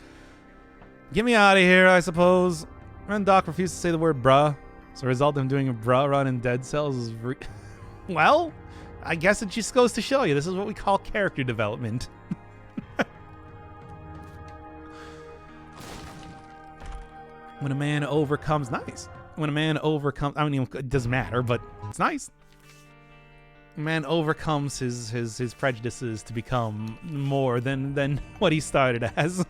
Get me out of here, I suppose. When Doc refused to say the word bruh, so the result of him doing a bruh run in Dead Cells is well, I guess it just goes to show you this is what we call character development. When a man overcomes, nice. When a man overcomes, I mean, it doesn't matter, but it's nice. A man overcomes his prejudices to become more than what he started as.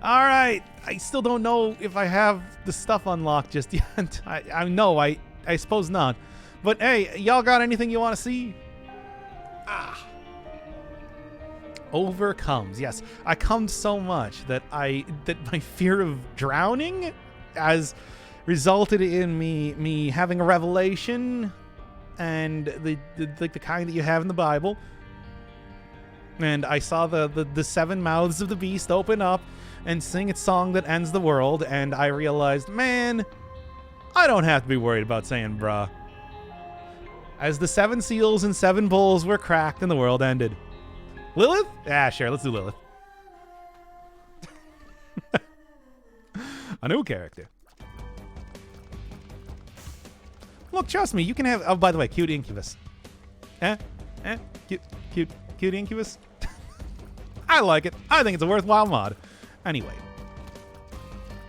All right, I still don't know if I have the stuff unlocked just yet. I know, I suppose not. But hey, y'all got anything you want to see? Overcomes. Yes, I come so much that my fear of drowning has resulted in me having a revelation, and the kind that you have in the Bible. And I saw the seven mouths of the beast open up and sing its song that ends the world, and I realized, man, I don't have to be worried about saying bruh. As the seven seals and seven bowls were cracked and the world ended. Lilith? Yeah, sure, let's do Lilith. A new character. Look, trust me, you can have... Oh, by the way, cute incubus. Cute incubus. I like it. I think it's a worthwhile mod. Anyway.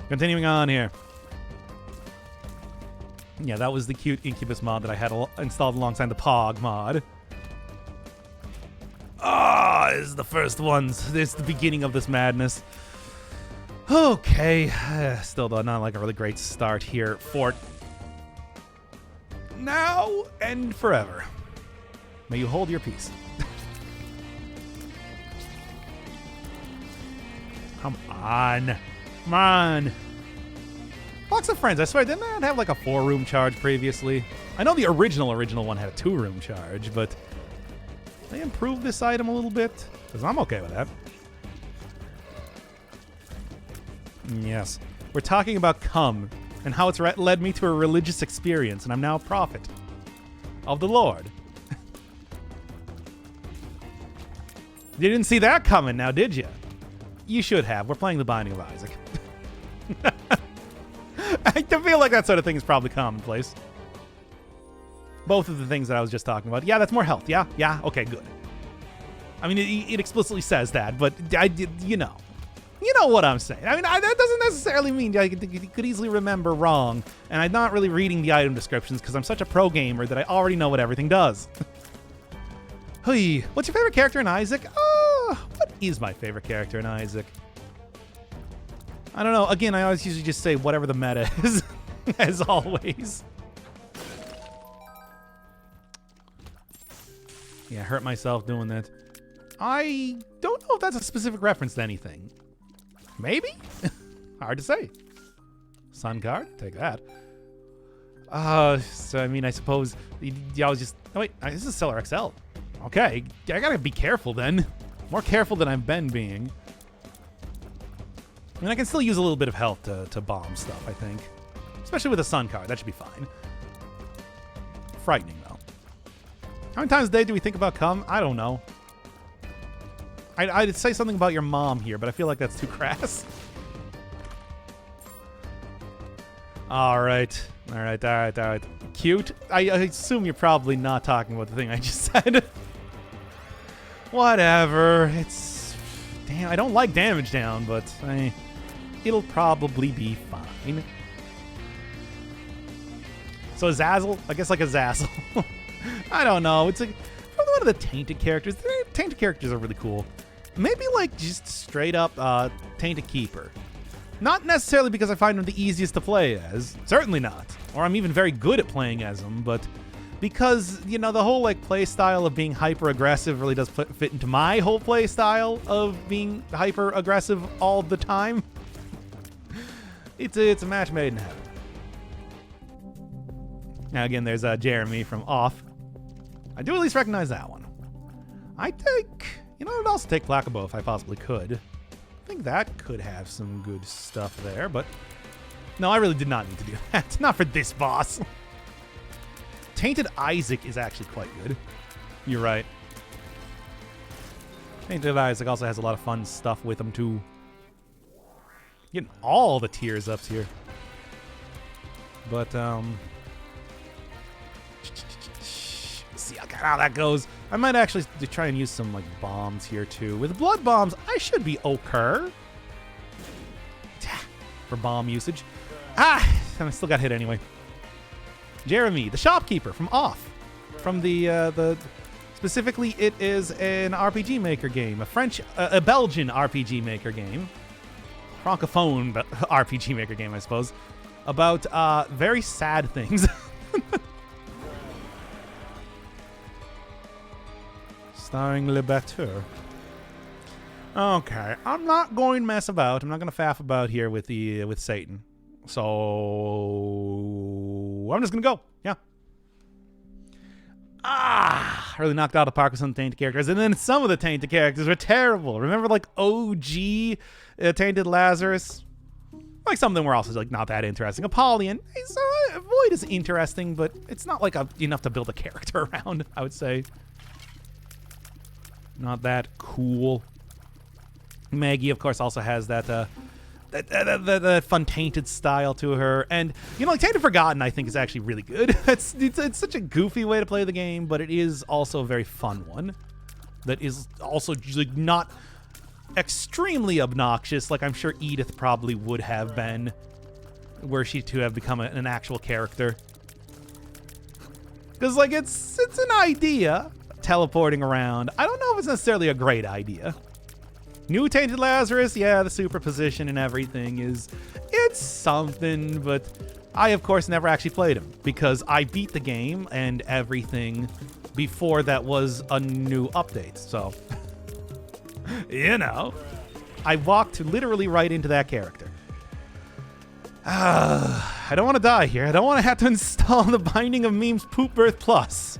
Continuing on here. Yeah, that was the cute incubus mod that I had installed alongside the Pog mod. Ah, this is the first ones. This is the beginning of this madness. Okay. Still, though, not like a really great start here for now and forever. May you hold your peace. Come on. Come on. Box of Friends. I swear, didn't that have like a 4-room charge previously? I know the original one had a 2-room charge, but they improved this item a little bit? Because I'm okay with that. Yes. We're talking about cum and how it's led me to a religious experience, and I'm now a prophet of the Lord. You didn't see that coming now, did you? You should have. We're playing The Binding of Isaac. I feel like that sort of thing is probably commonplace. Both of the things that I was just talking about. Yeah, that's more health. Yeah? Yeah? Okay, good. I mean, it explicitly says that, but you know. You know what I'm saying. I mean, that doesn't necessarily mean I could easily remember wrong, and I'm not really reading the item descriptions because I'm such a pro gamer that I already know what everything does. Hey, what's your favorite character in Isaac? What is my favorite character in Isaac? I don't know. Again, I always usually just say whatever the meta is, as always. Yeah, I hurt myself doing that. I don't know if that's a specific reference to anything. Maybe? Hard to say. Sun card? Take that. So I mean, I suppose y'all just... Oh wait, this is Stellar XL. Okay, I gotta be careful then. More careful than I've been being. I mean, I can still use a little bit of health to bomb stuff, I think. Especially with a Sun card, that should be fine. Frightening, though. How many times a day do we think about cum? I don't know. I'd say something about your mom here, but I feel like that's too crass. All right. Cute. I assume you're probably not talking about the thing I just said. Whatever. It's... Damn, I don't like damage down, but it'll probably be fine. So Azazel? I guess like Azazel. I don't know. It's like probably one of the Tainted characters. The Tainted characters are really cool. Maybe like just straight up Tainted Keeper. Not necessarily because I find him the easiest to play as. Certainly not. Or I'm even very good at playing as him, but because, you know, the whole like play style of being hyper aggressive really does fit into my whole play style of being hyper aggressive all the time. It's a match made in heaven. Now again, there's Jeremy from Off. I do at least recognize that one. I think, you know, I'd also take Placabo if I possibly could. I think that could have some good stuff there, but no, I really did not need to do that. Not for this boss. Tainted Isaac is actually quite good. You're right. Tainted Isaac also has a lot of fun stuff with him too. Getting all the tiers ups here. But see how that goes. I might actually try and use some like bombs here too. With blood bombs, I should be okay for bomb usage. I still got hit anyway. Jeremy, the shopkeeper from Off, from the specifically, it is an RPG Maker game, a Belgian RPG Maker game, francophone RPG Maker game, I suppose, about very sad things. Starring Le Batteur. Okay, I'm not going to mess about. I'm not going to faff about here with Satan. So I'm just going to go. Yeah. Really knocked out of the park with some Tainted characters. And then some of the Tainted characters were terrible. Remember like OG Tainted Lazarus? Like some of them were also like not that interesting. Apollyon, Void is interesting, but it's not like enough to build a character around, I would say. Not that cool. Maggie, of course, also has that fun Tainted style to her. And, you know, like Tainted Forgotten, I think, is actually really good. It's such a goofy way to play the game, but it is also a very fun one. That is also like not extremely obnoxious, like I'm sure Edith probably would have been, were she to have become an actual character. Because, like, it's an idea, teleporting around. I don't know if it's necessarily a great idea. New Tainted Lazarus, yeah, the superposition and everything it's something, but I, of course, never actually played him because I beat the game and everything before that was a new update, so, you know, I walked literally right into that character. I don't want to die here. I don't want to have to install the Binding of Memes Poop Birth Plus.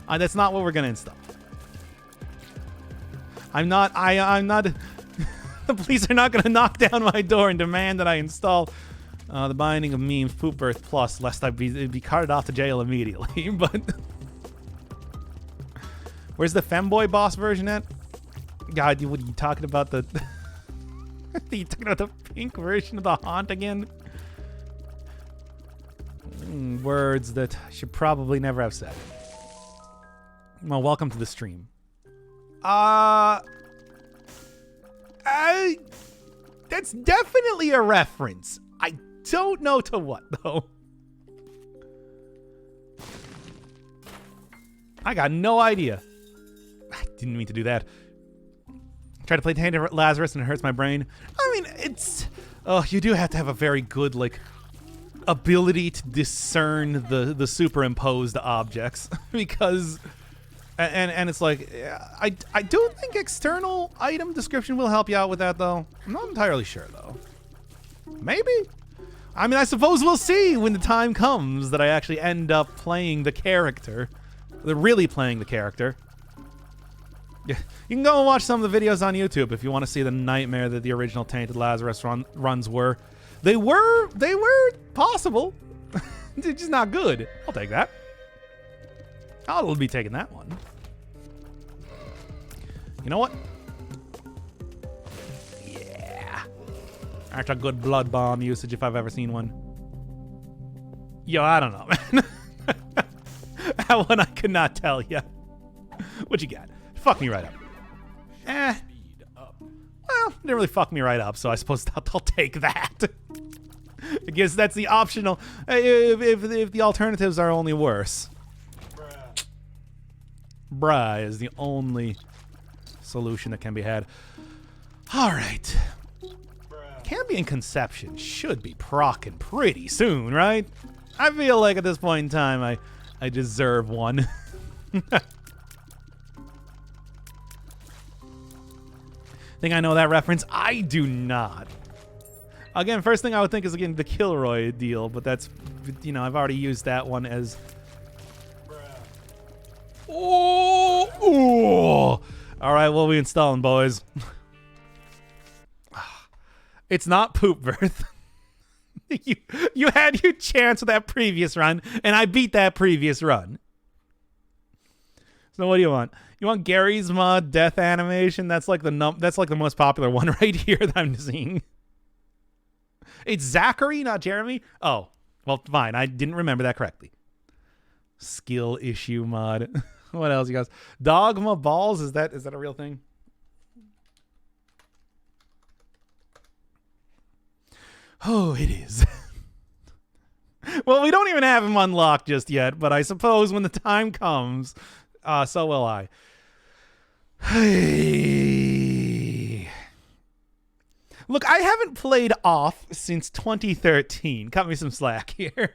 That's not what we're going to install. I'm not, the police are not going to knock down my door and demand that I install the Binding of Memes Poop Birth Plus, lest I be carted off to jail immediately, but... Where's the femboy boss version at? God, what are you talking about? Are you talking about the pink version of the Haunt again? Words that I should probably never have said. Well, welcome to the stream. That's definitely a reference. I don't know to what, though. I got no idea. didn't mean to do that. Try to play Tainted Lazarus and it hurts my brain. I mean, it's... Oh, you do have to have a very good, like, ability to discern the superimposed objects. Because... And it's like, I do think external item description will help you out with that, though. I'm not entirely sure, though. Maybe? I mean, I suppose we'll see when the time comes that I actually end up playing the character. Really playing the character. Yeah, you can go and watch some of the videos on YouTube if you want to see the nightmare that the original Tainted Lazarus runs were. They were possible. They're just not good. I'll take that. I'll be taking that one. You know what? Yeah. That's a good blood bomb usage if I've ever seen one. Yo, I don't know, man. That one I could not tell you. What you got? Fuck me right up. Well, it didn't really fuck me right up, so I suppose I'll take that. I guess that's the optional. If the alternatives are only worse. Bruh is the only solution that can be had. All right. Cambion Conception should be procking pretty soon, right? I feel like at this point in time, I deserve one. Think I know that reference? I do not. Again, first thing I would think is, again, the Kilroy deal, but that's, you know, I've already used that one as... Oh! All right, what are we installing, boys? It's not Poop Birth. You had your chance with that previous run, and I beat that previous run. So what do you want? You want Gary's Mod death animation? That's like the most popular one right here that I'm seeing. It's Zachary, not Jeremy. Oh, well, fine. I didn't remember that correctly. Skill issue mod. What else, you guys? Dogma balls. Is that a real thing? Oh, it is. Well, we don't even have him unlocked just yet, but I suppose when the time comes, so will I. Hey. Look, I haven't played off since 2013. Cut me some slack here.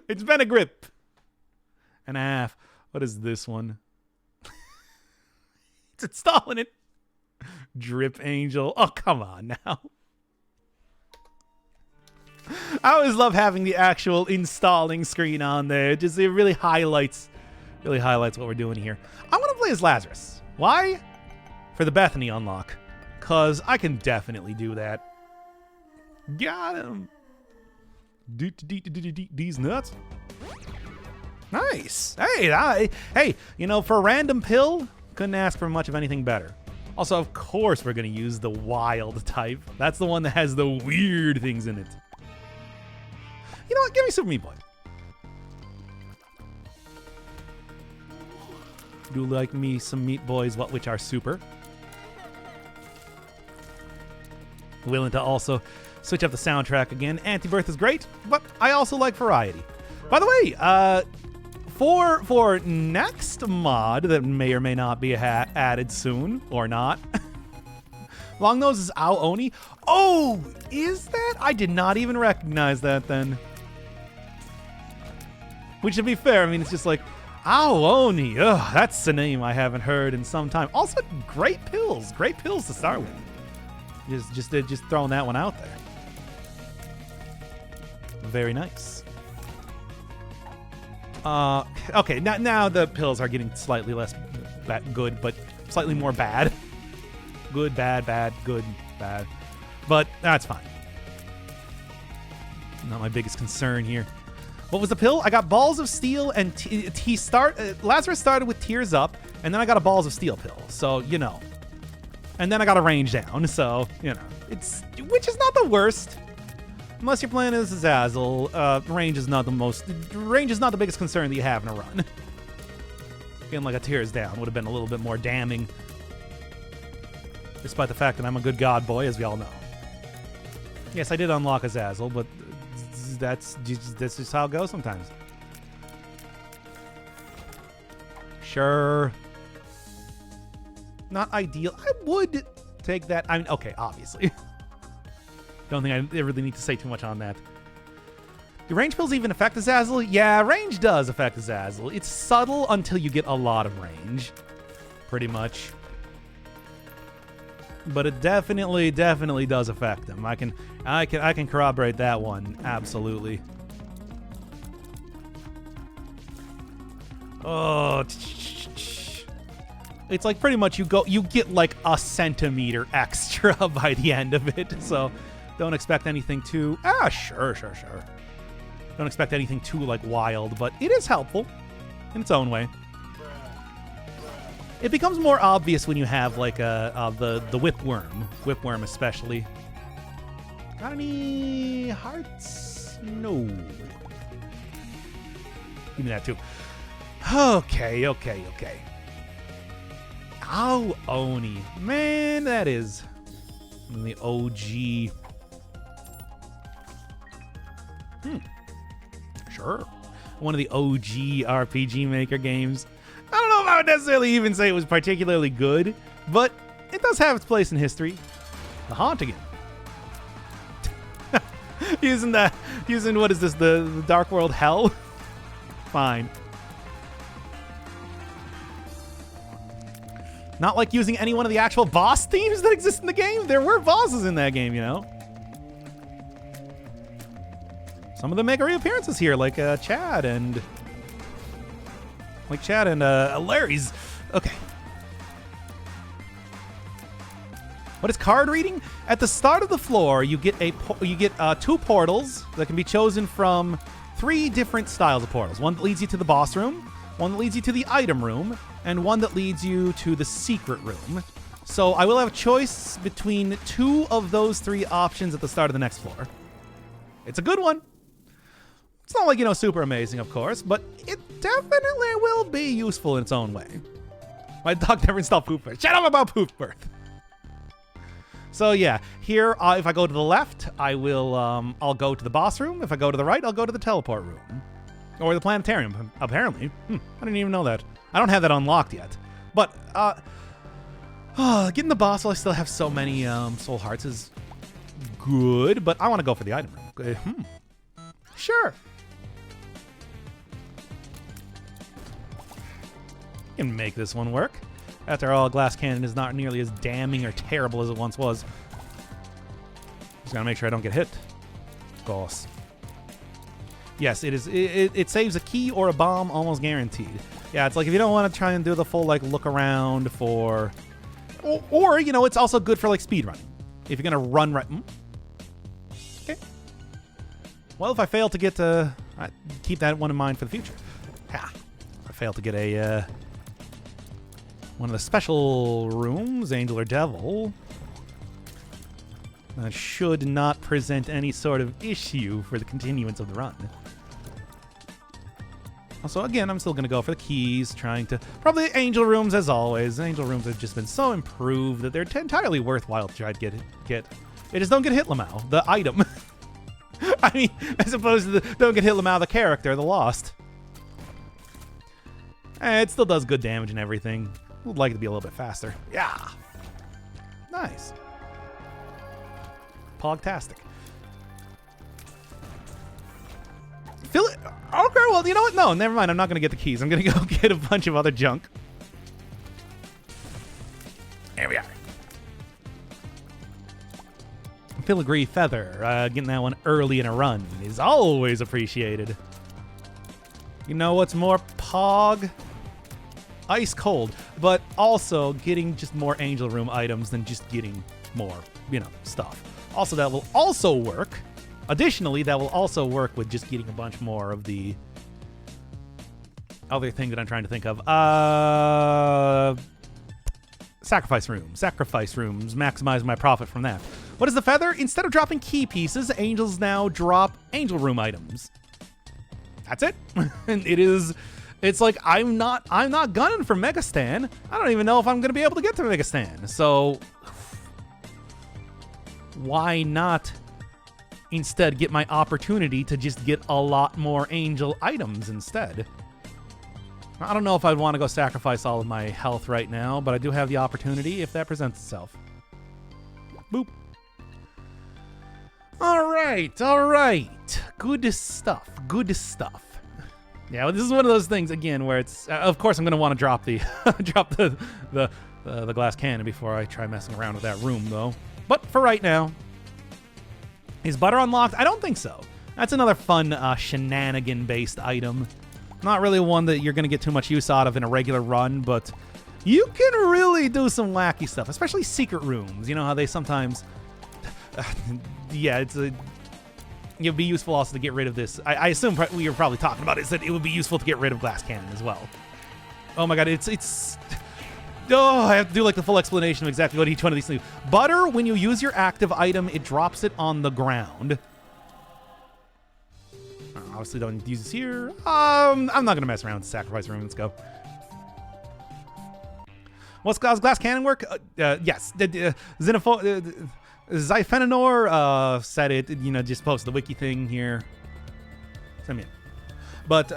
It's been a grip and a half. What is this one? It's installing it. Drip Angel. Oh, come on now. I always love having the actual installing screen on there. It really highlights what we're doing here. I want to play as Lazarus. Why? For the Bethany unlock. Because I can definitely do that. Got him. These nuts. Nice. Hey, you know, for a random pill, couldn't ask for much of anything better. Also, of course, we're going to use the wild type. That's the one that has the weird things in it. You know what? Give me Super Meat Boy. Do like me some Meat Boys, which are super. Willing to also switch up the soundtrack again. Anti-Birth is great, but I also like variety. By the way, for next mod that may or may not be added soon, or not. Longnose is Ao Oni. Oh, is that? I did not even recognize that then. Which, to be fair, I mean, it's just like, Ao Oni. Ugh, that's a name I haven't heard in some time. Also, great pills. Great pills to start with. Just throwing that one out there. Very nice. Okay, now the pills are getting slightly less good, but slightly more bad. Good, bad, good, bad. But that's fine. Not my biggest concern here. What was the pill? I got Balls of Steel, and Lazarus started with Tears Up, and then I got a Balls of Steel pill. So, you know. And then I got a Range Down, so, you know. Which is not the worst. Unless you're playing as Azazel, range is not the biggest concern that you have in a run. Getting like a Tears Down would have been a little bit more damning. Despite the fact that I'm a good god boy, as we all know. Yes, I did unlock Azazel, but that's just how it goes sometimes. Sure. Not ideal. I would take that. I mean, okay, obviously. Don't think I really need to say too much on that. Do range pills even affect Azazel? Yeah, range does affect Azazel. It's subtle until you get a lot of range. Pretty much. But it definitely does affect him. I can corroborate that one. Absolutely. Oh, it's like pretty much you get like a centimeter extra by the end of it. So don't expect anything too sure. Don't expect anything too like wild, but it is helpful in its own way. It becomes more obvious when you have like the whipworm especially. Got any hearts? No. Give me that too. Okay. Oh, Oni. Man, that is the OG. Sure. One of the OG RPG Maker games. I don't know if I would necessarily even say it was particularly good, but it does have its place in history. The Haunt again. using what is this, the Dark World Hell? Fine. Not like using any one of the actual boss themes that exist in the game. There were bosses in that game, you know. Some of them make reappearances here, like Chad and Larry's. Okay. What is card reading? At the start of the floor, you get two portals that can be chosen from 3 different styles of portals. One that leads you to the boss room, one that leads you to the item room, and one that leads you to the secret room. So I will have a choice between 2 of those 3 options at the start of the next floor. It's a good one. It's not like, super amazing, of course, but it definitely will be useful in its own way. My dog never installed Poop Birth. Shut up about Poop Birth. So yeah, here, if I go to the left, I'll go to the boss room. If I go to the right, I'll go to the teleport room. Or the planetarium, apparently. I didn't even know that. I don't have that unlocked yet. But, getting the boss while I still have so many soul hearts is good, but I want to go for the item room. Sure. Can make this one work. After all, Glass Cannon is not nearly as damning or terrible as it once was. Just gotta make sure I don't get hit. Of course. Yes, it is. It saves a key or a bomb almost guaranteed. Yeah, it's like if you don't want to try and do the full like look around for, or it's also good for like speed running. If you're gonna run right. Okay. Well, if I fail to get keep that one in mind for the future. If I fail to get a one of the special rooms, Angel or Devil, that should not present any sort of issue for the continuance of the run. Also, again, I'm still going to go for the keys, trying to... Probably Angel rooms, as always. Angel rooms have just been so improved that they're entirely worthwhile to try to get. They just don't get Hitlamau, the item. I mean, as opposed to don't get Hitlamau, the character, the Lost. It still does good damage and everything. Would like it to be a little bit faster. Yeah. Nice. Pogtastic. Fill it. Okay, well, you know what? No, never mind. I'm not going to get the keys. I'm going to go get a bunch of other junk. There we are. Filigree Feather. Getting that one early in a run is always appreciated. You know what's more pog? Ice cold, but also getting just more Angel Room items than just getting more, stuff. Also, that will also work. Additionally, that will also work with just getting a bunch more of the other thing that I'm trying to think of. Sacrifice rooms. Sacrifice rooms. Maximize my profit from that. What is the feather? Instead of dropping key pieces, angels now drop Angel Room items. That's it. And it's like I'm not gunning for Megastan. I don't even know if I'm going to be able to get to Megastan. So why not instead get my opportunity to just get a lot more angel items instead? I don't know if I'd want to go sacrifice all of my health right now, but I do have the opportunity if that presents itself. Boop. All right. Good stuff. Yeah, well, this is one of those things again where it's. Of course, I'm gonna want to drop the the glass cannon before I try messing around with that room, though. But for right now, is butter unlocked? I don't think so. That's another fun shenanigan-based item. Not really one that you're gonna get too much use out of in a regular run, but you can really do some wacky stuff, especially secret rooms. You know how they sometimes. Yeah, it'd be useful also to get rid of this. I assume what you're probably talking about is that it would be useful to get rid of glass cannon as well. Oh my god, it's. Oh, I have to do like the full explanation of exactly what each one of these things. Butter, when you use your active item, it drops it on the ground. Obviously, don't use this here. I'm not gonna mess around with the sacrifice room. Let's go. What's glass cannon work? Yes, Zyphenanor said it. You know, just post the wiki thing here. Send me in. But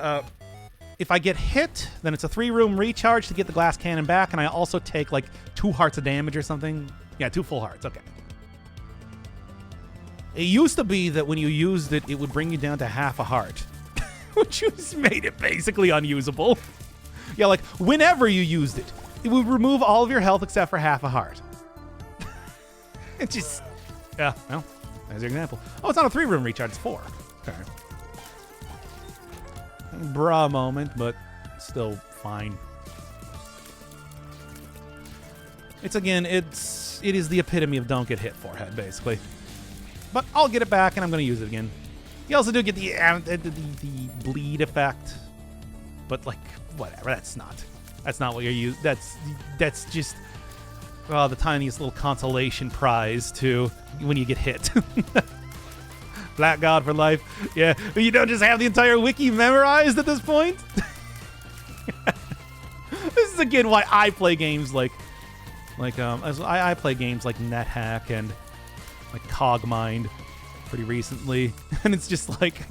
if I get hit, then it's a 3-room recharge to get the glass cannon back, and I also take like 2 hearts of damage or something. Yeah, 2 full hearts. Okay. It used to be that when you used it, it would bring you down to half a heart, which just made it basically unusable. Yeah, like whenever you used it, it would remove all of your health except for half a heart. It just, yeah, well, there's your example. Oh, it's not a 3-room recharge, it's 4. Okay. Bra moment, but still fine. It is the epitome of don't get hit forehead, basically. But I'll get it back, and I'm going to use it again. You also do get the bleed effect, but like whatever. That's not what you're using. That's just the tiniest little consolation prize to when you get hit. Black God for life. Yeah, you don't just have the entire wiki memorized at this point. This is again why I play games like I play games like NetHack and like Cogmind pretty recently, and it's just like I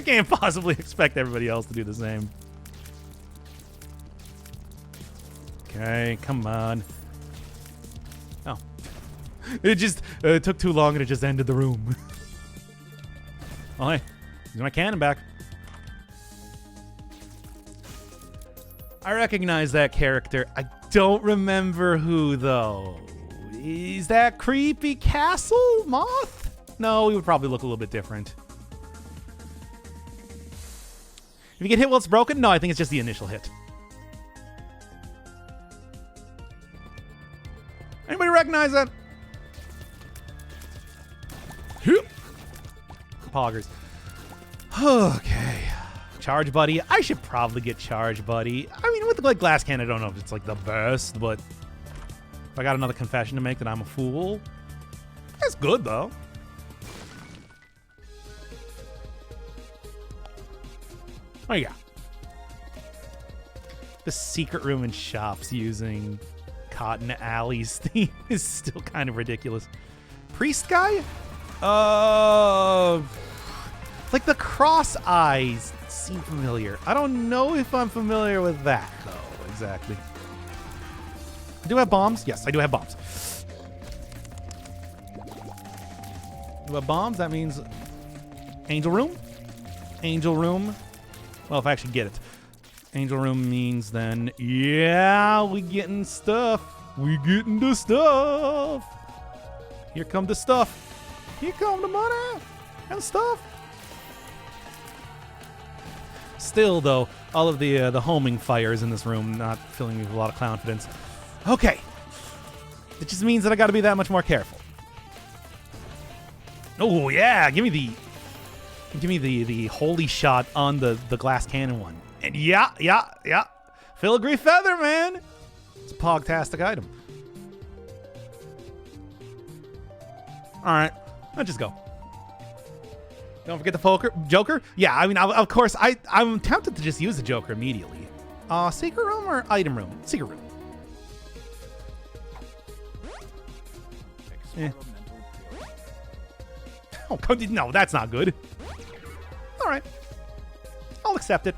can't possibly expect everybody else to do the same. Okay, come on. Oh, it just took too long and it just ended the room. Oh hey, here's my cannon back. I recognize that character. I don't remember who though. Is that Creepy Castle Moth? No, he would probably look a little bit different. If you get hit while it's broken? No, I think it's just the initial hit. Anybody recognize that? Poggers. Okay. Charge Buddy. I should probably get Charge Buddy. I mean, with the glass cannon, I don't know if it's like the best, but if I got another confession to make that I'm a fool, that's good though. Oh yeah. The secret room in shops using Cotton Alley's theme is still kind of ridiculous. Priest guy? Like the cross eyes seem familiar. I don't know if I'm familiar with that though, exactly. I do have bombs. Yes, I do have bombs. Do have bombs. That means Angel Room. Angel Room. Well, if I actually get it. Angel Room means then, yeah, we getting stuff. We getting the stuff. Here come the stuff. Here come the money and stuff. Still, though, all of the homing fires in this room not filling me with a lot of confidence. Okay. It just means that I got to be that much more careful. Oh yeah, give me the holy shot on the glass cannon one. And yeah. Filigree feather, man. It's a pogtastic item. All right, let's just go. Don't forget the Joker. Yeah, I mean, of course, I'm tempted to just use the Joker immediately. Secret room or item room? Secret room. Oh, no, that's not good. All right, I'll accept it.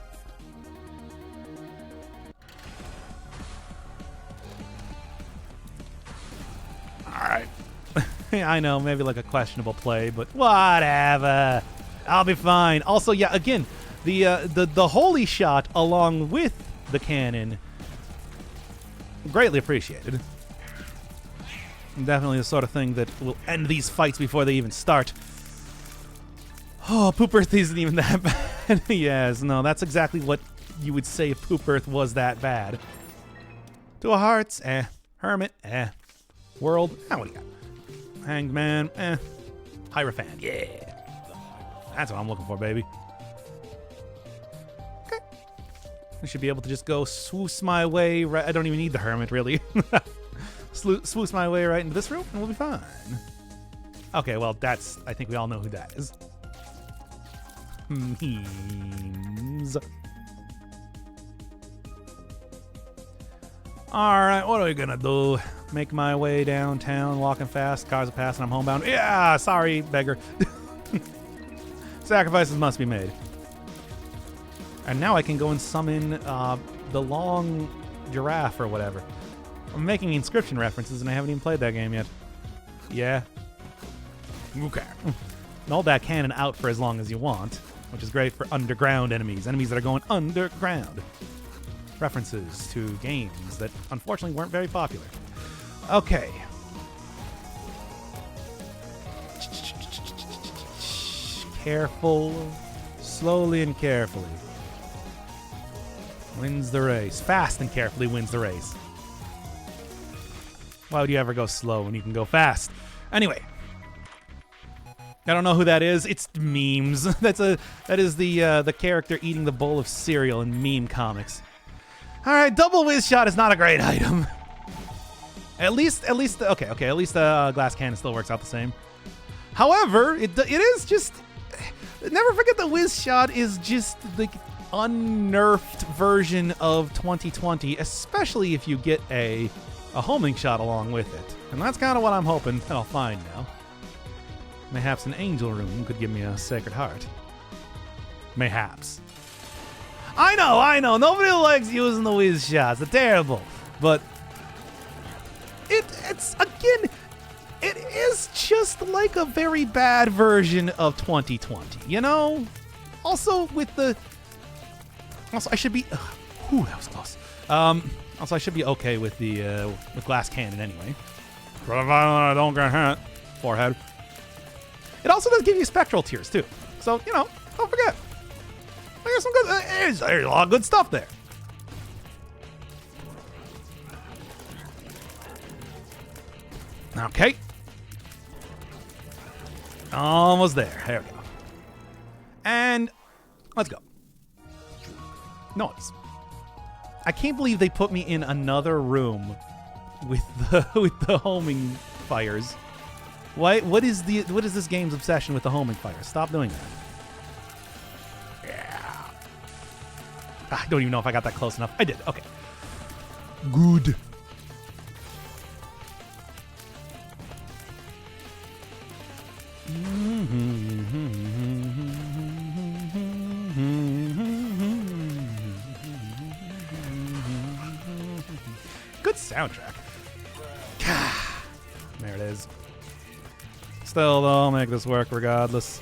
I know, maybe like a questionable play, but whatever. I'll be fine. Also, yeah, again, the holy shot along with the cannon, greatly appreciated. Definitely the sort of thing that will end these fights before they even start. Oh, Poop Earth isn't even that bad. Yes, no, that's exactly what you would say if Poop Earth was that bad. Two of Hearts, Hermit, World, what do you got? Hanged Man, Hierophant, yeah. That's what I'm looking for, baby. Okay. I should be able to just go swoosh my way right. I don't even need the Hermit, really. Swoosh my way right into this room, and we'll be fine. Okay, well, that's... I think we all know who that is. Memes. Alright, what are we gonna do? Make my way downtown, walking fast, cars are passing, I'm homebound. Yeah, sorry, beggar. Sacrifices must be made. And now I can go and summon the long giraffe or whatever. I'm making Inscription references and I haven't even played that game yet. Yeah. Okay. Hold that cannon out for as long as you want, which is great for underground enemies. Enemies that are going underground. References to games that unfortunately weren't very popular. Okay. Careful. Slowly and carefully. Wins the race. Fast and carefully wins the race. Why would you ever go slow when you can go fast? Anyway. I don't know who that is. It's memes. That is the character eating the bowl of cereal in meme comics. All right, double whiz shot is not a great item. At least the glass cannon still works out the same. However, it is just. Never forget that whiz shot is just the unnerfed version of 2020, especially if you get a homing shot along with it, and that's kind of what I'm hoping that I'll find now. Mayhaps an angel room could give me a Sacred Heart. Mayhaps. I know. Nobody likes using the whiz shots. They're terrible. But it's again, it is just like a very bad version of 2020. You know. Also I should be. Ooh, that was close. Also, I should be okay with the with glass cannon anyway. Provided I don't get hit. Forehead. It also does give you spectral tears too. So you know, don't forget. There's some good. There's a lot of good stuff there. Okay. Almost there. There we go. And let's go. Noise. I can't believe they put me in another room with the homing fires. Why? What is this game's obsession with the homing fires? Stop doing that. Yeah. I don't even know if I got that close enough. I did. Okay. Good. Good soundtrack. There it is. Still, though, I'll make this work regardless.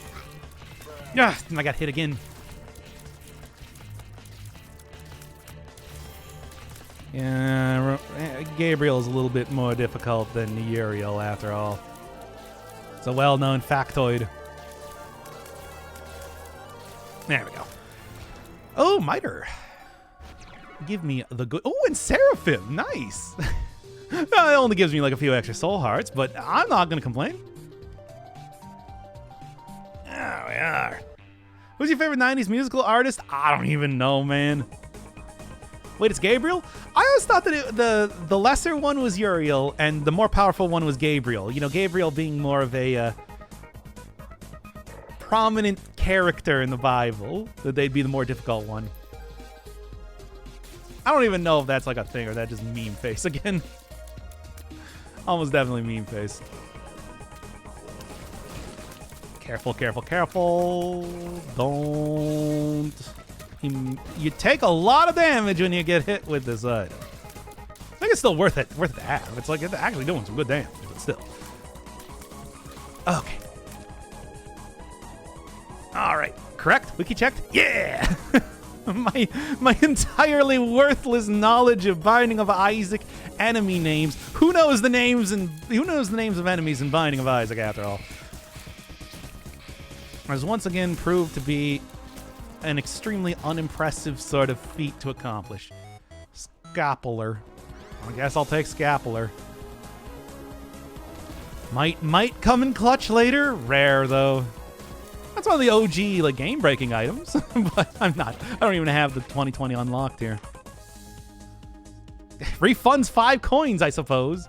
Yeah, I got hit again. Yeah, Gabriel's a little bit more difficult than Uriel, after all. It's a well-known factoid. There we go. Oh, Miter. Give me the good... Oh, and Seraphim. Nice. It only gives me like a few extra soul hearts, but I'm not going to complain. There we are. Who's your favorite 90s musical artist? I don't even know, man. Wait, it's Gabriel? I always thought that the lesser one was Uriel and the more powerful one was Gabriel. You know, Gabriel being more of a prominent character in the Bible, that they'd be the more difficult one. I don't even know if that's like a thing or that just meme face again. Almost definitely meme face. Careful, careful, careful. Don't. You take a lot of damage when you get hit with this item. I think it's still worth it to have. It's like it's actually doing some good damage, but still. Okay. All right. Correct? Wiki checked? Yeah! my entirely worthless knowledge of Binding of Isaac enemy names. Who knows the names of enemies in Binding of Isaac after all? Has once again proved to be an extremely unimpressive sort of feat to accomplish. Scapular. I guess I'll take Scapular. Might come in clutch later. Rare though. That's one of the OG like game breaking items, but I don't even have the 2020 unlocked here. Refunds 5 coins, I suppose.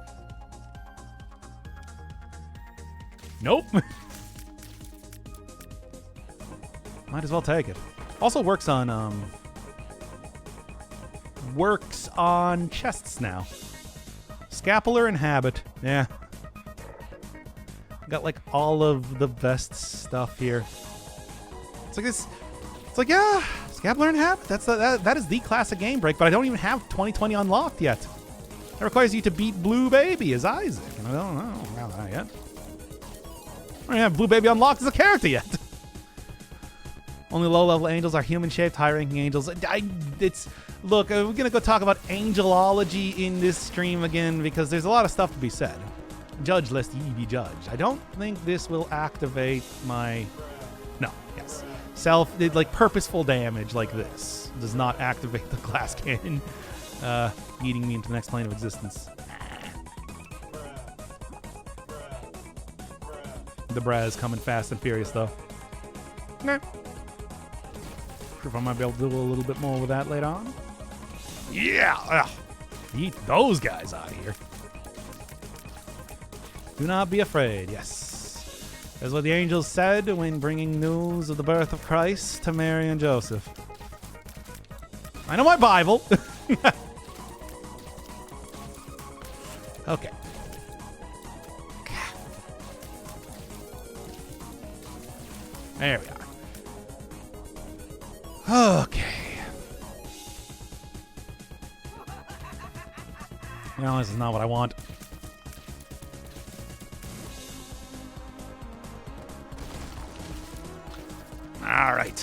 Nope. Might as well take it. Also works on chests now. Scapular and habit. Yeah. Got like all of the best stuff here. It's like this. It's like, yeah, Scapular and habit. That is the classic game break, but I don't even have 2020 unlocked yet. That requires you to beat Blue Baby as Isaac, and I don't know about that yet. I don't have Blue Baby unlocked as a character yet. Only low-level angels are human-shaped, high-ranking angels. Look, we're gonna go talk about angelology in this stream again because there's a lot of stuff to be said. Judge lest ye be judged. I don't think this will activate my... No, yes. Purposeful damage like this does not activate the glass cannon, eating me into the next plane of existence. The bra is coming fast and furious, though. Nah. Sure if I might be able to do a little bit more with that later on. Yeah! Eat those guys out of here. Do not be afraid, yes. That's what the angels said when bringing news of the birth of Christ to Mary and Joseph. I know my Bible. Okay. There we are. Okay. No, this is not what I want. All right.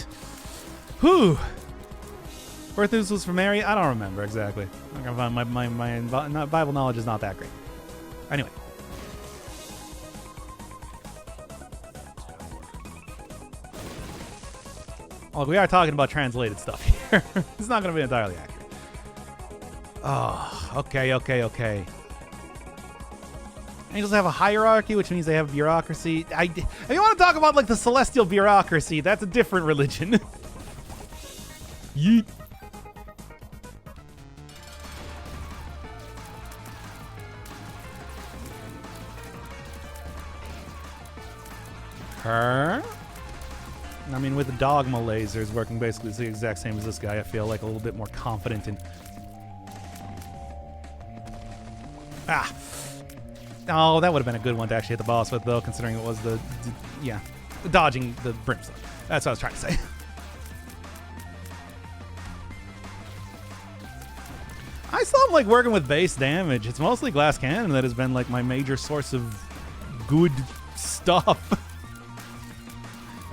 Whew. Birth news was for Mary? I don't remember exactly. I'm gonna find my Bible knowledge is not that great. Anyway. Look, we are talking about translated stuff here. It's not going to be entirely accurate. Oh, okay. Angels have a hierarchy, which means they have bureaucracy. If you want to talk about like the celestial bureaucracy, that's a different religion. Yeet. Her? I mean, with the Dogma lasers working basically the exact same as this guy, I feel like a little bit more confident in... Ah! Oh, that would have been a good one to actually hit the boss with, though, considering it was dodging the brimstone. That's what I was trying to say. I still am, like, working with base damage. It's mostly Glass Cannon that has been, like, my major source of good stuff.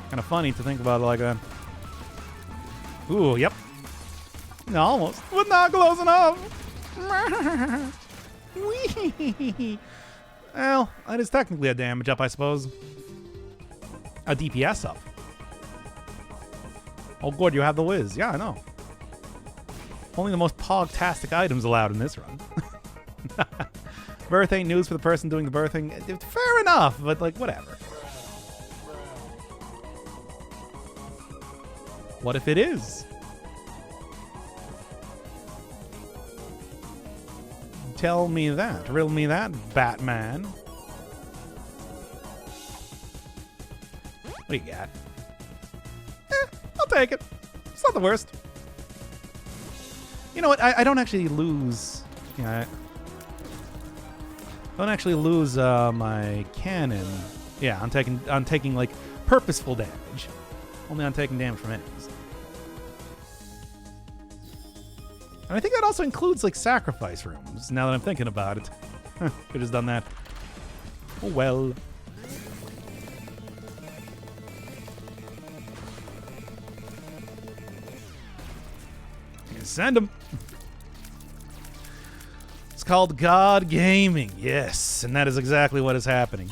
Kind of funny to think about it like that. Ooh, yep. No, almost. But not close enough. Whee. Well, that is technically a damage up, I suppose. A DPS up. Oh, good, you have the whiz. Yeah, I know. Only the most pog-tastic items allowed in this run. Birth ain't news for the person doing the birthing. Fair enough, but, like, whatever. What if it is? Tell me that. Riddle me that, Batman. What do you got? I'll take it. It's not the worst. You know what? I don't actually lose... Yeah, I don't actually lose my cannon. Yeah, I'm taking like purposeful damage. Only I'm taking damage from enemies. And I think that also includes, like, sacrifice rooms, now that I'm thinking about it. Could have just done that. Oh, well. Send him. It's called God Gaming. Yes, and that is exactly what is happening.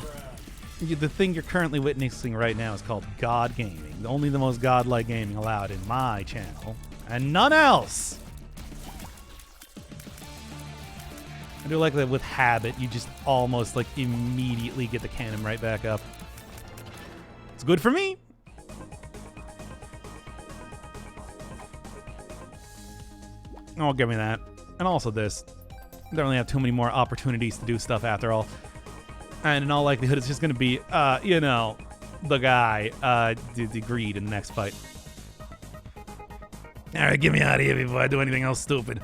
The thing you're currently witnessing right now is called God Gaming. Only the most godlike gaming allowed in my channel, and none else. I do like that with habit, you just almost like immediately get the cannon right back up. It's good for me. Oh, give me that. And also this. I don't really have too many more opportunities to do stuff after all. And in all likelihood, it's just going to be, you know, the guy, the greed in the next fight. All right, get me out of here before I do anything else stupid.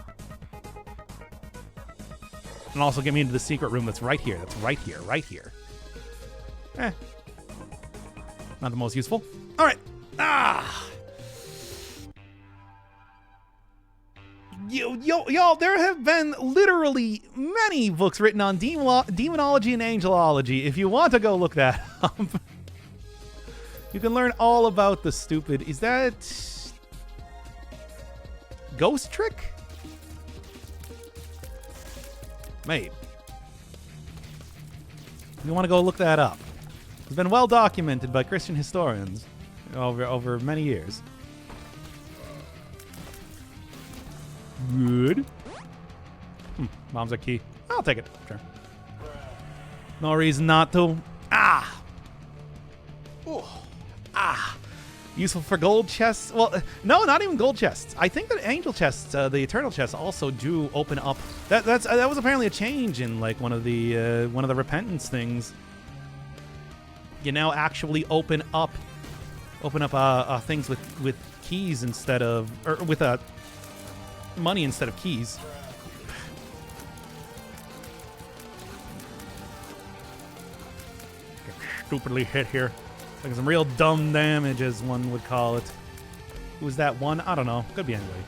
And also get me into the secret room that's right here. That's right here, right here. Not the most useful. All right. Y'all, there have been literally many books written on demonology and angelology. If you want to go look that up, you can learn all about the stupid... Is that... Ghost Trick? Maybe. You want to go look that up. It's been well documented by Christian historians over many years. Good. Bombs are key. I'll take it. Sure. No reason not to. Useful for gold chests. Well, no, not even gold chests. I think that angel chests, the eternal chests, also do open up. That was apparently a change in like one of the repentance things. You now actually open up things with keys instead of, or with money instead of keys. Get stupidly hit here. Like some real dumb damage, as one would call it. Who's that one? I don't know. Could be anybody.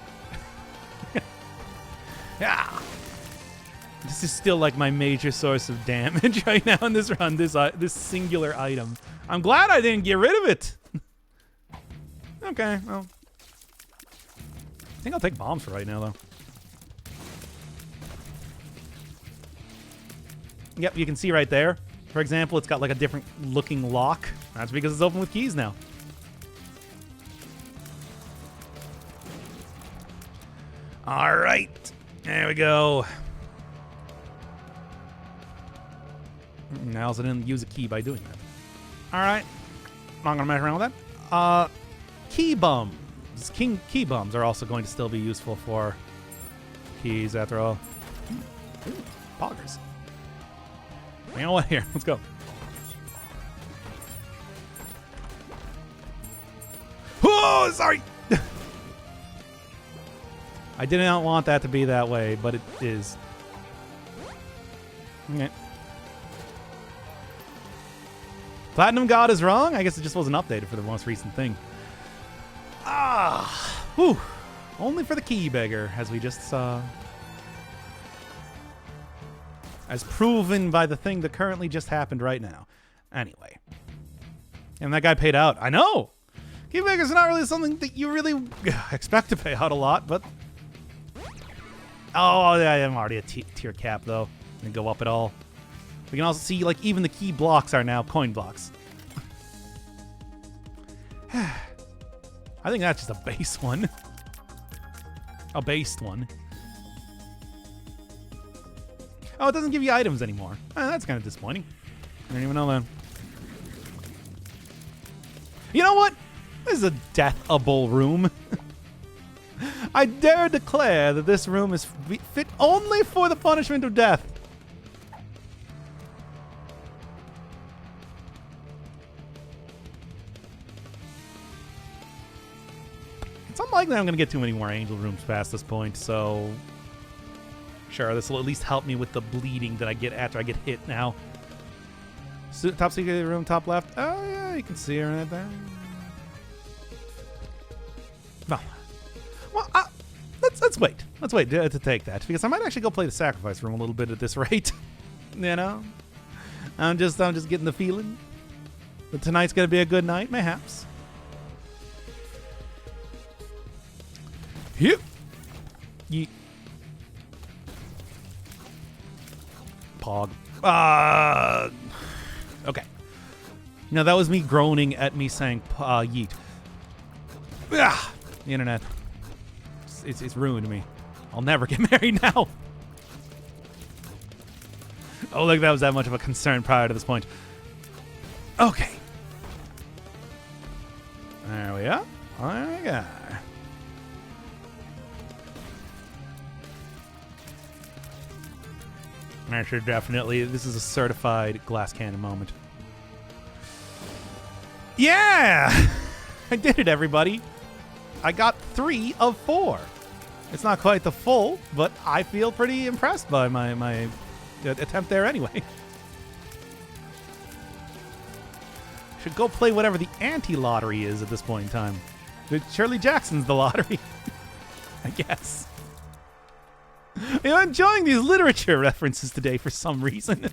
Yeah. This is still like my major source of damage right now in this run. This singular item. I'm glad I didn't get rid of it. Okay. Well, I think I'll take bombs for right now, though. Yep, you can see right there. For example, it's got like a different looking lock. That's because it's open with keys now. All right. There we go. Now I didn't use a key by doing that. All right. Not going to mess around with that. Key bums. Key bums are also going to still be useful for keys after all. Ooh, poggers. You know what? Here, let's go. Oh, sorry. I did not want that to be that way, but it is. Okay. Platinum God is wrong? I guess it just wasn't updated for the most recent thing. Whew. Only for the key beggar, as we just saw. As proven by the thing that currently just happened right now. Anyway. And that guy paid out. I know! Key beggar's not really something that you really expect to pay out a lot, but... Oh, yeah, I'm already a tier cap, though. Didn't go up at all. We can also see, like, even the key blocks are now coin blocks. I think that's just a base one. A based one. Oh, it doesn't give you items anymore. That's kind of disappointing. I didn't even know that. You know what? This is a deathable room. I dare declare that this room is fit only for the punishment of death. It's unlikely I'm going to get too many more angel rooms past this point, so... Sure, this will at least help me with the bleeding that I get after I get hit now. So, top secret room, top left. Oh, yeah, you can see her right there. Well, let's wait. Let's wait to take that, because I might actually go play the sacrifice room a little bit at this rate. You know? I'm just getting the feeling that tonight's going to be a good night, mayhaps. Yep. Yeet. Pog. Okay. Now that was me groaning at me saying yeet. Ah, the internet. It's ruined me. I'll never get married now. Oh, look, that was that much of a concern prior to this point. Okay. There we are. There we go. Actually, definitely, this is a certified glass cannon moment. Yeah! I did it, everybody. I got 3 of 4. It's not quite the full, but I feel pretty impressed by my attempt there anyway. Should go play whatever the anti-lottery is at this point in time. Shirley Jackson's the lottery, I guess. I'm enjoying these literature references today for some reason.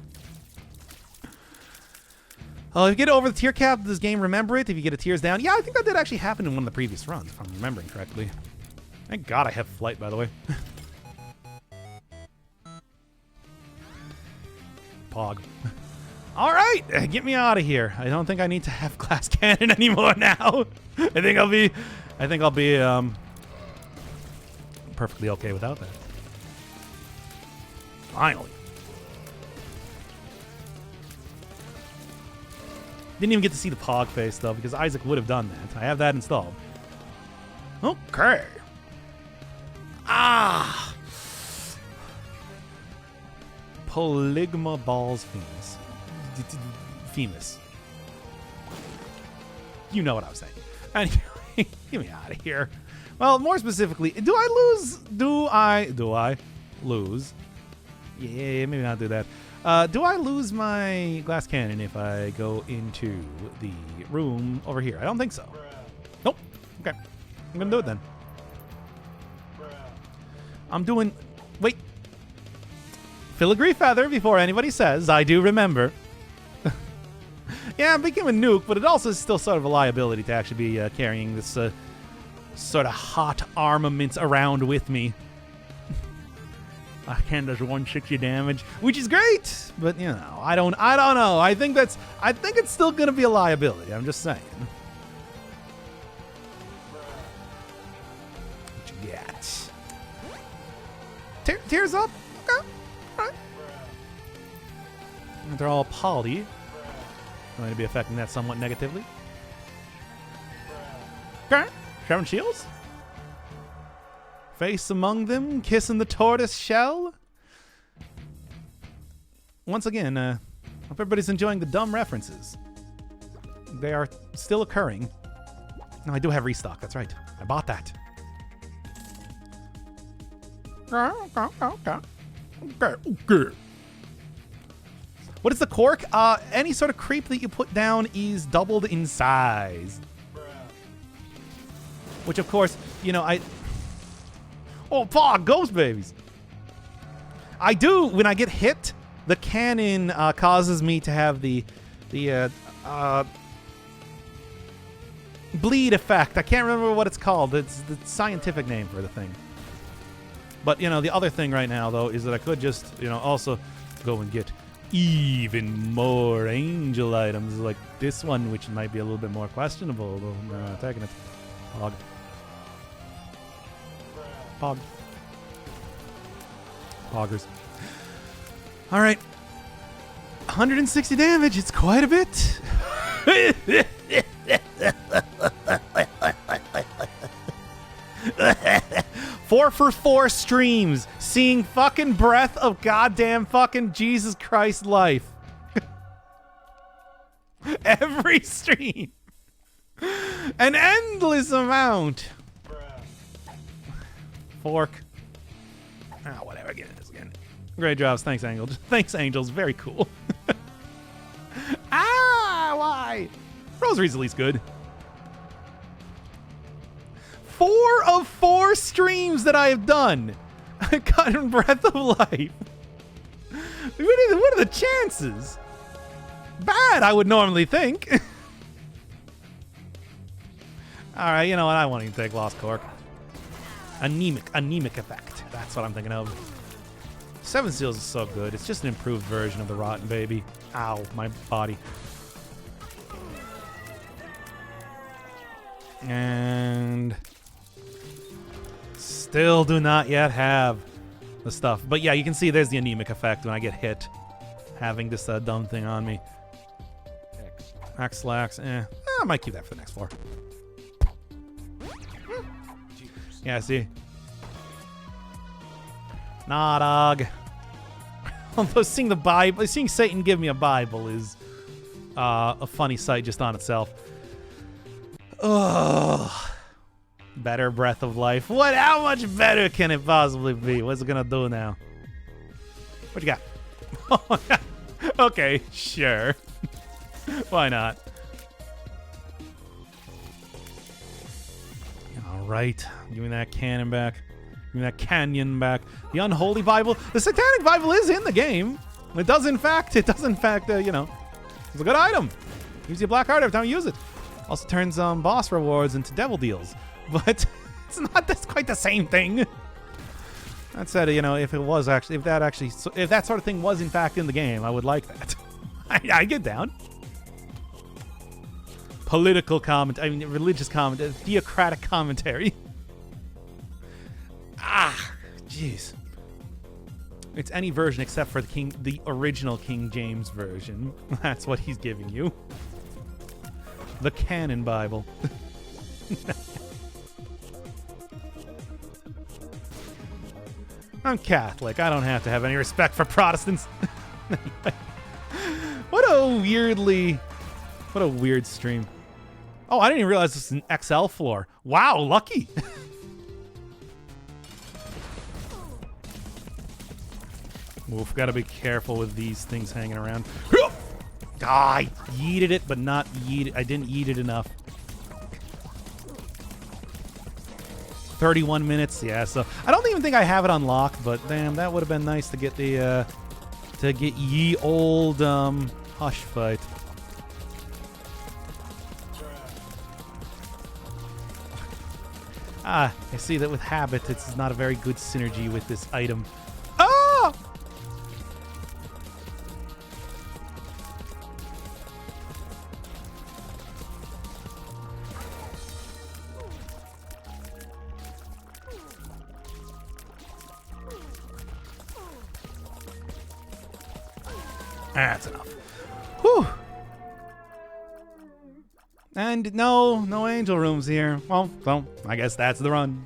Oh, if you get over the tier cap of this game, remember it. If you get a tears down. Yeah, I think that did actually happen in one of the previous runs, if I'm remembering correctly. Thank God I have flight, by the way. Pog. All right, get me out of here. I don't think I need to have glass cannon anymore now. I think I'll be perfectly okay without that. Finally. Didn't even get to see the Pog face, though, because Isaac would have done that. I have that installed. Okay. Ah! Polygma Balls Femus. Femus. You know what I was saying. Anyway, get me out of here. Well, more specifically, do I lose? Do I lose? Yeah, maybe not do that. Do I lose my glass cannon if I go into the room over here? I don't think so. Nope. Okay. I'm going to do it then. I'm doing... Wait. Filigree feather before anybody says. I do remember. Yeah, I'm becoming a nuke, but it also is still sort of a liability to actually be carrying this sort of hot armaments around with me. I can does 160 damage, which is great, but you know, I don't know. I think it's still gonna be a liability. I'm just saying. What you got? Tears up. Okay. All right. They're all poly. Going to be affecting that somewhat negatively. Okay. 7 shields. Face among them, kissing the tortoise shell. Once again, hope everybody's enjoying the dumb references. They are still occurring. No, I do have restock. That's right. I bought that. Okay. What is the cork? Any sort of creep that you put down is doubled in size. Which, of course, you know, Oh, Pog, ghost babies. I do, when I get hit, the cannon causes me to have the bleed effect. I can't remember what it's called. It's the scientific name for the thing. But, you know, the other thing right now, though, is that I could just, you know, also go and get even more angel items like this one, which might be a little bit more questionable, though I'm taking it. Pog. Pog. Poggers. All right. 160 damage. It's quite a bit. 4 for 4 streams. Seeing fucking breath of goddamn fucking Jesus Christ life. Every stream. An endless amount. Fork. Whatever. Get this again. Great jobs. Thanks, Angels. Thanks, Angels. Very cool. Why? Rosary's at least good. 4 of 4 streams that I have done. I've gotten Breath of Life. What are the chances? Bad, I would normally think. All right, you know what? I won't even take Lost Cork. Anemic effect. That's what I'm thinking of. Seven Seals is so good. It's just an improved version of the Rotten Baby. Ow, my body. And still do not yet have the stuff. But yeah, you can see there's the anemic effect when I get hit having this dumb thing on me. X-Lax, I might keep that for the next floor. Yeah, see? Nah, dog. Although seeing the Bible, seeing Satan give me a Bible is a funny sight just on itself. Ugh. Better Breath of Life. What? How much better can it possibly be? What's it gonna do now? What you got? Okay, sure. Why not? All right, give me that cannon back. Give me that canyon back. The Unholy Bible. The Satanic Bible is in the game. It does, in fact, you know, it's a good item. Gives you a black heart every time you use it. Also turns boss rewards into devil deals. But that's quite the same thing. That said, you know, if that sort of thing was in fact in the game, I would like that. I get down. Political comment, I mean religious comment, theocratic commentary. Jeez. It's any version except for the original King James version. That's what he's giving you. The Canon Bible. I'm Catholic. I don't have to have any respect for Protestants. What a weird stream. Oh, I didn't even realize this is an XL floor. Wow, lucky. Oof, gotta be careful with these things hanging around. I yeeted it, but not yeeted. I didn't yeet it enough. 31 minutes, yeah. So I don't even think I have it unlocked, but damn, that would have been nice to get the ye old hush fight. I see that with habit, it's not a very good synergy with this item. Ah! That's enough. Whew. And no angel rooms here. Well, I guess that's the run.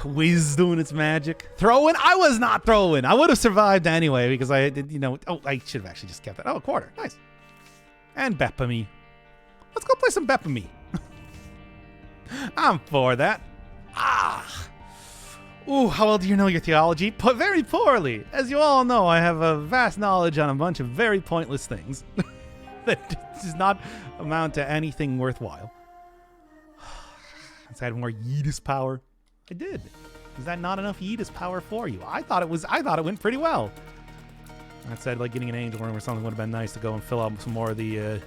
Wiz doing its magic. Throwing? I was not throwing. I would have survived anyway because I did, you know. Oh, I should have actually just kept that. Oh, a quarter. Nice. And Bepami. Let's go play some Bepami. I'm for that. Ooh, how well do you know your theology? Very poorly. As you all know, I have a vast knowledge on a bunch of very pointless things that does not amount to anything worthwhile. Let's add more Yeetus power. I did. Is that not enough Yeetus power for you? I thought it went pretty well. That said, like getting an angel room or something would have been nice to go and fill out some more of the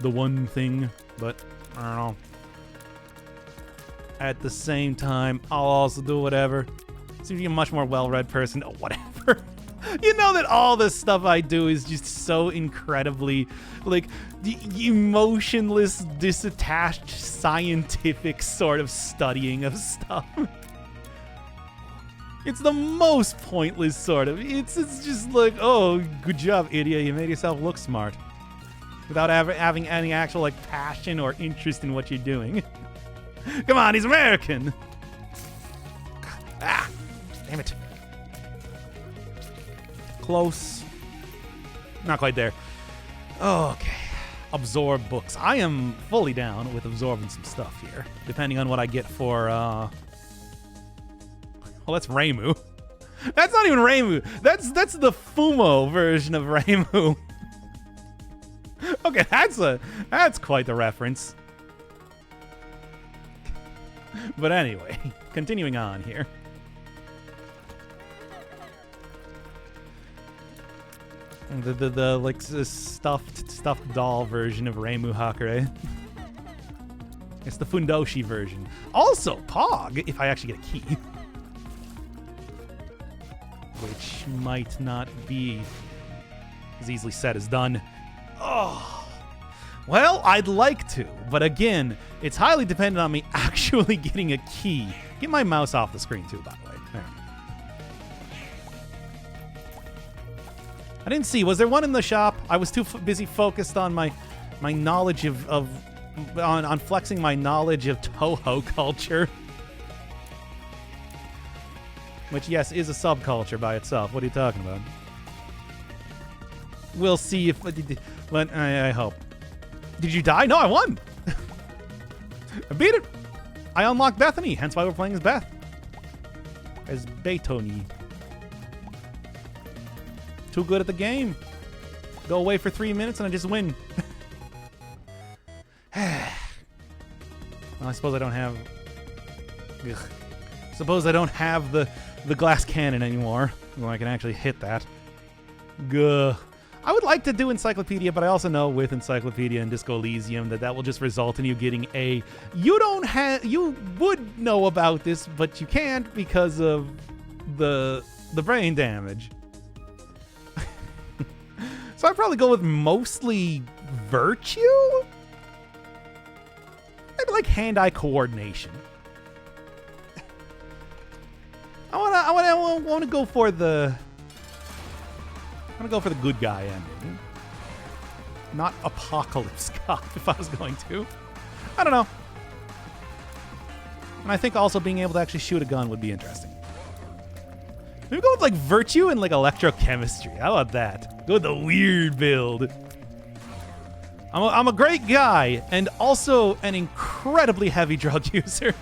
one thing, but I don't know. At the same time, I'll also do whatever. Seems to be a much more well-read person. Oh, whatever. You know that all this stuff I do is just so incredibly, like, emotionless, disattached, scientific sort of studying of stuff. It's the most pointless sort of. It's just like, oh, good job, idiot. You made yourself look smart. Without having any actual, like, passion or interest in what you're doing. Come on, he's American. Damn it. Close. Not quite there. Okay. Absorb books. I am fully down with absorbing some stuff here, depending on what I get for, well, that's Reimu. That's not even Reimu. That's the Fumo version of Reimu. Okay, that's quite the reference. But anyway, continuing on here. The like stuffed doll version of Reimu Hakurei. It's the Fundoshi version. Also, Pog, if I actually get a key. Which might not be as easily said as done. Oh. Well, I'd like to, but again, it's highly dependent on me actually getting a key. Get my mouse off the screen too, by the way. There. I didn't see. Was there one in the shop? I was too busy focused on my knowledge on flexing my knowledge of Toho culture. Which, yes, is a subculture by itself. What are you talking about? We'll see if... But I hope. Did you die? No, I won! I beat it! I unlocked Bethany, hence why we're playing as Beth. As Betoni. Too good at the game. Go away for 3 minutes and I just win. Well, I suppose I don't have... Ugh. Suppose I don't have the glass cannon anymore. Well, I can actually hit that. Gah. I would like to do Encyclopedia, but I also know with Encyclopedia and Disco Elysium that will just result in you getting a... You would know about this, but you can't because of the brain damage. So I'd probably go with mostly Virtue? Maybe like hand-eye coordination. I want to go for the... I'm going to go for the good guy ending. Not Apocalypse Cop, if I was going to. I don't know. And I think also being able to actually shoot a gun would be interesting. Maybe go with like Virtue and like Electrochemistry. How about that? Go with the weird build. I'm a great guy and also an incredibly heavy drug user.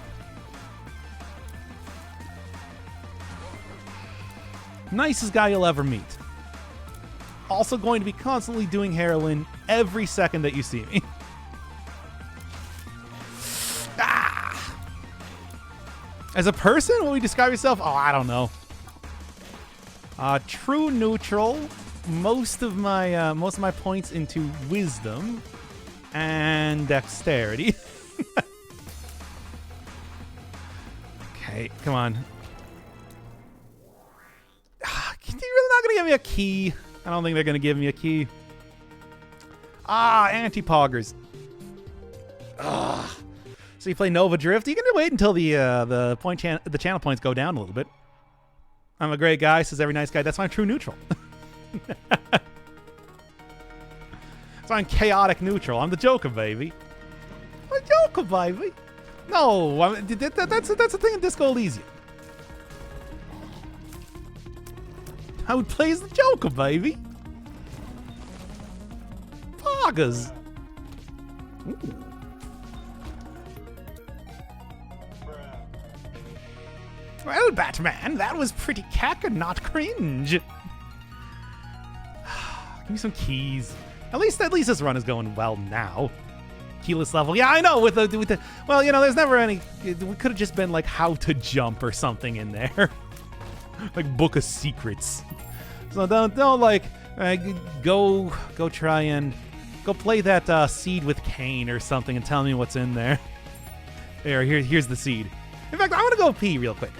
Nicest guy you'll ever meet. Also going to be constantly doing heroin every second that you see me. Ah! As a person, what would you describe yourself? Oh, I don't know. True neutral. Most of my points into wisdom and dexterity. Okay, come on. You're really not gonna give me a key. I don't think they're gonna give me a key. Anti-poggers. So you play Nova Drift? You can wait until the channel points go down a little bit. I'm a great guy, says every nice guy. That's why I'm true neutral. That's why I'm chaotic neutral. I'm the Joker, baby. I'm the Joker, baby. No, that's the thing in Disco Elysium. I would play as the Joker, baby. Poggers. Ooh. Well, Batman, that was pretty cack and not cringe. Give me some keys. At least this run is going well now. Keyless level. Yeah, I know. With the well, you know, there's never any. It could have just been like how to jump or something in there, like Book of Secrets. So don't like go try and go play that seed with Kane or something and tell me what's in there. Here's the seed. In fact, I want to go pee real quick.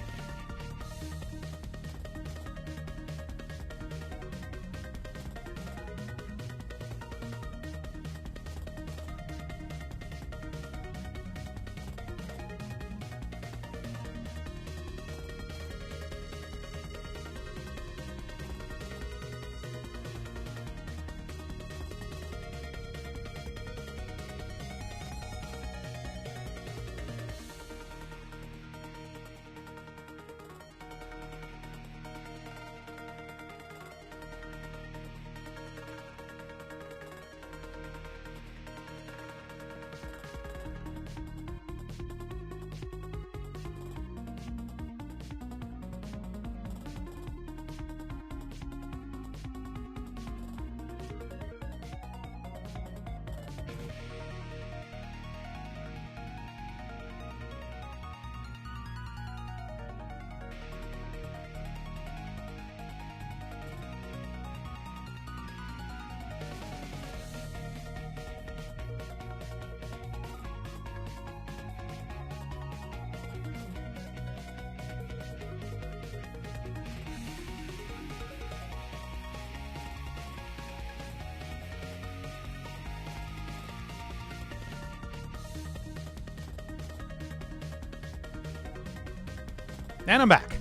And I'm back.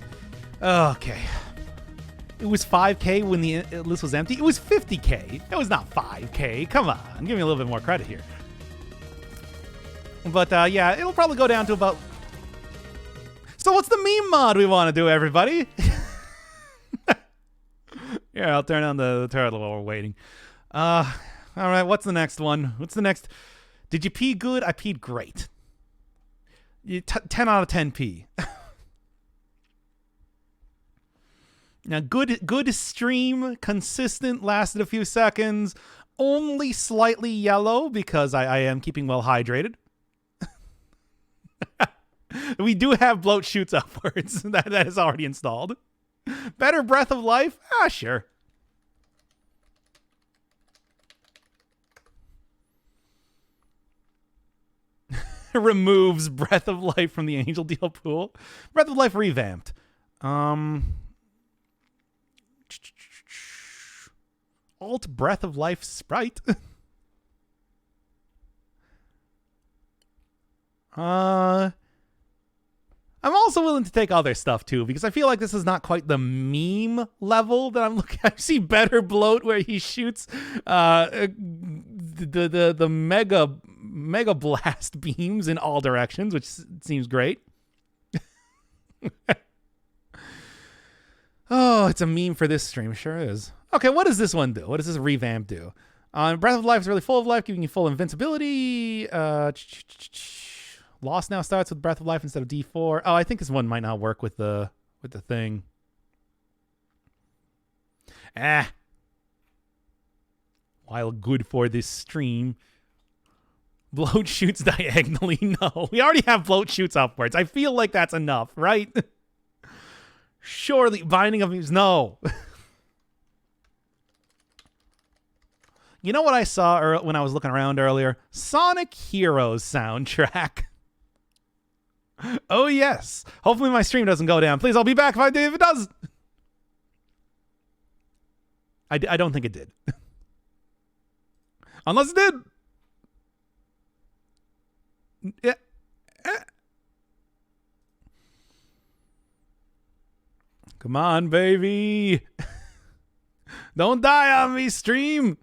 Okay. It was 5K when the list was empty. It was 50K. It was not 5K. Come on. Give me a little bit more credit here. But yeah, it'll probably go down to about... So what's the meme mod we want to do, everybody? Yeah, I'll turn on the turtle while we're waiting. All right, what's the next one? What's the next? Did you pee good? I peed great. 10 out of 10 pee. Now, good stream, consistent, lasted a few seconds, only slightly yellow because I am keeping well hydrated. We do have bloat shoots upwards. That is already installed. Better Breath of Life? Ah, sure. Removes Breath of Life from the Angel Deal pool. Breath of Life revamped. Alt Breath of Life Sprite. I'm also willing to take other stuff too, because I feel like this is not quite the meme level that I'm looking at. I see better bloat where he shoots the mega blast beams in all directions, which seems great. Oh, it's a meme for this stream. Sure is. Okay, what does this one do? What does this revamp do? Breath of Life is really full of life, giving you full invincibility. Lost now starts with Breath of Life instead of D4. Oh, I think this one might not work with the thing. While good for this stream. Bloat shoots diagonally. No, we already have bloat shoots upwards. I feel like that's enough, right? Surely, Binding of Muse. No. You know what I saw when I was looking around earlier? Sonic Heroes soundtrack. Oh, yes. Hopefully my stream doesn't go down. Please, I'll be back if it does. I don't think it did. Unless it did. Yeah. Come on, baby. Don't die on me, stream.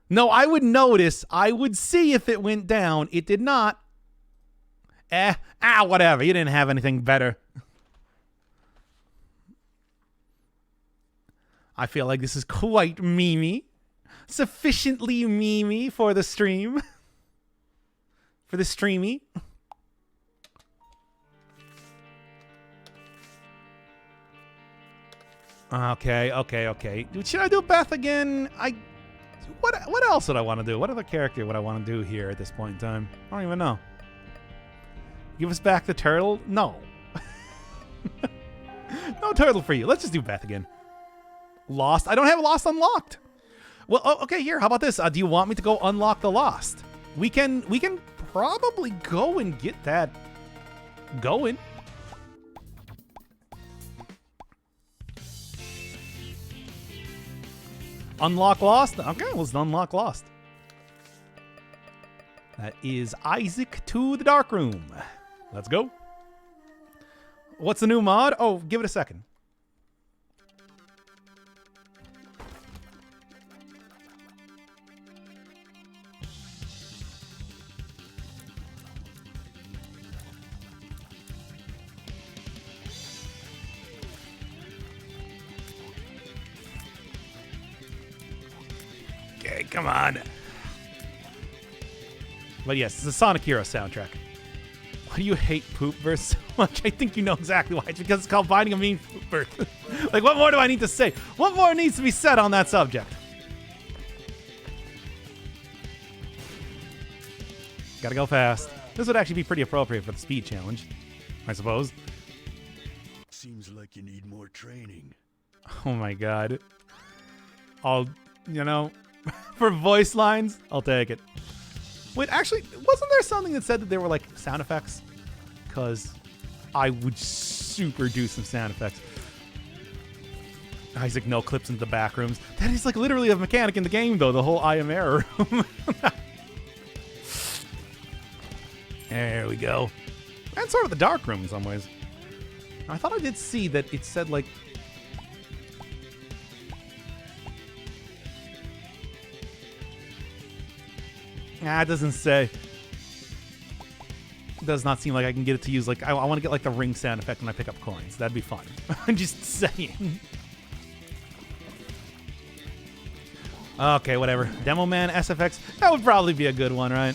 No, I would notice. I would see if it went down. It did not. Whatever. You didn't have anything better. I feel like this is quite memey. Sufficiently memey for the stream. For the streamy. Okay. Should I do Beth again? What else would I want to do? What other character would I want to do here at this point in time? I don't even know. Give us back the turtle? No. No turtle for you. Let's just do Beth again. Lost? I don't have Lost unlocked. Well, okay, here. How about this? Do you want me to go unlock the Lost? We can probably go and get that going. Unlock Lost? Okay, let's unlock Lost. That is Isaac to the Dark Room. Let's go. What's the new mod? Oh, give it a second. Okay, come on. But yes, it's a Sonic Hero soundtrack. Why do you hate Poopverse so much? I think you know exactly why. It's because it's called Binding of Mean Pooper. Like, what more do I need to say? What more needs to be said on that subject? Gotta go fast. This would actually be pretty appropriate for the speed challenge, I suppose.
Seems like you need more training.
Oh my god. For voice lines, I'll take it. Wait, actually, wasn't there something that said that there were, like, sound effects? Because I would super do some sound effects. Isaac no clips into the back rooms. That is, like, literally a mechanic in the game, though, the whole I am error room. There we go. And sort of the dark room in some ways. I thought I did see that it said, like... Nah, it doesn't say. It does not seem like I can get it to use, like... I want to get, like, the ring sound effect when I pick up coins. That'd be fun. I'm just saying. Okay, whatever. Demo Man, SFX. That would probably be a good one, right?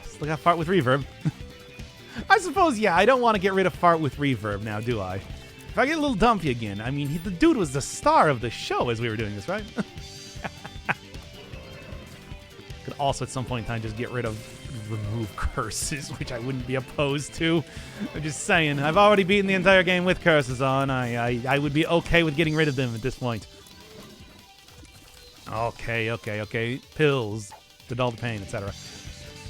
Still got Fart with Reverb. I suppose, yeah, I don't want to get rid of Fart with Reverb now, do I? If I get a little dumpy again, I mean, the dude was the star of the show as we were doing this, right? Could also, at some point in time, just get rid of remove curses, which I wouldn't be opposed to. I'm just saying, I've already beaten the entire game with curses on. I would be okay with getting rid of them at this point. Okay. Pills to dull the pain, etc.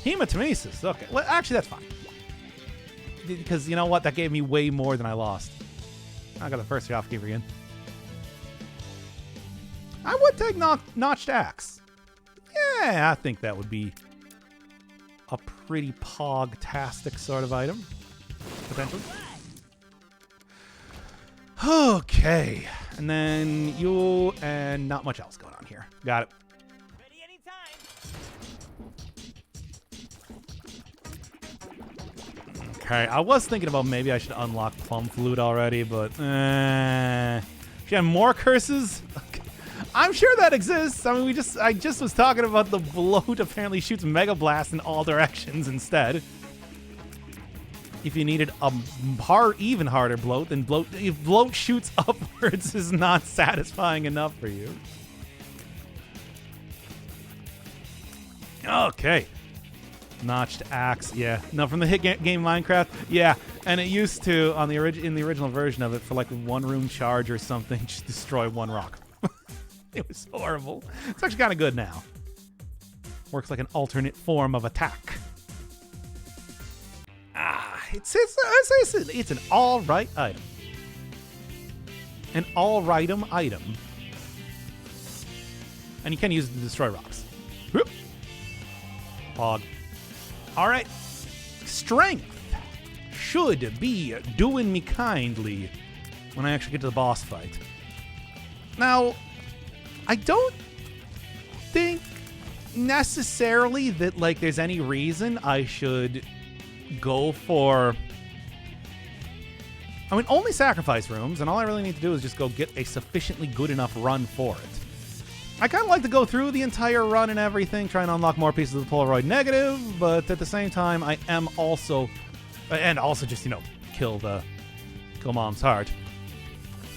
Hematemesis. Okay. Well, actually, that's fine. Because, you know what? That gave me way more than I lost. I got the first shopkeeper again. I would take Notched Axe. Yeah, I think that would be a pretty pog-tastic sort of item. Potentially. Okay. And then you and not much else going on here. Got it.
Ready anytime.
Okay, I was thinking about maybe I should unlock Plum Flute already, but should I have more curses? Okay. I'm sure that exists. I mean, I just was talking about the bloat apparently shoots Mega Blast in all directions instead. If you needed a even harder bloat, then if bloat shoots upwards is not satisfying enough for you. Okay. Notched Axe, yeah. No, from the hit game Minecraft, yeah. And it used to, in the original version of it, for like one room charge or something, just destroy one rock. It was horrible. It's actually kind of good now. Works like an alternate form of attack. It's an all-right item. An all-right-em item. And you can use it to destroy rocks. Whoop. Pog. Alright. Strength should be doing me kindly when I actually get to the boss fight. Now, I don't think necessarily that, like, there's any reason I should go for... I mean, only sacrifice rooms, and all I really need to do is just go get a sufficiently good enough run for it. I kind of like to go through the entire run and everything, try and unlock more pieces of the Polaroid Negative, but at the same time, I am also... And also just, kill Mom's heart.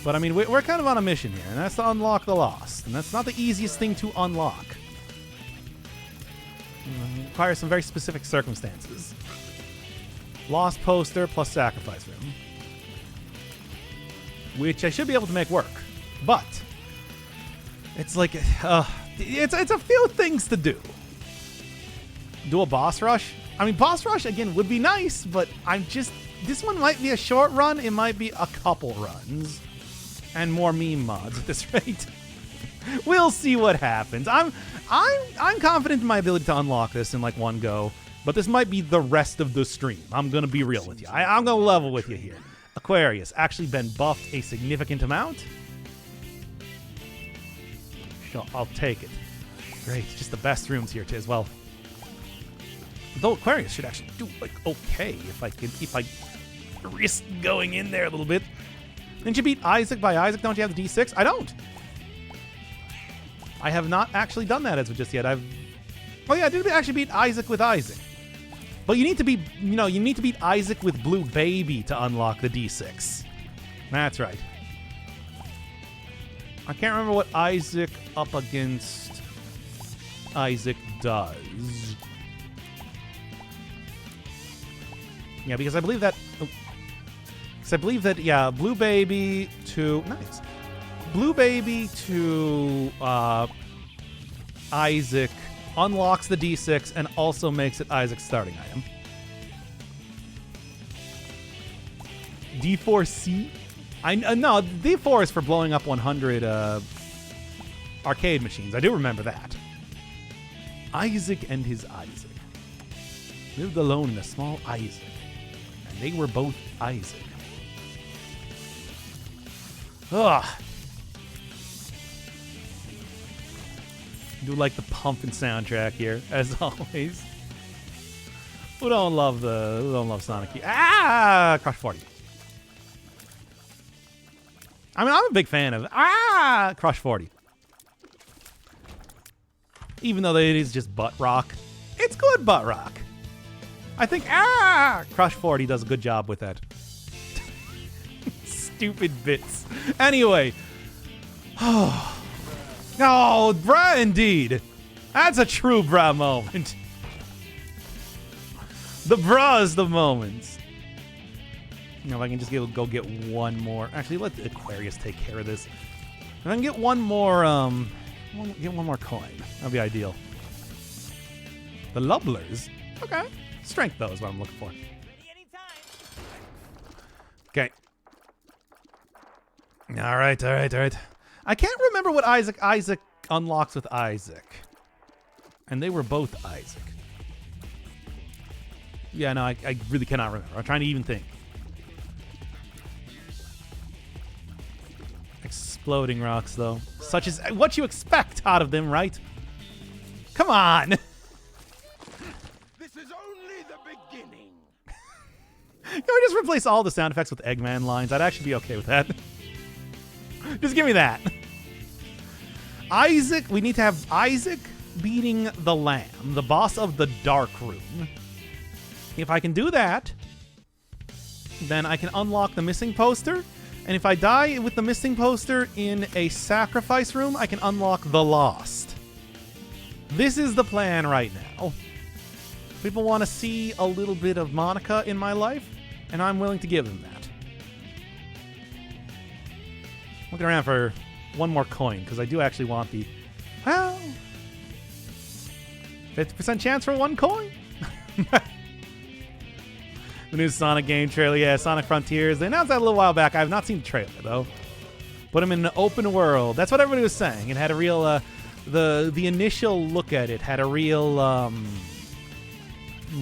But, I mean, we're kind of on a mission here, and that's to unlock the Lost. And that's not the easiest thing to unlock. It requires some very specific circumstances. Lost poster plus sacrifice room. Which I should be able to make work. But it's like it's a few things to do. Do a boss rush? I mean, boss rush again would be nice, but this one might be a short run, it might be a couple runs. And more meme mods at this rate. We'll see what happens. I'm confident in my ability to unlock this in like one go. But this might be the rest of the stream. I'm going to be real with you. I'm going to level with you here. Aquarius actually been buffed a significant amount. Sure, I'll take it. Great, just the best rooms here too as well. Though Aquarius should actually do like okay if I risk going in there a little bit. Didn't you beat Isaac by Isaac? Don't you have the D6? I don't. I have not actually done that as of just yet. Oh yeah, I did actually beat Isaac with Isaac. But you need to beat Isaac with Blue Baby to unlock the D6. That's right. I can't remember what Isaac up against Isaac does. Yeah, because I believe that... yeah, Blue Baby to... Nice. Blue Baby to Isaac unlocks the D6 and also makes it Isaac's starting item. D4C? No, D4 is for blowing up 100 arcade machines. I do remember that. Isaac and his Isaac. Lived alone in a small Isaac. And they were both Isaac. Ugh. Do like the pumping soundtrack here, as always. Who don't love Sonic? Crush 40. I mean, I'm a big fan of Crush 40. Even though it is just butt rock, it's good butt rock. I think Crush 40 does a good job with that. Stupid bits. Anyway. Oh, bruh, indeed. That's a true bruh moment. The bruh is the moment. You know, if I can just go get one more. Actually, let Aquarius take care of this. If I can get one more, get one more coin. That'd be ideal. The Lubblers. Okay. Strength, though, is what I'm looking for.
Ready anytime.
Okay. All right. I can't remember what Isaac unlocks with Isaac. And they were both Isaac. Yeah, no, I really cannot remember. I'm trying to even think. Exploding rocks, though. Such as what you expect out of them, right? Come on!
This is only the beginning.
Can we just replace all the sound effects with Eggman lines? I'd actually be okay with that. Just give me that. Isaac, we need to have Isaac beating the Lamb, the boss of the Dark Room. If I can do that, then I can unlock the missing poster. And if I die with the missing poster in a sacrifice room, I can unlock the Lost. This is the plan right now. People want to see a little bit of Monica in my life, and I'm willing to give them that. Looking around for one more coin, because I do actually want the... Well... 50% chance for one coin? The new Sonic game trailer, yeah, Sonic Frontiers. They announced that a little while back. I have not seen the trailer, though. Put him in an open world. That's what everybody was saying. It had a real... the initial look at it had a real...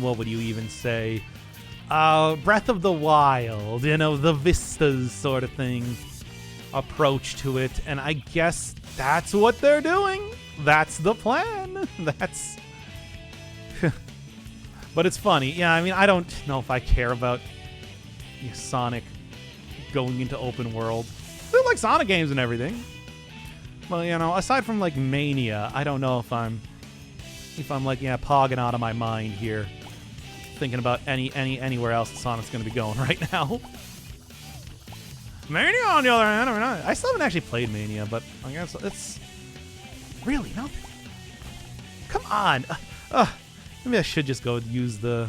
what would you even say? Breath of the Wild, you know, the vistas sort of thing approach to it, and I guess that's what they're doing. That's the plan. That's... But it's funny. Yeah, I mean, I don't know if I care about Sonic going into open world. They're like Sonic games and everything. Well, you know, aside from like Mania, I don't know if I'm like, yeah, pogging out of my mind here, thinking about anywhere else Sonic's going to be going right now. Mania, on the other hand, I mean, I still haven't actually played Mania, but I guess it's really nothing. Come on. Maybe I should just go use the...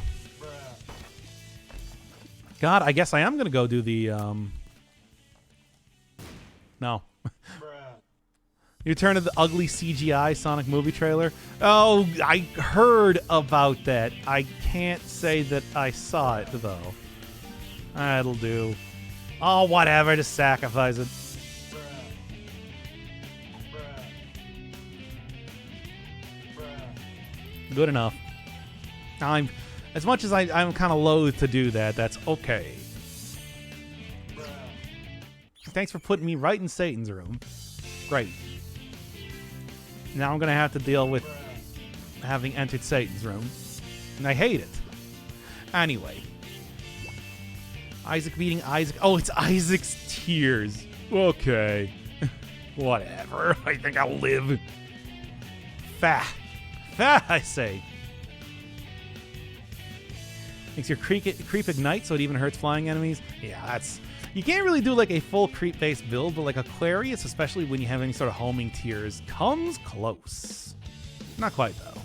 God, I guess I am going to go do the... No. You turn to the ugly CGI Sonic movie trailer. Oh, I heard about that. I can't say that I saw it, though. That'll do. Oh, whatever. Just sacrifice it. Good enough. As much as I'm kind of loath to do that, that's okay. Thanks for putting me right in Satan's room. Great. Now I'm going to have to deal with having entered Satan's room. And I hate it. Anyway. Isaac beating Isaac. Oh, it's Isaac's tears. Okay. Whatever. I think I'll live. Fah. Fah, I say. Makes your creep ignite so it even hurts flying enemies. Yeah, that's... You can't really do like a full creep-based build, but like Aquarius, especially when you have any sort of homing tiers, comes close. Not quite, though.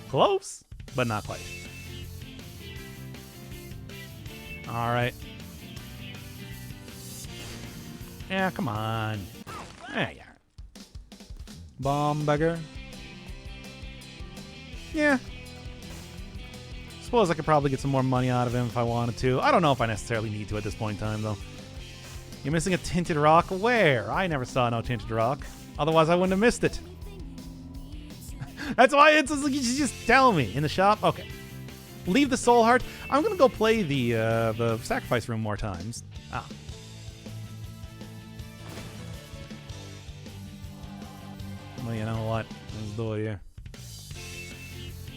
Close, but not quite. All right. Yeah, come on. There you are. Bomb beggar. Yeah. Suppose I could probably get some more money out of him if I wanted to. I don't know if I necessarily need to at this point in time, though. You're missing a tinted rock? Where? I never saw no tinted rock. Otherwise, I wouldn't have missed it. That's why it's just like, you should just tell me. In the shop? Okay. Leave the Soul Heart. I'm gonna go play the Sacrifice Room more times. Ah. Well, you know what? Let's do it here.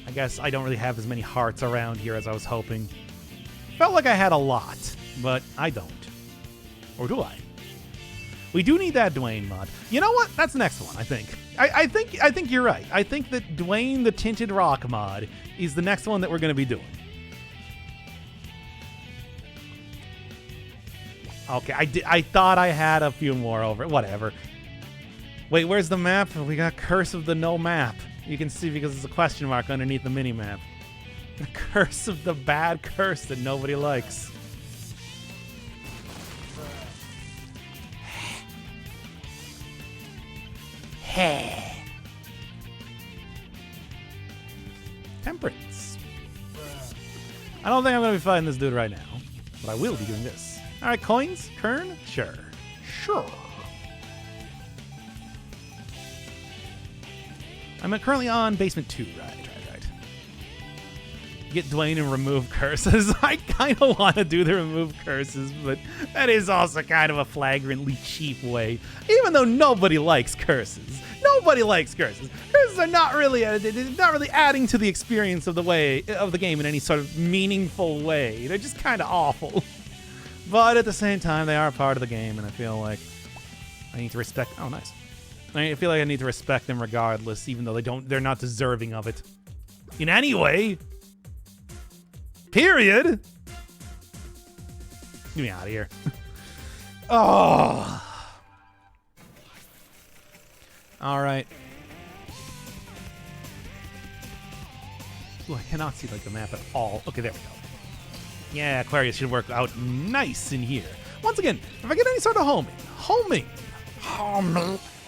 I guess I don't really have as many hearts around here as I was hoping. Felt like I had a lot, but I don't. Or do I? We do need that Dwayne mod. You know what? That's the next one, I think. I think you're right. I think that Dwayne the Tinted Rock mod is the next one that we're going to be doing. Okay, I thought I had a few more over it. Whatever. Wait, where's the map? We got Curse of the No Map. You can see because there's a question mark underneath the mini-map. The curse of the bad curse that nobody likes. Temperance. I don't think I'm going to be fighting this dude right now, but I will be doing this. All right, coins? Kern? Sure. I'm currently on basement 2. Right. Get Dwayne and remove curses. I kind of want to do the remove curses, but that is also kind of a flagrantly cheap way. Even though nobody likes curses. Nobody likes curses. Curses are not really adding to the experience of the game in any sort of meaningful way. They're just kind of awful. But at the same time, they are part of the game, and I feel like I need to respect. Oh, nice. I feel like I need to respect them regardless, even though they're not deserving of it in any way. Period. Get me out of here. Oh. All right. Ooh, I cannot see like the map at all. Okay, there we go. Yeah, Aquarius should work out nice in here. Once again, if I get any sort of homing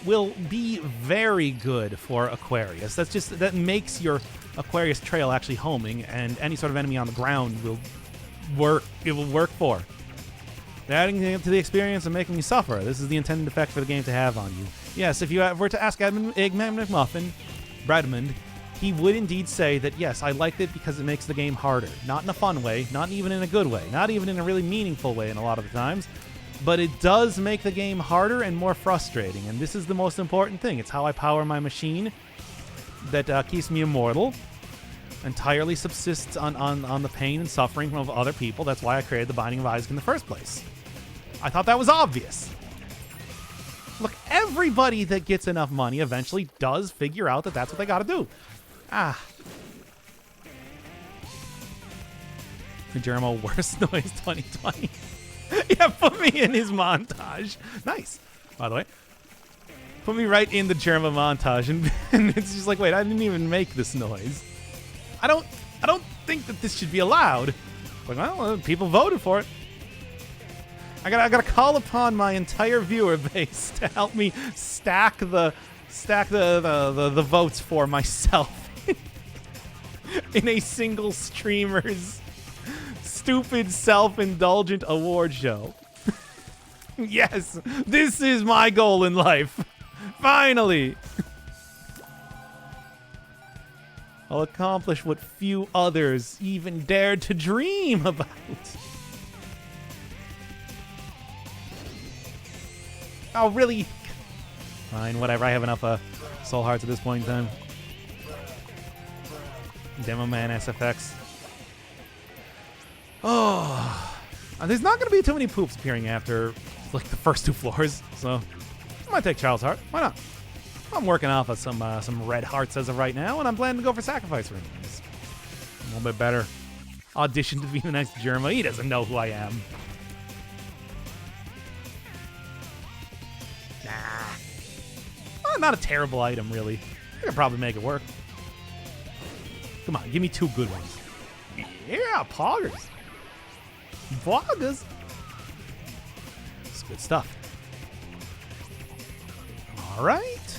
will be very good for Aquarius. That makes your Aquarius trail actually homing, and any sort of enemy on the ground will work. It will work for. They're adding to the experience and making you suffer. This is the intended effect for the game to have on you. Yes, if you were to ask Eggman McMuffin, Bradmond, he would indeed say that yes, I liked it because it makes the game harder. Not in a fun way, not even in a good way, not even in a really meaningful way in a lot of the times. But it does make the game harder and more frustrating, and this is the most important thing. It's how I power my machine that keeps me immortal, entirely subsists on the pain and suffering of other people. That's why I created the Binding of Isaac in the first place. I thought that was obvious. Look, everybody that gets enough money eventually does figure out that that's what they gotta do. Jeremo Worst Noise 2020. Yeah, put me in his montage. Nice, by the way. Put me right in the Jerema montage, and it's just like, wait, I didn't even make this noise. I don't think that this should be allowed. Like, well, people voted for it. I gotta call upon my entire viewer base to help me stack the votes for myself in a single streamer's stupid self-indulgent award show. Yes, this is my goal in life. Finally. I'll accomplish what few others even dared to dream about. Oh, really? Fine, whatever. I have enough soul hearts at this point in time. Demo Man SFX. Oh, there's not going to be too many poops appearing after like the first 2 floors, so I might take Charles Hart. Why not? I'm working off of some red hearts as of right now, and I'm planning to go for Sacrifice Rings. A little bit better. Audition to be the next Jerema. He doesn't know who I am. Nah. Not a terrible item, really. I could probably make it work. Come on, give me 2 good ones. Yeah, poggers. Poggers. It's good stuff. All right.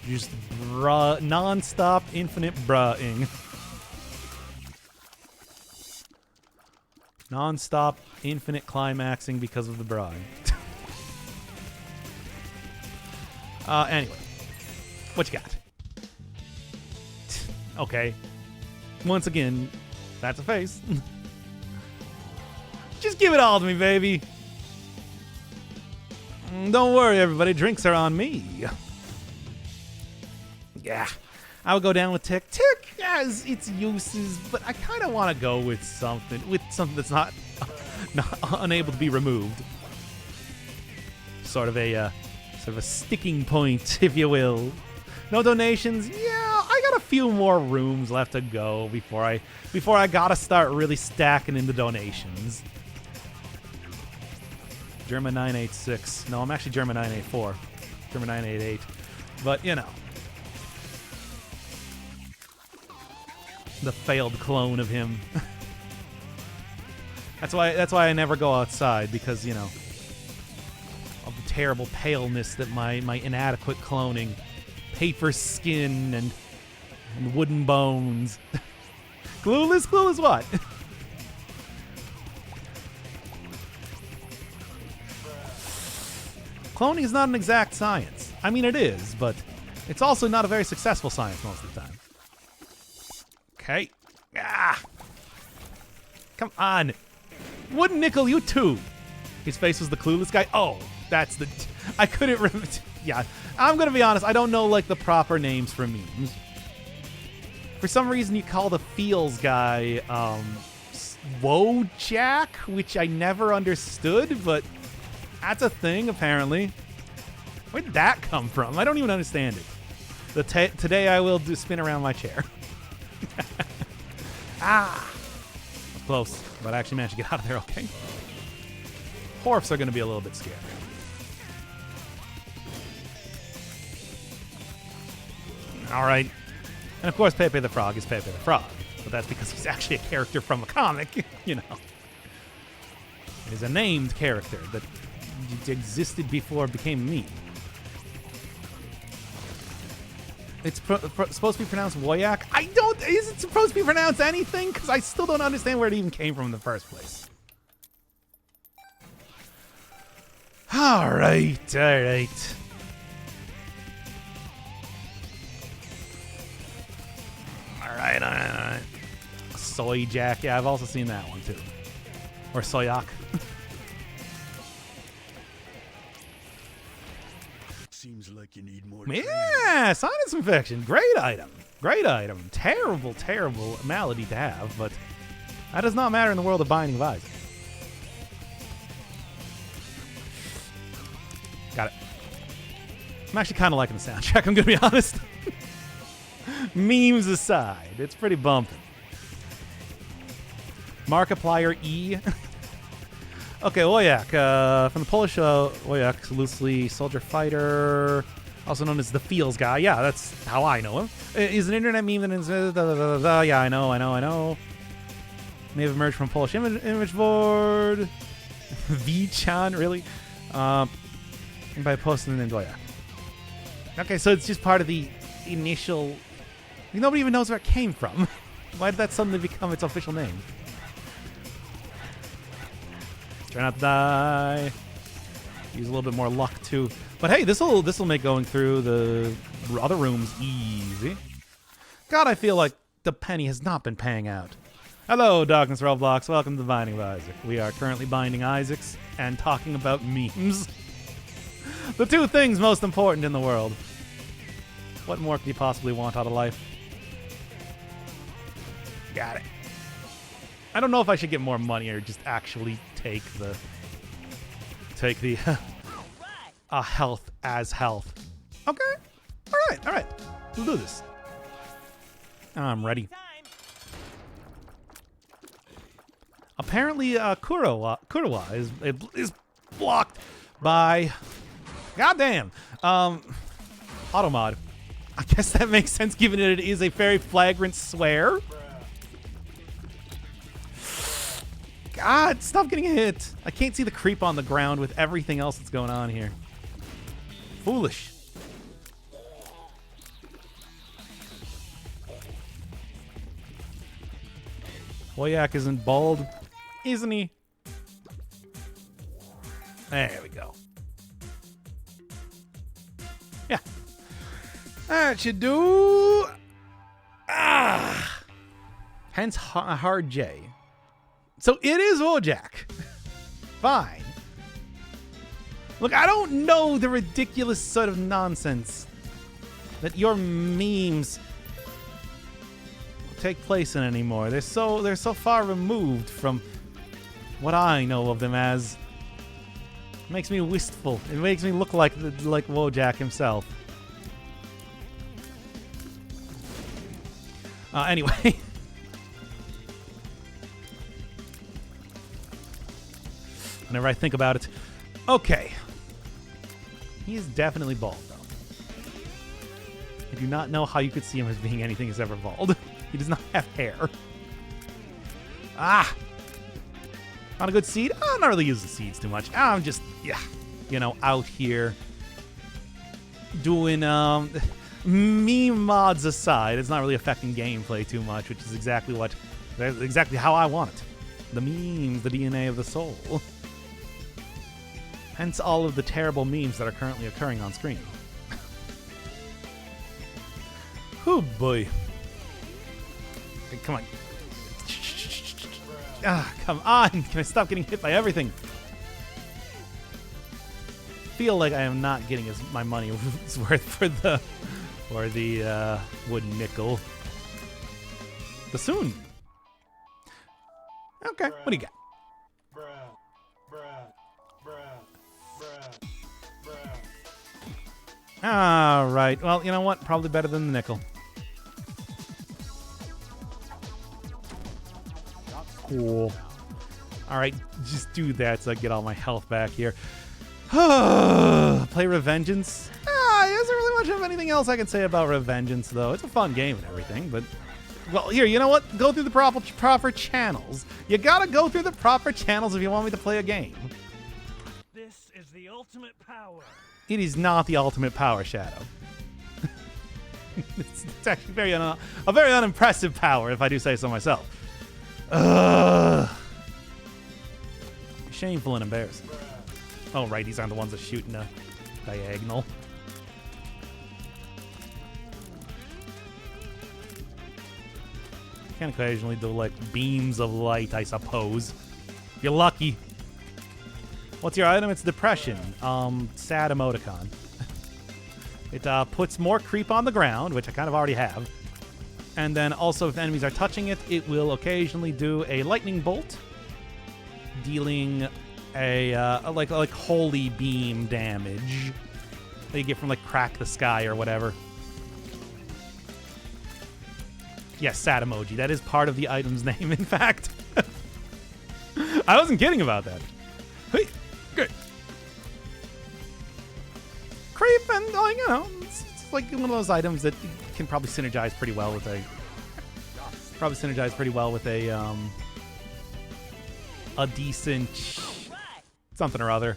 Just non-stop infinite bruhing. Non-stop infinite climaxing because of the bruhing. Anyway. What you got? Okay. Once again, that's a face. Just give it all to me, baby. Don't worry, everybody. Drinks are on me. Yeah. I would go down with Tick. Tick has its uses, but I kind of want to go with something that's not unable to be removed. Sort of a sticking point, if you will. No donations. Yeah, I got a few more rooms left to go before I gotta start really stacking in the donations. German 986. No, I'm actually German 984. German 988. But you know. The failed clone of him. That's why I never go outside, because, you know, of the terrible paleness that my inadequate cloning, paper skin and wooden bones. Clueless what? Cloning is not an exact science. I mean, it is, but it's also not a very successful science most of the time. Okay. Ah! Come on. Wooden Nickel, you too. His face was the clueless guy. Oh, that's the... I couldn't remember. Yeah, I'm going to be honest. I don't know, like, the proper names for memes. For some reason, you call the feels guy, Wojak, which I never understood, but that's a thing, apparently. Where'd that come from? I don't even understand it. Today I will spin around my chair. Ah! Close, but I actually managed to get out of there okay. Horfs are going to be a little bit scary. All right. And of course, Pepe the Frog is Pepe the Frog. But that's because he's actually a character from a comic, you know. He's a named character that existed before it became a meme. It's supposed to be pronounced Woyak. Is it supposed to be pronounced anything? Because I still don't understand where it even came from in the first place. All right. Soy Jack. Yeah, I've also seen that one too. Or Soyak.
Seems like you need more training.
Yeah, sinus infection. Great item. Terrible malady to have, but that does not matter in the world of Binding of Isaac. Got it. I'm actually kind of liking the soundtrack, I'm going to be honest. Memes aside, it's pretty bumping. Markiplier E. Okay, Woyak. From the Polish Woyak, loosely soldier fighter, also known as the Feels guy. Yeah, that's how I know him. Is an internet meme that is... yeah, I know. May have emerged from Polish image board. V-chan, really? By posting named Woyak. Okay, so it's just part of the initial... Nobody even knows where it came from. Why did that suddenly become its official name? Try not to die. Use a little bit more luck too. But hey, this'll make going through the other rooms easy. God, I feel like the penny has not been paying out. Hello, Darkness Roblox. Welcome to the Binding of Isaac. We are currently binding Isaacs and talking about memes. The two things most important in the world. What more could you possibly want out of life? Got it. I don't know if I should get more money or just actually take the health as health. Okay. All right. We'll do this. I'm ready. Apparently, Kurowa is blocked by... Goddamn. Automod. I guess that makes sense given that it is a very flagrant swear. God, stop getting hit. I can't see the creep on the ground with everything else that's going on here. Foolish. Woyak isn't bald, isn't he? There we go. Yeah. That should do. Hence hard J. So it is Wojak. Fine. Look, I don't know the ridiculous sort of nonsense that your memes take place in anymore. They're so far removed from what I know of them as. It makes me wistful. It makes me look like Wojak himself. Anyway. Whenever I think about it. Okay. He is definitely bald, though. I do not know how you could see him as being anything as ever bald. He does not have hair. Ah! Not a good seed? I'm not really using seeds too much. I'm just, out here doing, meme mods aside. It's not really affecting gameplay too much, which is exactly how I want it. The memes, the DNA of the soul. Hence all of the terrible memes that are currently occurring on screen. Oh boy. Hey, come on. Come on. Can I stop getting hit by everything? Feel like I am not getting my money's worth for the wooden nickel. Bassoon. Okay, what do you got? All right. Well, you know what? Probably better than the nickel. Cool. All right, just do that so I get all my health back here. Play Revengeance. There isn't really much of anything else I can say about Revengeance, though. It's a fun game and everything, but... Well, here, you know what? Go through the proper channels. You gotta go through the proper channels if you want me to play a game.
This is the ultimate power.
It is not the ultimate power, Shadow. It's actually a very unimpressive power, if I do say so myself. Shameful and embarrassing. Oh, right, these aren't the ones that shoot in a diagonal. Can occasionally do, like, beams of light, I suppose. You're lucky. What's your item? It's Depression. Sad emoticon. It puts more creep on the ground, which I kind of already have. And then also, if enemies are touching it, it will occasionally do a lightning bolt, dealing a like holy beam damage that you get from like Crack the Sky or whatever. Yes, sad emoji. That is part of the item's name, in fact. I wasn't kidding about that. Hey, good. Creep and, it's like one of those items that can probably synergize pretty well with a decent something or other.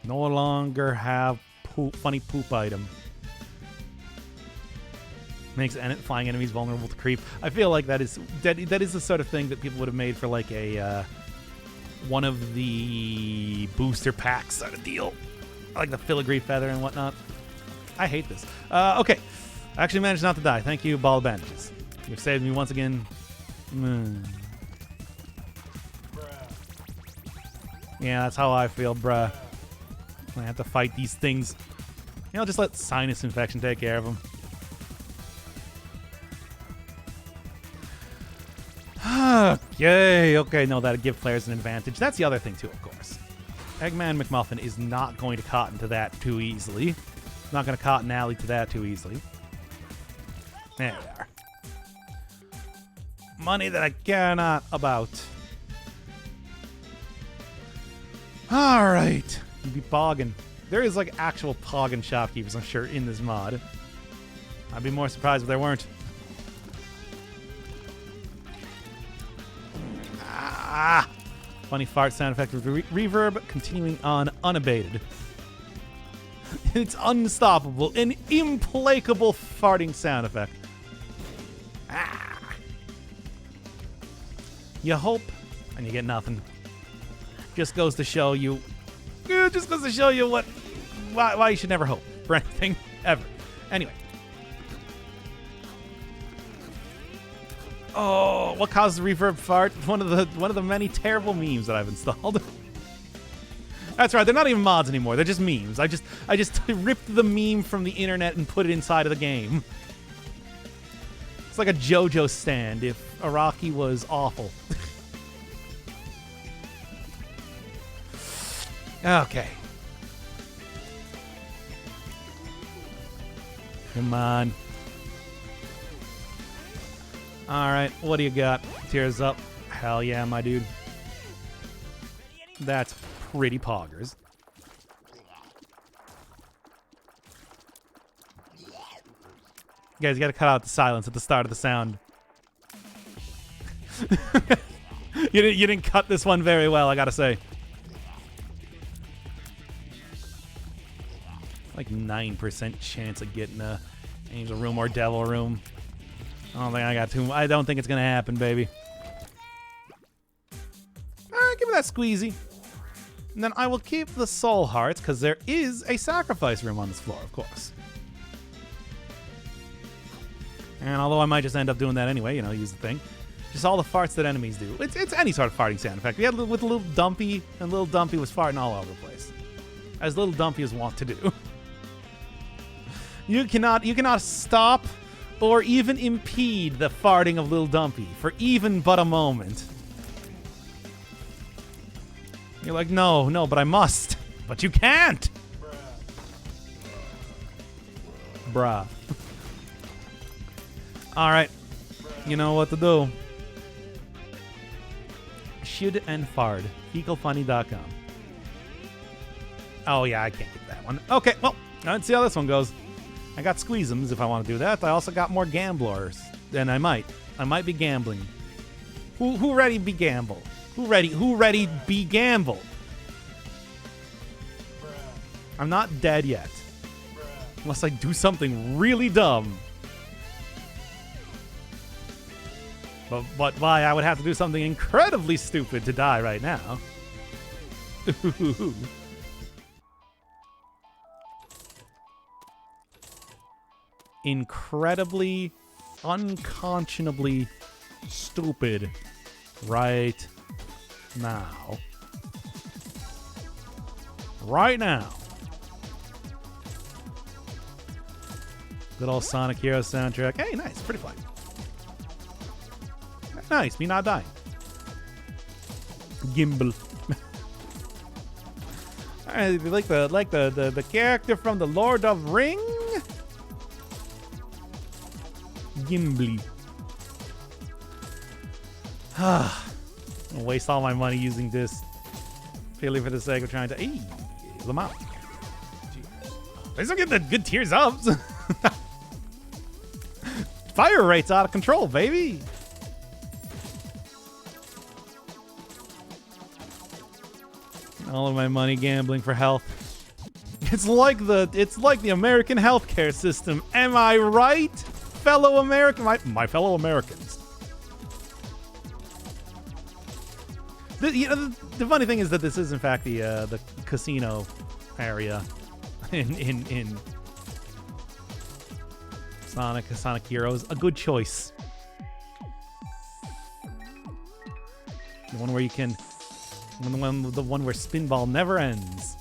No longer have funny poop item. Makes flying enemies vulnerable to creep. I feel like that is the sort of thing that people would have made for like a one of the booster packs sort of deal, like the filigree feather and whatnot. I hate this. Okay, I actually managed not to die. Thank you, ball bandages. You've saved me once again. Yeah, that's how I feel, bruh. I have to fight these things. Just let sinus infection take care of them. Okay, no, that'd give players an advantage. That's the other thing, too, of course. Eggman McMuffin is not going to cotton to that too easily. Not going to cotton alley to that too easily. There we are. Money that I care not about. All right. Be pogging. There is, like, actual pogging shopkeepers, I'm sure, in this mod. I'd be more surprised if there weren't. Funny fart sound effect with reverb, continuing on unabated. It's unstoppable, an implacable farting sound effect. You hope, and you get nothing. Just goes to show you. Just goes to show you why you should never hope for anything ever. Anyway. Oh, what caused the reverb fart? One of the many terrible memes that I've installed. That's right, they're not even mods anymore. They're just memes. I just ripped the meme from the internet and put it inside of the game. It's like a JoJo stand if Araki was awful. Okay. Come on. Alright, what do you got? Tears up. Hell yeah, my dude. That's pretty poggers. You guys gotta cut out the silence at the start of the sound. You didn't cut this one very well, I gotta say. Like 9% chance of getting a angel room or devil room. I don't think it's gonna happen, baby. Give me that squeezy. And then I will keep the soul hearts, because there is a sacrifice room on this floor, of course. And although I might just end up doing that anyway, use the thing. Just all the farts that enemies do. It's any sort of farting sound. In fact, we had with Little Dumpy, and Little Dumpy was farting all over the place. As Little Dumpy is wont to do. You cannot stop or even impede the farting of Little Dumpy for even but a moment. You're like, no, but I must. But you can't! Bruh. Alright. You know what to do. Should and fard. Fecalfunny.com. Oh yeah, I can't get that one. Okay, well, let's see how this one goes. I got Squeezums if I want to do that. I also got more Gamblers. And I might be gambling. Who ready be gamble? Who ready be gamble? I'm not dead yet. Unless I do something really dumb. But why I would have to do something incredibly stupid to die right now. Incredibly, unconscionably stupid right now. Right now. Good old Sonic Heroes soundtrack. Hey, nice. Pretty fun. Nice. Me not dying. Gimbal. Alright, like the character from the Lord of Ring. Gimli. I'll waste all my money using this purely for the sake of trying to. Hey, Lamau. These are getting the good tears ups. Fire rate's out of control, baby. All of my money gambling for health. It's like the American healthcare system. Am I right, fellow American? My fellow Americans. The funny thing is that this is in fact the casino area in Sonic Heroes. A good choice. The one where you can. The one where Spinball never ends.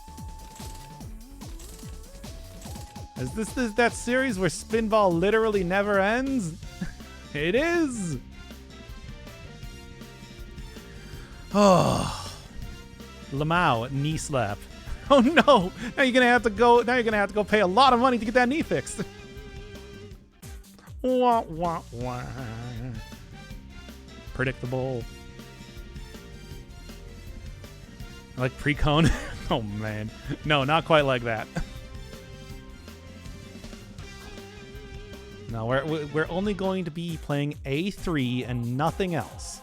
Is this that series where Spinball literally never ends? It is. Oh, Lamau knee slap. Oh no! Now you're gonna have to go pay a lot of money to get that knee fixed. Wah wah wah. Predictable. Like pre-cone? Oh man. No, not quite like that. No, we're only going to be playing A3 and nothing else.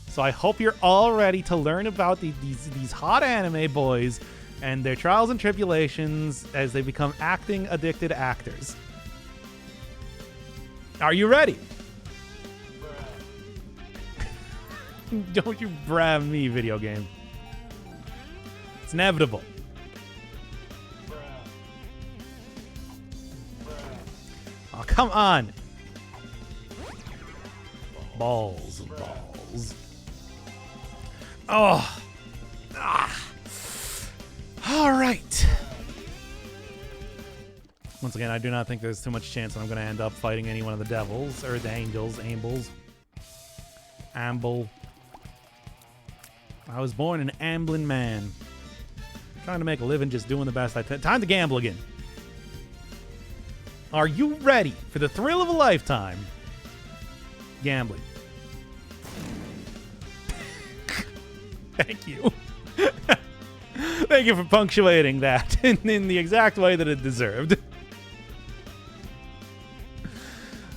So I hope you're all ready to learn about these hot anime boys and their trials and tribulations as they become acting addicted actors. Are you ready? Don't you brab me, video game. It's inevitable. Oh, come on. Balls of balls. Oh. Ah. All right. Once again, I do not think there's too much chance that I'm going to end up fighting any one of the devils or the angels, ambles. Amble. I was born an ambling man. Trying to make a living just doing the best I can. Time to gamble again. Are you ready for the thrill of a lifetime? Gambling. Thank you. Thank you for punctuating that in the exact way that it deserved.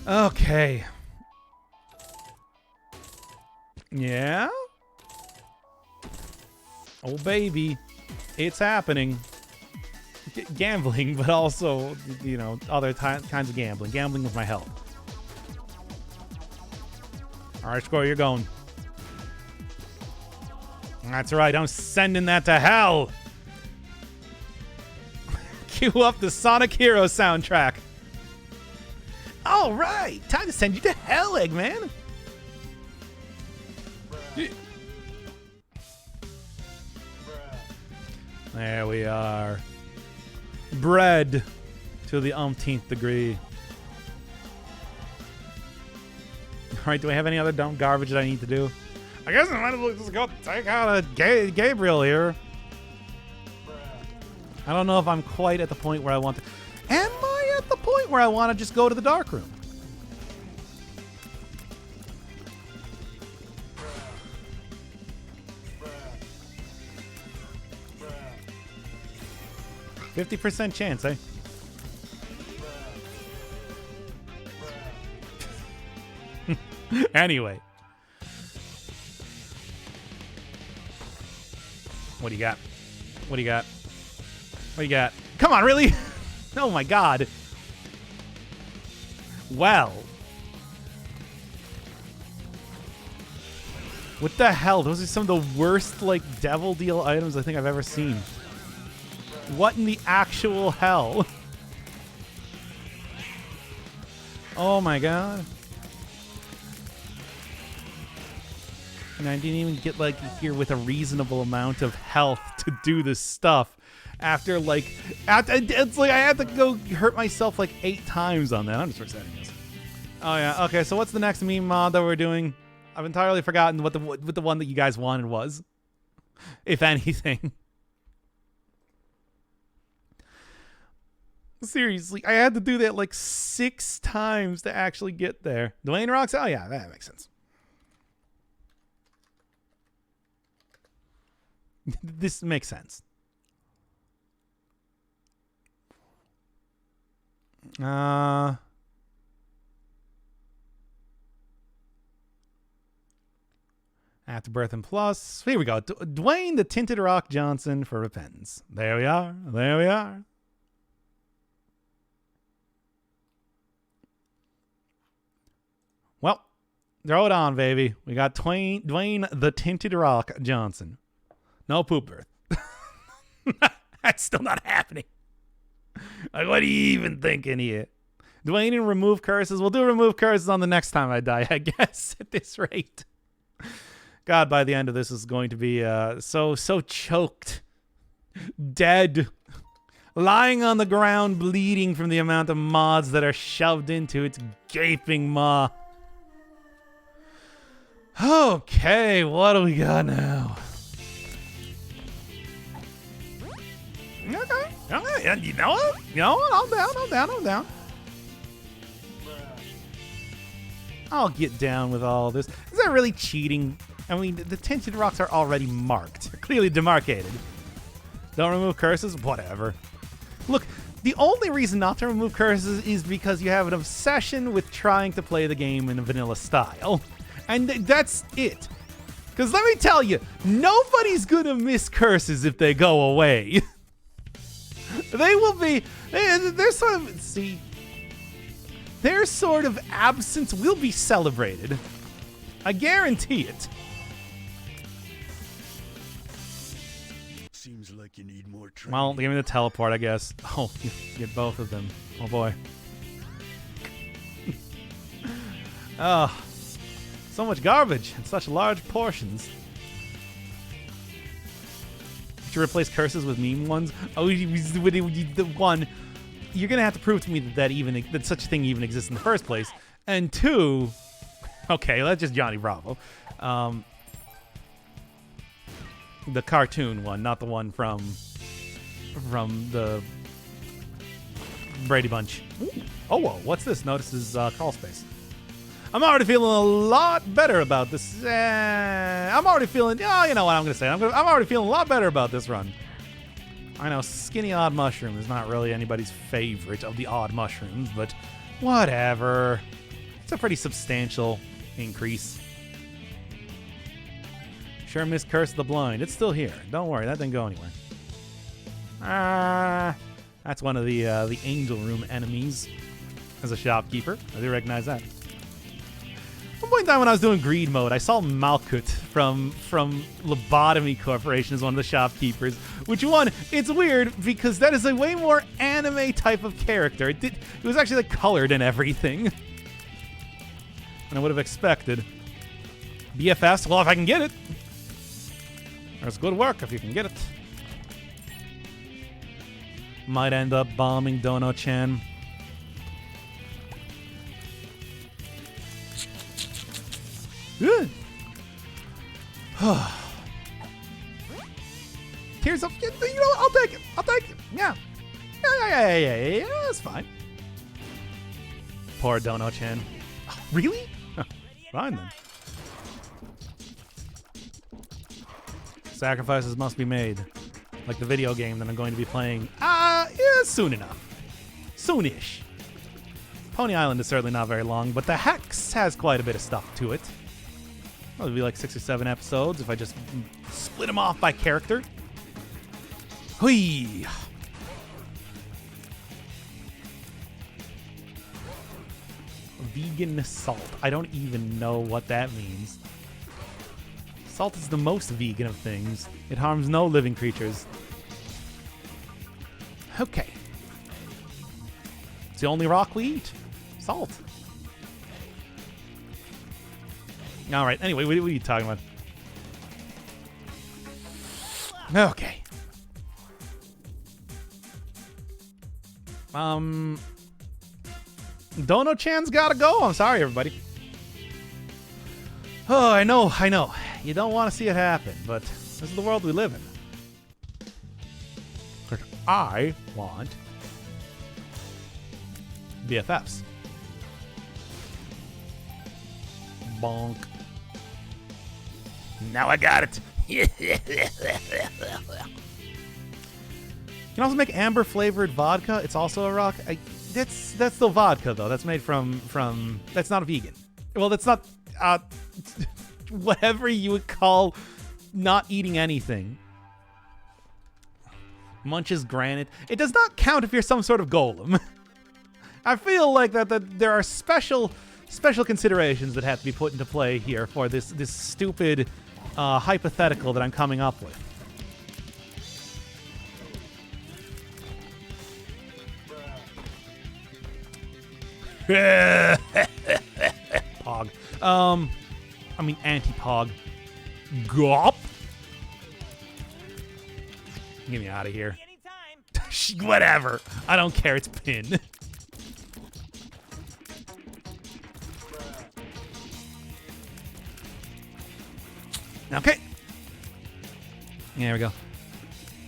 Okay. Yeah? Oh, baby. It's happening. Gambling, but also, you know, other kinds of gambling. Gambling with my health. All right, Score, you're going. That's right, I'm sending that to hell. Cue up the Sonic Heroes soundtrack. All right, time to send you to hell, Eggman. There we are. Bread to the umpteenth degree. All right, do I have any other dumb garbage that I need to do? I guess I might as well just go take out a Gabriel here. I don't know if I'm quite at the point where I want to. Am I at the point where I want to just go to the dark room? Bruh. 50% chance, eh? Anyway. What do you got? What do you got? What do you got? Come on, really? Oh my god. Well. What the hell? Those are some of the worst, like, devil deal items I think I've ever seen. What in the actual hell? Oh my god. And I didn't even get, like, here with a reasonable amount of health to do this stuff. After it's like I had to go hurt myself like 8 times on that. I'm just resetting this. Oh yeah, okay. So what's the next meme mod that we're doing? I've entirely forgotten what the one that you guys wanted was, if anything. Seriously, I had to do that like 6 times to actually get there. Dwayne Rocks. Oh yeah, that makes sense. This makes sense. Afterbirth and Plus. Here we go. Dwayne the Tinted Rock Johnson for Repentance. There we are. There we are. Well, throw it on, baby. We got Dwayne the Tinted Rock Johnson. No poop birth. That's still not happening. Like, what are you even thinking here? Dwayne and remove curses. We'll do remove curses on the next time I die, I guess, at this rate. God, by the end of this is going to be so choked. Dead. Lying on the ground, bleeding from the amount of mods that are shoved into its gaping maw. Okay, what do we got now? Okay, you know what? You know what? I'm down. I'll get down with all this. Is that really cheating? I mean, the tinted rocks are already marked. They're clearly demarcated. Don't remove curses? Whatever. Look, the only reason not to remove curses is because you have an obsession with trying to play the game in a vanilla style. And that's it. Because let me tell you, nobody's gonna miss curses if they go away. They will be, they're sort of, see, their sort of absence will be celebrated. I guarantee it.
Seems like you need more training.
Well, give me the teleport, I guess. Oh, you get both of them. Oh boy. Oh. So much garbage in such large portions. Did you replace curses with meme ones? Oh, the one. You're gonna have to prove to me that such a thing even exists in the first place. And two, okay, that's just Johnny Bravo. The cartoon one, not the one from the Brady Bunch. Ooh. Oh, whoa, what's this? Notices crawl space. I'm already feeling a lot better about this. I'm already feeling, oh, you know what I'm going to say. I'm already feeling a lot better about this run. I know Skinny Odd Mushroom is not really anybody's favorite of the odd mushrooms, but whatever. It's a pretty substantial increase. Sure miss Curse of the Blind. It's still here. Don't worry, that didn't go anywhere. That's one of the Angel Room enemies as a shopkeeper. I do recognize that. One point in time when I was doing greed mode, I saw Malkut from Lobotomy Corporation as one of the shopkeepers. Which one? It's weird because that is a way more anime type of character. It was actually like colored and everything. And I would have expected. BFS, well, if I can get it. That's good work if you can get it. Might end up bombing Dono-chan. Good. Tears of, you know what? I'll take it. I'll take it. Yeah. Yeah. That's fine. Poor Dono-chan. Oh, really? Fine then. Sacrifices must be made. Like the video game that I'm going to be playing. Yeah, soon enough. Soonish. Pony Island is certainly not very long, but the Hex has quite a bit of stuff to it. It'll be like 6 or 7 episodes if I just split them off by character. Hui. Vegan salt. I don't even know what that means. Salt is the most vegan of things. It harms no living creatures. Okay. It's the only rock we eat. Salt. All right. Anyway, what are you talking about? Okay. Dono-chan's gotta go. I'm sorry, everybody. Oh, I know. You don't want to see it happen, but this is the world we live in. Because I want BFFs. Bonk. Now I got it. You can also make amber flavored vodka. It's also a rock. That's still vodka though. That's made from that's not vegan. Well, that's not whatever you would call not eating anything. Munches granite. It does not count if you're some sort of golem. I feel like that there are special considerations that have to be put into play here for this stupid hypothetical that I'm coming up with. Pog. I mean anti-pog. Gop. Get me out of here. Whatever. I don't care. It's Pin. Okay. There we go.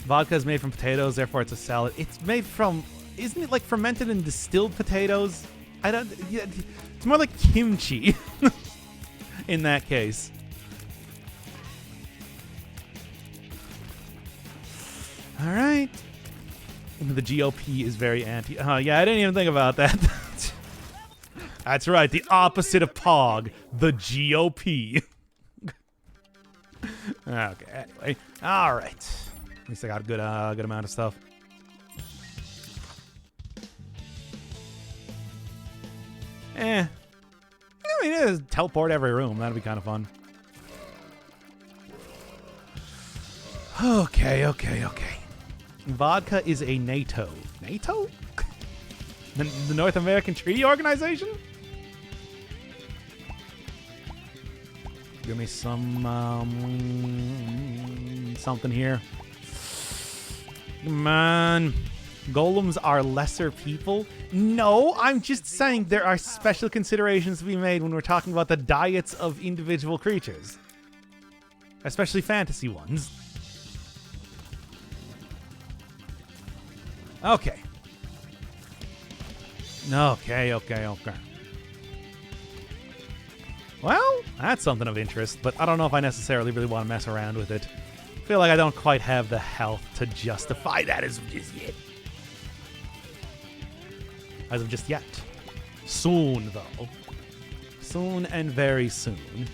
Vodka is made from potatoes, therefore it's a salad. It's made from, isn't it like fermented and distilled potatoes? It's more like kimchi in that case. All right. The GOP is very anti. Yeah, I didn't even think about that. That's right. The opposite of POG, the GOP. Okay. Anyway, all right. At least I got a good amount of stuff. I mean, just teleport every room. That'd be kind of fun. Okay. Vodka is a NATO. NATO? The North American Treaty Organization? Give me some something here. Come on. Golems are lesser people? No, I'm just saying there are special considerations to be made when we're talking about the diets of individual creatures. Especially fantasy ones. Okay. Okay. Well, that's something of interest, but I don't know if I necessarily really want to mess around with it. I feel like I don't quite have the health to justify that as of just yet. As of just yet. Soon, though. Soon and very soon.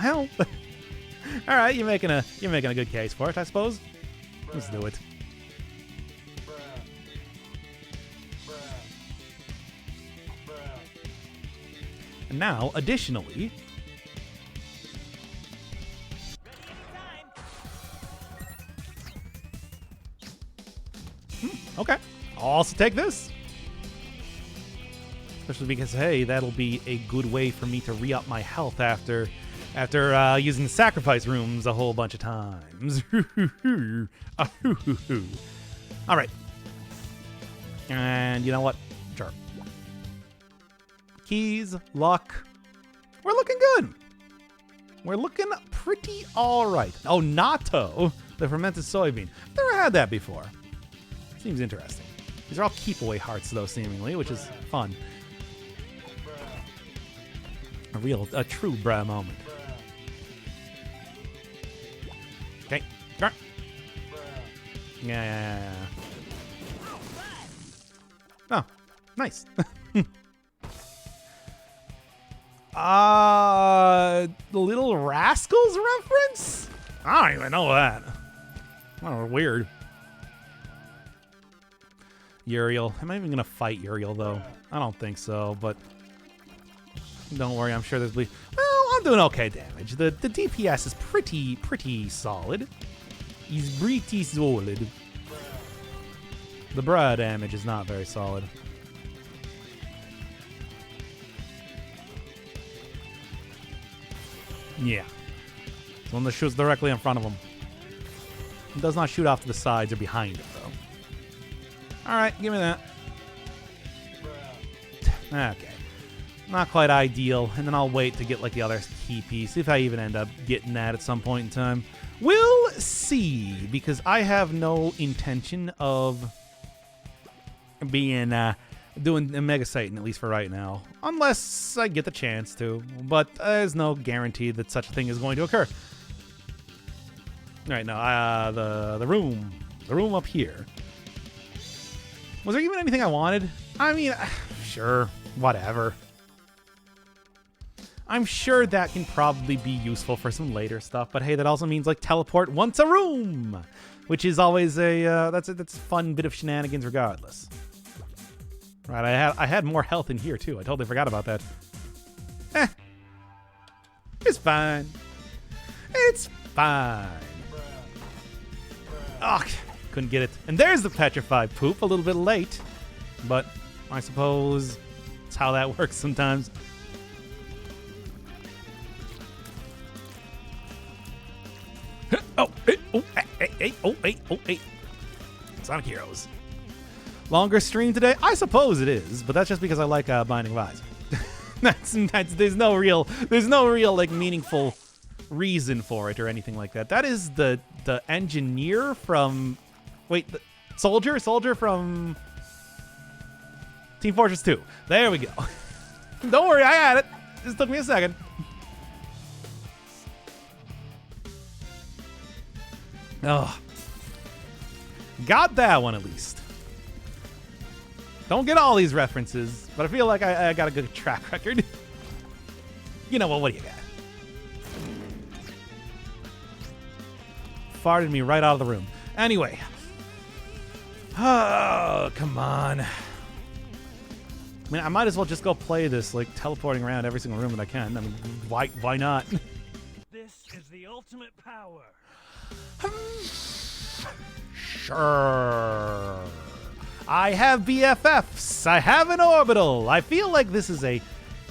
Well, all right, you're making a good case for it, I suppose. Let's do it. And now, additionally, okay, I'll also take this. Especially because, hey, that'll be a good way for me to re-up my health after using the sacrifice rooms a whole bunch of times. All right. And you know what? Sure. Keys, luck. We're looking good. We're looking pretty all right. Oh, natto, the fermented soybean. Never had that before. Seems interesting. These are all keep-away hearts, though, seemingly, which is fun. A true bruh moment. Okay. Yeah. Oh, nice. The Little Rascals reference? I don't even know that. Oh, weird. Uriel. Am I even going to fight Uriel, though? I don't think so, but don't worry. I'm sure there's... Well, I'm doing okay damage. The DPS is pretty solid. He's pretty solid. The bruh damage is not very solid. Yeah. It's one that shoots directly in front of him. It does not shoot off to the sides or behind it, though. Alright, give me that. Okay. Not quite ideal. And then I'll wait to get like the other key piece, if I even end up getting that at some point in time. We'll see, because I have no intention of being doing a Mega Satan, at least for right now, unless I get the chance to. But there's no guarantee that such a thing is going to occur. All right, now the room up here. Was there even anything I wanted? I mean, sure, whatever. I'm sure that can probably be useful for some later stuff, but hey, that also means like teleport once a room, which is always that's a fun bit of shenanigans regardless. Right, I had more health in here too. I totally forgot about that. It's fine. It's fine. Oh, couldn't get it. And there's the petrified poop, a little bit late, but I suppose it's how that works sometimes. Hey. Sonic Heroes. Longer stream today? I suppose it is, but that's just because I like Binding of Isaac. There's no real like meaningful reason for it or anything like that. That is the engineer from the soldier from Team Fortress 2. There we go. Don't worry, I had it. Just took me a second. Oh. Got that one at least. Don't get all these references, but I feel like I got a good track record. You know what do you got? Farted me right out of the room. Anyway. Oh, come on. I mean, I might as well just go play this, like, teleporting around every single room that I can. I mean, why not?
This is the ultimate power.
Sure. I have BFFs. I have an orbital. I feel like this is a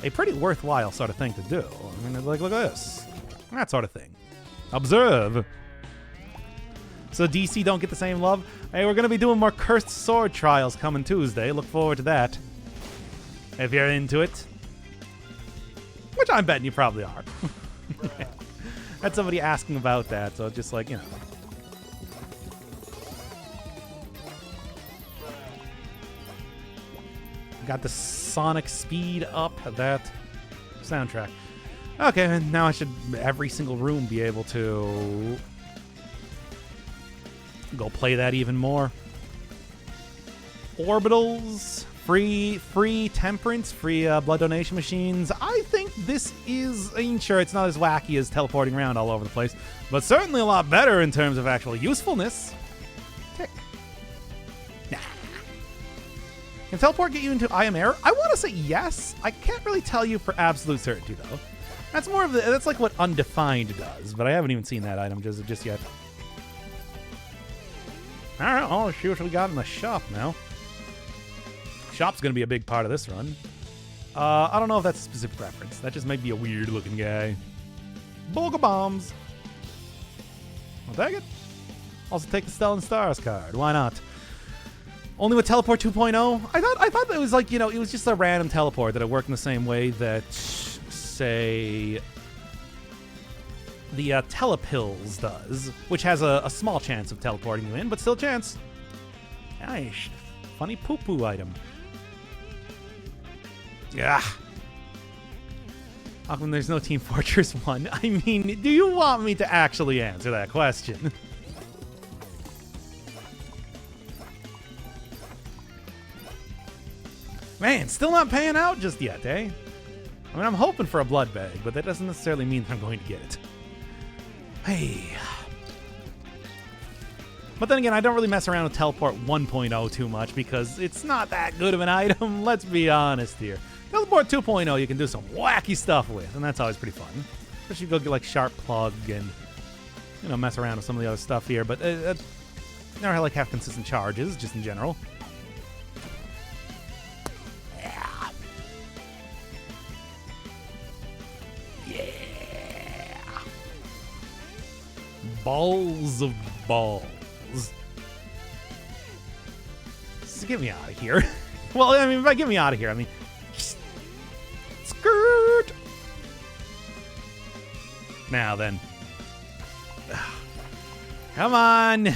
a pretty worthwhile sort of thing to do. I mean, like, look at this. That sort of thing. Observe. So DC don't get the same love. Hey, we're going to be doing more Cursed Sword trials coming Tuesday. Look forward to that. If you're into it. Which I'm betting you probably are. Had somebody asking about that, so just like, you know. Got the Sonic speed up, that soundtrack. Okay, and now I should every single room be able to go play that even more. Orbitals, free temperance, free blood donation machines. I think this is, I mean, sure, it's not as wacky as teleporting around all over the place, but certainly a lot better in terms of actual usefulness. Tick. Nah. Can teleport get you into I Am Air? I want to say yes. I can't really tell you for absolute certainty, though. That's more of the, that's like what Undefined does, but I haven't even seen that item just yet. All right, oh, let's see what we got in the shop now. Shop's going to be a big part of this run. I don't know if that's a specific reference. That just might be a weird-looking guy. Boga Bombs. I'll take it. Also take the Stellan Stars card. Why not? Only with Teleport 2.0? I thought that was like, you know, it was just a random teleport that it worked in the same way that, say, the Telepills does, which has a small chance of teleporting you in, but still a chance. Nice. Funny poo-poo item. Yeah. How come there's no Team Fortress 1? I mean, do you want me to actually answer that question? Man, still not paying out just yet, eh? I mean, I'm hoping for a blood bag, but that doesn't necessarily mean that I'm going to get it. Hey. But then again, I don't really mess around with Teleport 1.0 too much because it's not that good of an item. Let's be honest here. Teleport 2.0 you can do some wacky stuff with, and that's always pretty fun. Especially go get like Sharp Plug and, you know, mess around with some of the other stuff here. But never like have consistent charges, just in general. Yeah. Yeah. Balls of balls. Just get me out of here. Well, I mean, by get me out of here, I mean, skirt. Now then. Come on.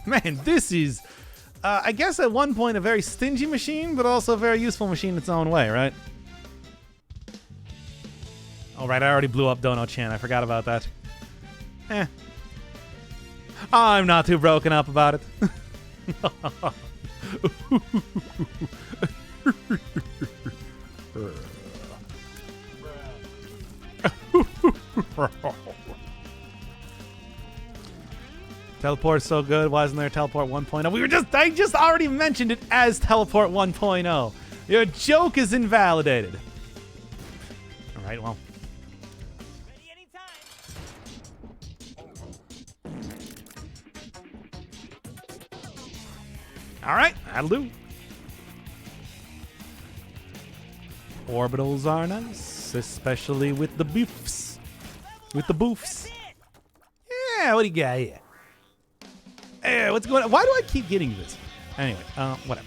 Man, this is, I guess at one point a very stingy machine, but also a very useful machine in its own way, right? All right, I already blew up Dono-chan. I forgot about that. I'm not too broken up about it. Teleport is so good. Why isn't there Teleport 1.0? I just already mentioned it as Teleport 1.0. Your joke is invalidated. All right, well. All right, that'll do. Orbitals are nice, especially with the boofs. With the boofs. Yeah, what do you got here? Hey, what's going on? Why do I keep getting this? Anyway, whatever.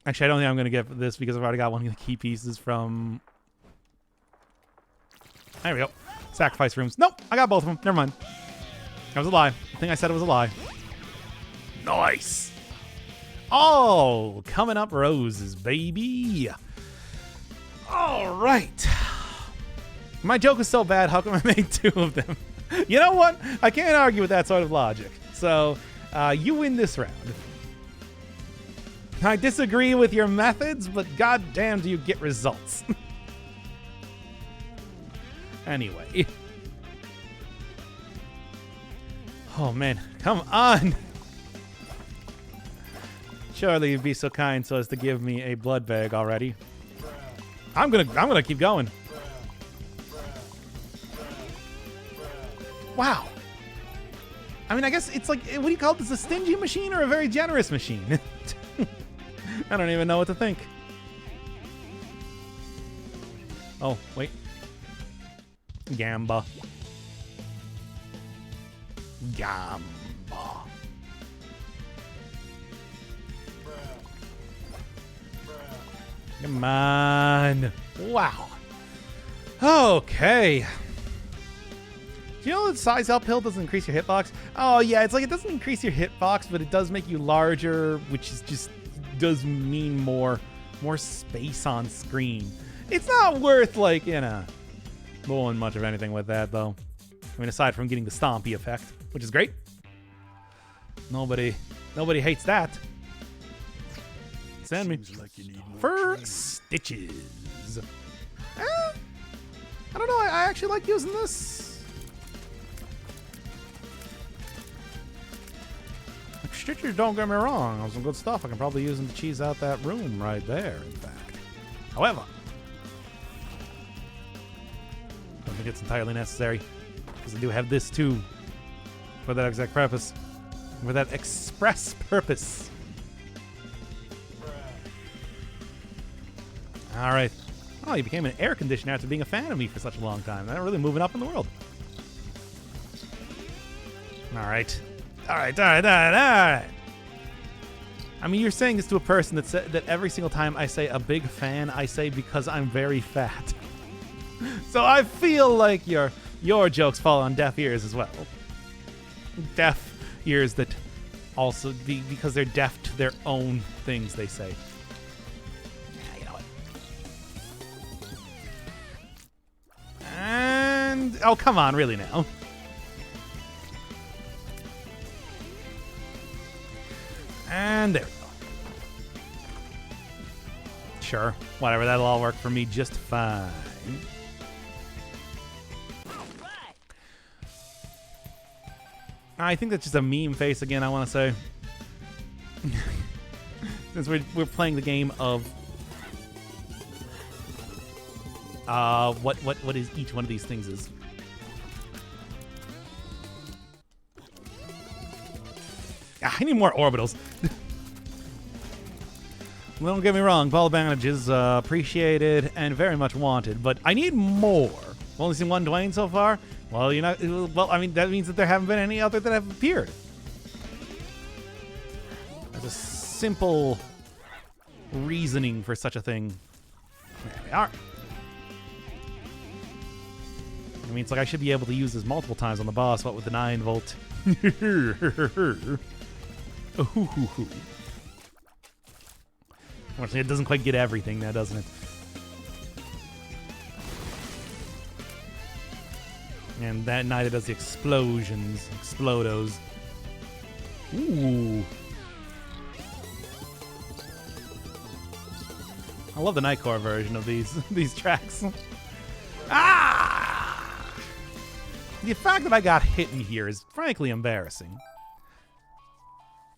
Actually, I don't think I'm going to get this because I've already got one of the key pieces from... There we go. Sacrifice rooms. Nope, I got both of them. Never mind. That was a lie. I think I said it was a lie. Nice. Oh, coming up roses, baby. All right. My joke is so bad, how come I made two of them? You know what? I can't argue with that sort of logic. So, you win this round. I disagree with your methods, but goddamn do you get results. Anyway. Oh man, come on! Surely you'd be so kind so as to give me a blood bag already. I'm gonna keep going. Wow. I mean, I guess it's like, what do you call this? A stingy machine or a very generous machine? I don't even know what to think. Oh, wait. Gamba. Gamba. Come on. Wow. Okay. Do you know that size uphill doesn't increase your hitbox? Oh, yeah. It's like it doesn't increase your hitbox, but it does make you larger, which is just does mean more space on screen. It's not worth, like, you know, doing much of anything with that, though. I mean, aside from getting the stompy effect, which is great. Nobody hates that. Send me
Seems like you need more
for
training.
stitches. I don't know. I actually like using this. Like, stitches, don't get me wrong. Some good stuff. I can probably use them to cheese out that room right there, in fact. However, I don't think it's entirely necessary, because I do have this too for that exact purpose. For that express purpose. All right. Oh, you became an air conditioner after being a fan of me for such a long time. They're really moving up in the world. All right. All right. I mean, you're saying this to a person that every single time I say a big fan, I say because I'm very fat. So I feel like your jokes fall on deaf ears as well. Deaf ears that also, because they're deaf to their own things they say. Yeah, you know what? And, oh, come on, really now. And there we go. Sure, whatever, that'll all work for me just fine. I think that's just a meme face again, I want to say. Since we're playing the game of what is each one of these things is. I need more orbitals. Well, don't get me wrong, ball bandages appreciated and very much wanted, but I need more. I've only seen one Dwayne so far. Well, you're not. Well, I mean, that means that there haven't been any other that have appeared. There's a simple reasoning for such a thing. There we are. I mean, it's like I should be able to use this multiple times on the boss, what with the 9-volt. Unfortunately, it doesn't quite get everything now, doesn't it? And that neither does the explosions. Explodos. Ooh. I love the Nightcore version of these tracks. Ah! The fact that I got hit in here is frankly embarrassing.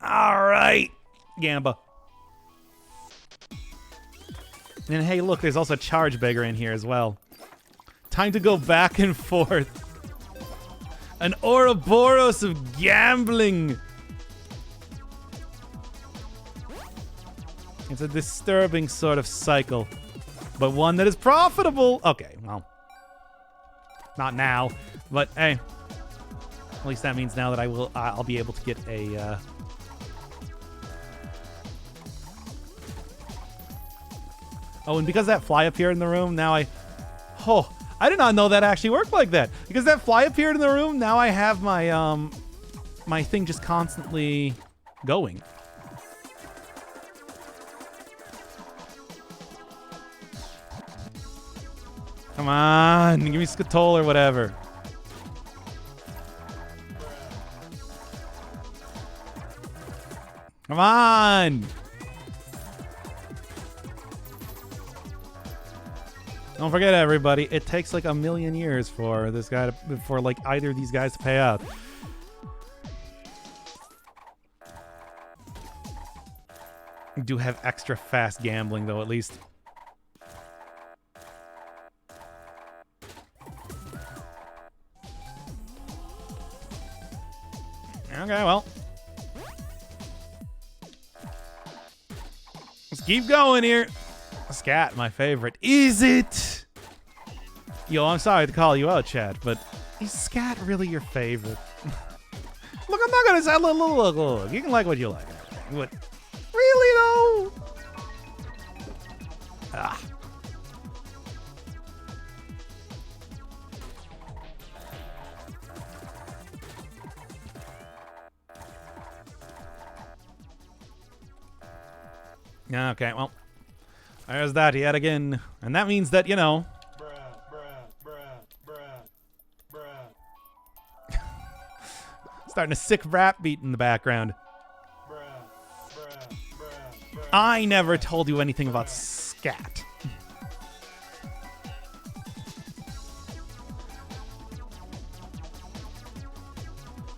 All right, Gamba. And hey, look, there's also a Charge Beggar in here as well. Time to go back and forth. An Ouroboros of gambling. It's a disturbing sort of cycle, but one that is profitable. Okay, well, not now, but hey, at least that means now that I'll be able to get a. Oh, and because that fly appeared in the room, now I did not know that actually worked like that. Because that fly appeared in the room, now I have my my thing just constantly going. Come on, give me Skatole or whatever. Come on. Don't forget, everybody, it takes like a million years for this guy for like either of these guys to pay out. I do have extra fast gambling though, at least. Okay, well. Let's keep going here. Scat, my favorite. Is it? Yo, I'm sorry to call you out, Chad, but is Scat really your favorite? Look, I'm not gonna say look. You can like what you like. But really though? Ah. Okay, well, there's that yet again. And that means that, you know... starting a sick rap beat in the background. I never told you anything about scat.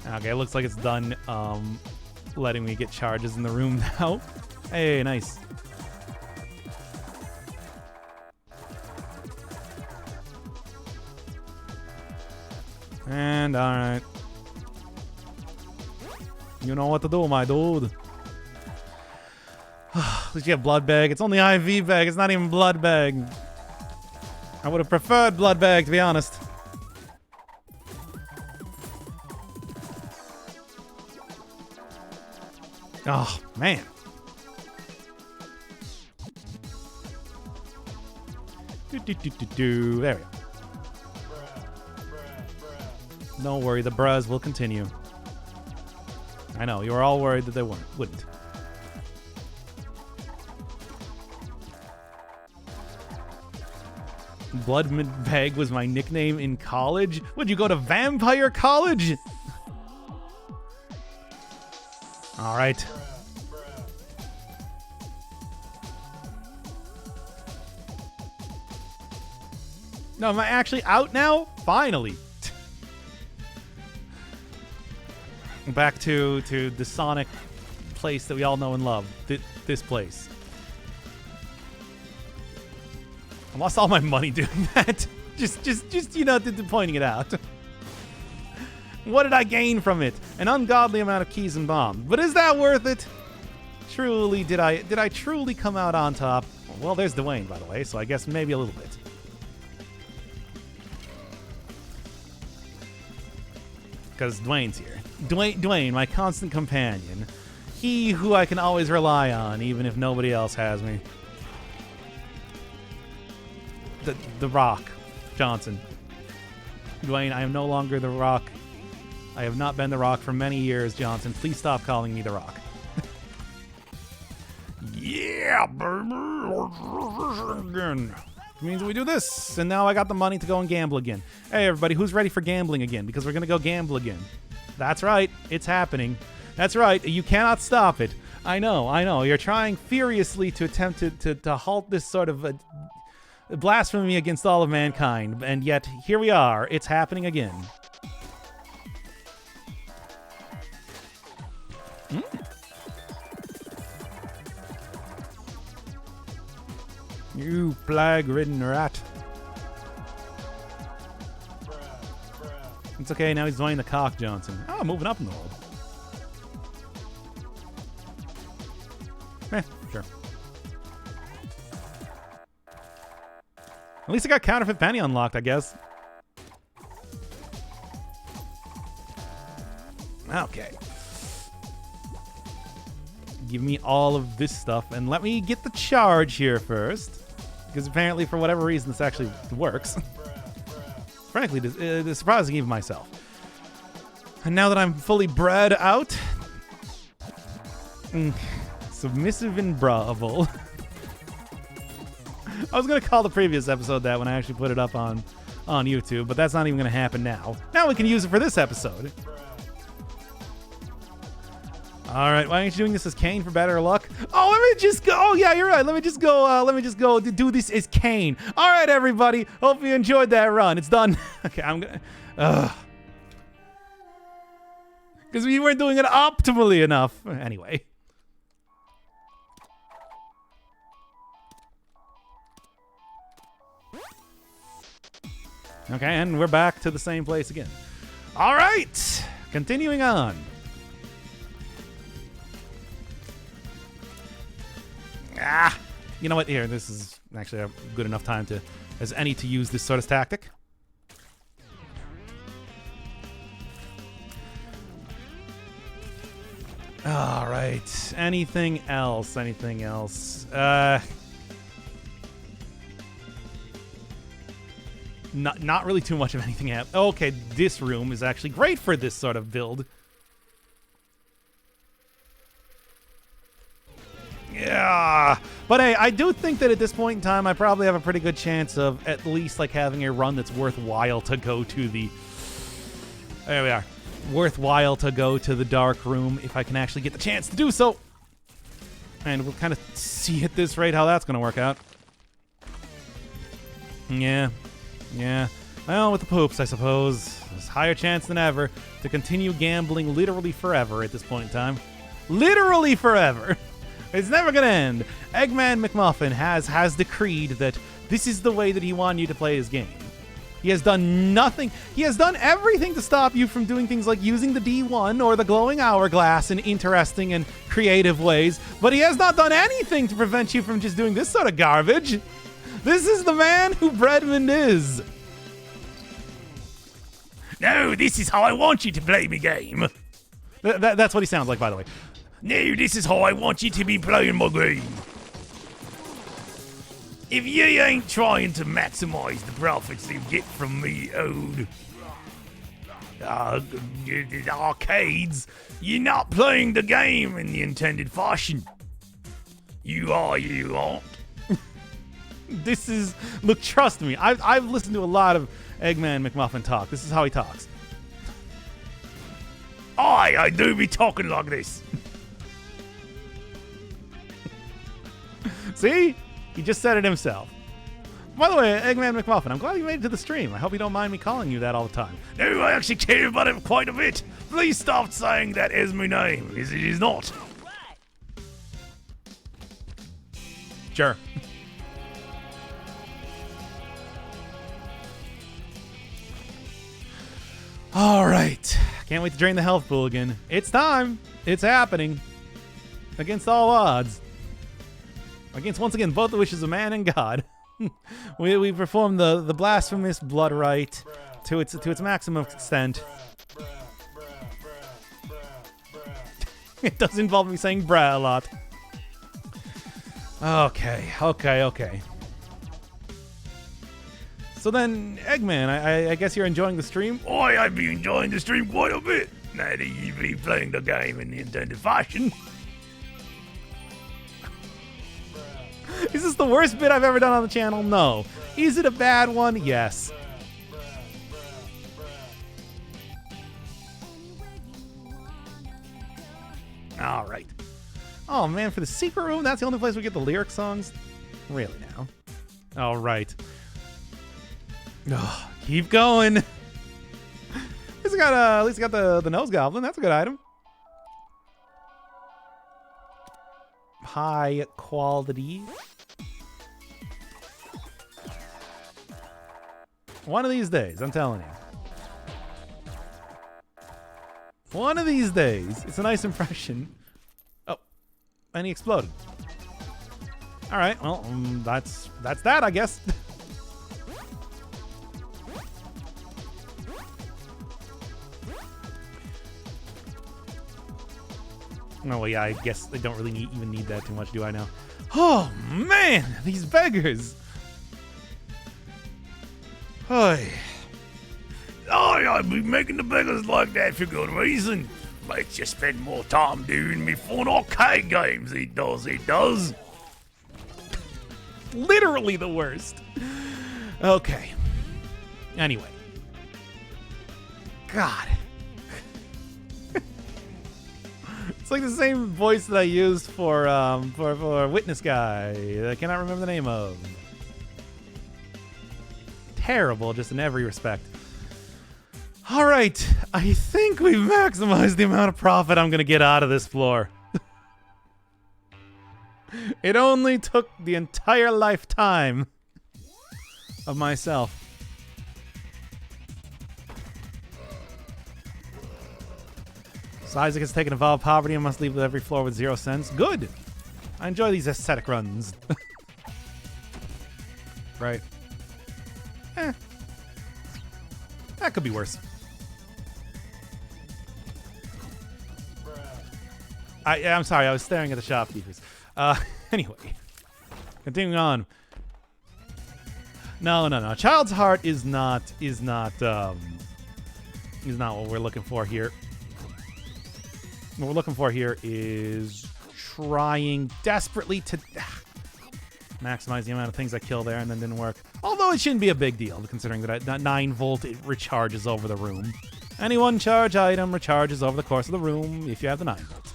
Okay, it looks like it's done letting me get charges in the room now. Hey, nice. And alright. You know what to do, my dude. At least you have blood bag. It's only IV bag. It's not even blood bag. I would have preferred blood bag, to be honest. Oh, man. There we go. Don't worry, the bras will continue. I know, you were all worried that they wouldn't. Blood Bag was my nickname in college? Would you go to vampire college? All right. No, am I actually out now? Finally. Back to the Sonic place that we all know and love. This place. I lost all my money doing that. just you know, pointing it out. What did I gain from it? An ungodly amount of keys and bombs. But is that worth it? Truly, did I truly come out on top? Well, there's Dwayne, by the way, so I guess maybe a little bit. Because Dwayne's here. Dwayne, my constant companion. He who I can always rely on, even if nobody else has me. The Rock Johnson. Dwayne, I am no longer The Rock. I have not been The Rock for many years, Johnson. Please stop calling me The Rock. Yeah, baby. Means we do this, and now I got the money to go and gamble again. Hey, everybody, who's ready for gambling again? Because we're going to go gamble again. That's right. It's happening. That's right. You cannot stop it. I know. You're trying furiously to attempt to halt this sort of blasphemy against all of mankind, and yet here we are. It's happening again. You plague-ridden rat. It's okay, now he's Dwayne the Cock Johnson. Oh, moving up in the world. Sure. At least I got Counterfeit Penny unlocked, I guess. Okay. Give me all of this stuff, and let me get the charge here first. Because apparently, for whatever reason, this actually works. Frankly, surprising even myself. And now that I'm fully bred out... submissive and bravo. I was going to call the previous episode that when I actually put it up on YouTube, but that's not even going to happen now. Now we can use it for this episode. All right, why aren't you doing this as Kane for better luck? Oh, let me just go. Oh, yeah, you're right. Let me just go do this as Kane. All right, everybody. Hope you enjoyed that run. It's done. Okay, I'm going to... Because we weren't doing it optimally enough. Anyway. Okay, and we're back to the same place again. All right, continuing on. You know what? Here, this is actually a good enough time as any to use this sort of tactic. All right. Anything else? Anything else? Not really too much of anything else. Okay, this room is actually great for this sort of build. Yeah. But hey, I do think that at this point in time, I probably have a pretty good chance of at least like having a run that's worthwhile to go to the... There we are. Worthwhile to go to the dark room if I can actually get the chance to do so. And we'll kind of see at this rate how that's going to work out. Yeah. Well, with the poops, I suppose. There's a higher chance than ever to continue gambling literally forever at this point in time. Literally forever. It's never going to end. Eggman McMuffin has decreed that this is the way that he wanted you to play his game. He has done nothing. He has done everything to stop you from doing things like using the D1 or the glowing hourglass in interesting and creative ways, but he has not done anything to prevent you from just doing this sort of garbage. This is the man who Breadman is. No, this is how I want you to play me game. That's what he sounds like, by the way. No, this is how I want you to be playing my game. If you ain't trying to maximize the profits you get from me old arcades, you're not playing the game in the intended fashion. You aren't. This is... Look, trust me, I've listened to a lot of Eggman McMuffin talk. This is how he talks. I do be talking like this. See? He just said it himself. By the way, Eggman McMuffin, I'm glad you made it to the stream. I hope you don't mind me calling you that all the time. No, I actually care about it quite a bit. Please stop saying that is my name. It is not. Sure. All right. Can't wait to drain the health pool again. It's time. It's happening. Against all odds. Against, once again, both the wishes of man and God. we perform the blasphemous blood rite to its maximum extent. It does involve me saying brah a lot. Okay. So then, Eggman, I guess you're enjoying the stream? I'd be enjoying the stream quite a bit. Now that you be playing the game in the intended fashion. Is this the worst bit I've ever done on the channel? No. Is it a bad one? Yes. All right. Oh, man, for the secret room, that's the only place we get the lyric songs? Really now? All right. Oh, keep going. At least got the nose goblin. That's a good item. High quality. One of these days, I'm telling you. One of these days. It's a nice impression. Oh, and he exploded. All right, well, that's that, I guess. Oh, well, yeah, I guess I don't really even need that too much, do I now? Oh, man, these beggars. Hey. I'd be making the beggars like that for good reason. Makes you spend more time doing me fun arcade games, it does. Literally the worst. Okay. Anyway. God. It's like the same voice that I used for Witness Guy. I cannot remember the name of. Terrible, just in every respect. All right, I think we've maximized the amount of profit I'm gonna get out of this floor. It only took the entire lifetime of myself. So Isaac has taken a vow of poverty and must leave every floor with 0 cents. Good. I enjoy these aesthetic runs. right? That could be worse. I'm sorry, I was staring at the shopkeepers. Anyway, continuing on. No. Child's Heart is not what we're looking for here. What we're looking for here is trying desperately to maximize the amount of things I kill there, and then didn't work. Although it shouldn't be a big deal, considering that at 9 volt it recharges over the room. Any one charge item recharges over the course of the room if you have the 9 volt.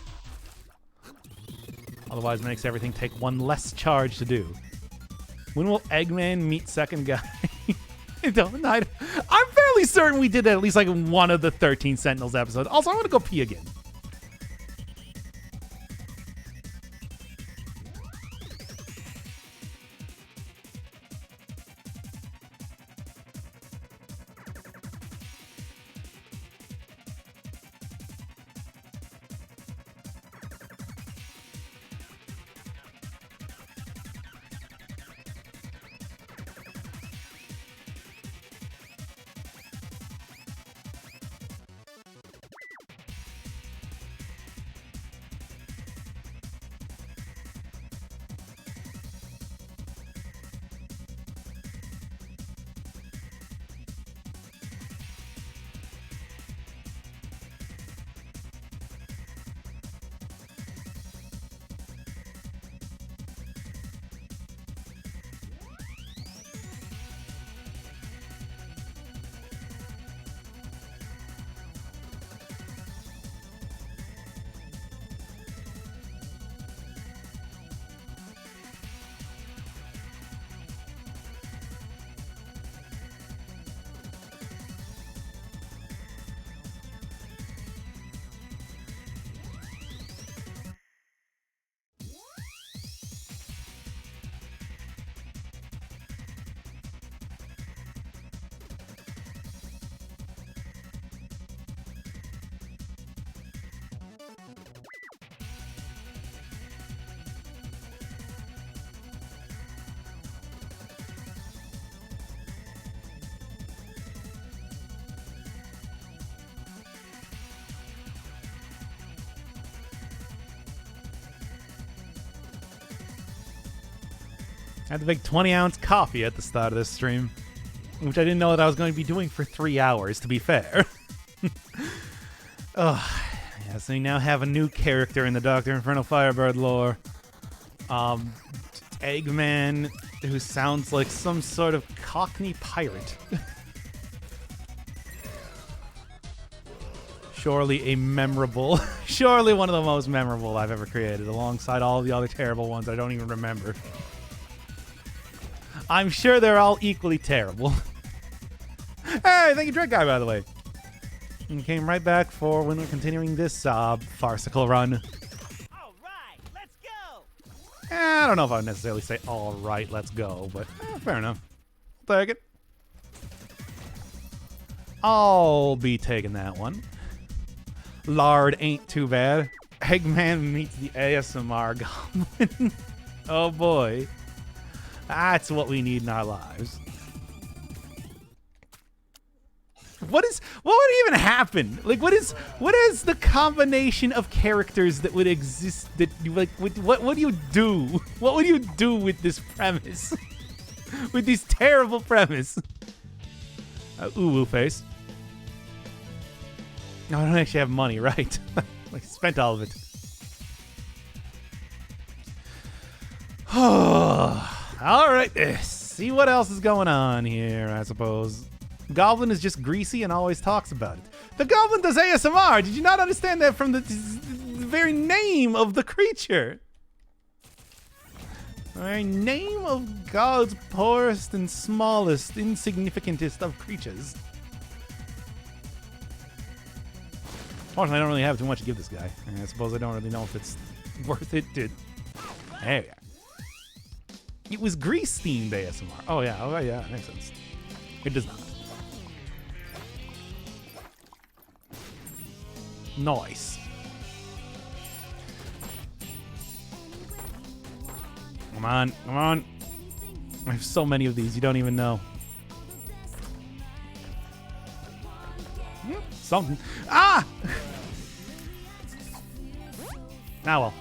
Otherwise, it makes everything take 1 less charge to do. When will Eggman meet second guy? I'm fairly certain we did that at least like in one of the 13 Sentinels episodes. Also, I want to go pee again. I had the big 20-ounce coffee at the start of this stream, which I didn't know that I was going to be doing for 3 hours, to be fair. Oh, yeah, so we now have a new character in the Dr. Inferno Firebird lore. Eggman, who sounds like some sort of Cockney pirate. Surely surely one of the most memorable I've ever created, alongside all the other terrible ones I don't even remember. I'm sure they're all equally terrible. Hey, thank you, Dread Guy, by the way. And came right back for when we're continuing this farcical run.
All right, let's go.
I don't know if I would necessarily say, all right, let's go, but fair enough. I'll take it. I'll be taking that one. Lard ain't too bad. Eggman meets the ASMR goblin. Oh boy. That's what we need in our lives. What would even happen? Like, what is the combination of characters that would exist that you like? What do you do? What would you do with this premise? With this terrible premise? Uwu face. No, I don't actually have money, right? I spent all of it. All right, see what else is going on here, I suppose. Goblin is just greasy and always talks about it. The Goblin does ASMR. Did you not understand that from the very name of the creature? The very name of God's poorest and smallest, insignificantest of creatures. Fortunately, I don't really have too much to give this guy. I suppose I don't really know if it's worth it to... There we go. It was grease-themed ASMR. Oh, yeah, makes sense. It does not. Nice. Come on. I have so many of these, you don't even know. Something. Ah! Ah, well.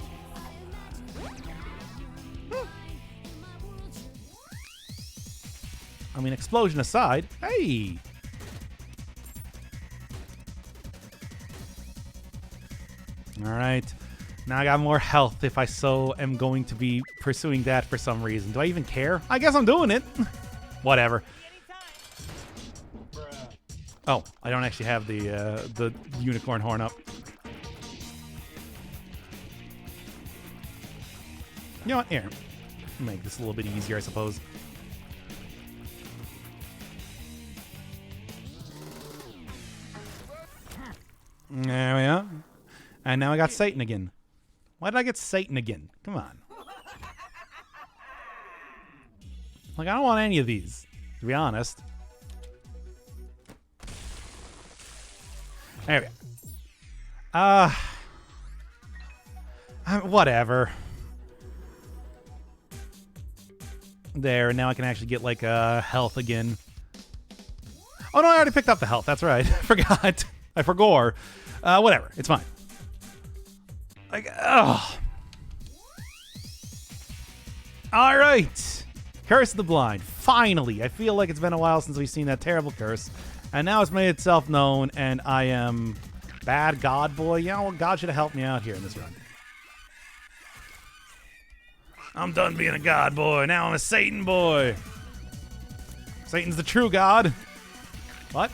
I mean, explosion aside. Hey! Alright. Now I got more health if I so am going to be pursuing that for some reason. Do I even care? I guess I'm doing it. Whatever. Oh, I don't actually have the unicorn horn up. You know what? Here. Make this a little bit easier, I suppose. There we are. And now I got Satan again. Why did I get Satan again? Come on. Like, I don't want any of these, to be honest. There we go. Whatever. There, now I can actually get, like, health again. Oh, no, I already picked up the health. That's right. I forgot. I forgot. Whatever. It's fine. Like, oh. All right. Curse of the Blind. Finally. I feel like it's been a while since we've seen that terrible curse. And now it's made itself known, and I am bad God boy. You know what? God should have helped me out here in this run. I'm done being a God boy. Now I'm a Satan boy. Satan's the true God. What?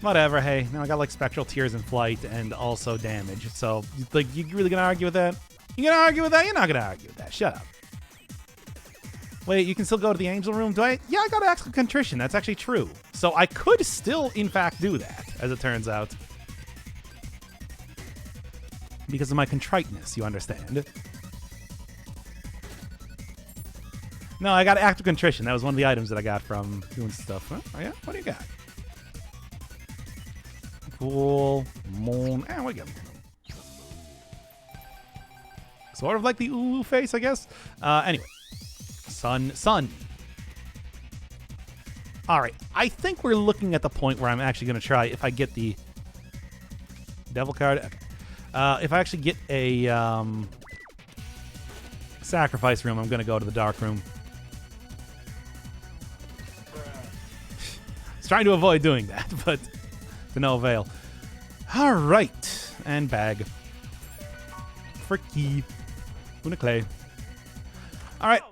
Whatever, hey. Now I got like Spectral Tears in Flight and also damage. So, like, you really gonna argue with that? You gonna argue with that? You're not gonna argue with that. Shut up. Wait, you can still go to the angel room? Do I? Yeah, I got Axe of Contrition. That's actually true. So I could still, in fact, do that, as it turns out. Because of my contriteness, you understand. No, I got Act of Contrition. That was one of the items that I got from doing stuff. Huh? Oh, yeah? What do you got? Cool. Moon. What do you got? Sort of like the Ulu face, I guess. Anyway. Sun. All right. I think we're looking at the point where I'm actually going to try, if I get the Devil card. Okay. If I actually get a sacrifice room, I'm going to go to the dark room. I was trying to avoid doing that, but to no avail. All right. And bag. For key. Una clay. All right.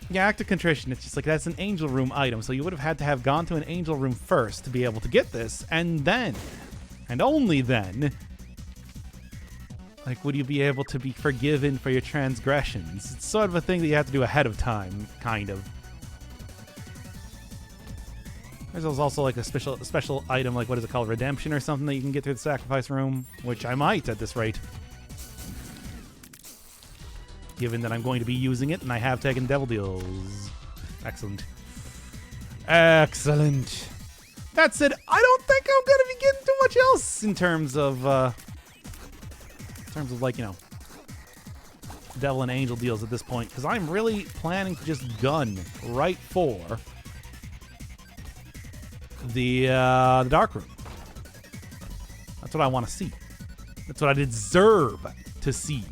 Yeah, Act of Contrition, it's just like that's an angel room item, so you would have had to have gone to an angel room first to be able to get this, and then, and only then, like, would you be able to be forgiven for your transgressions. It's sort of a thing that you have to do ahead of time, kind of. There's also like a special item, like what is it called, Redemption or something that you can get through the sacrifice room, which I might at this rate. Given that I'm going to be using it, and I have taken Devil Deals. Excellent. Excellent. That said, I don't think I'm going to be getting too much else in terms of like, you know, Devil and Angel deals at this point, because I'm really planning to just gun right for the Dark Room. That's what I want to see. That's what I deserve to see.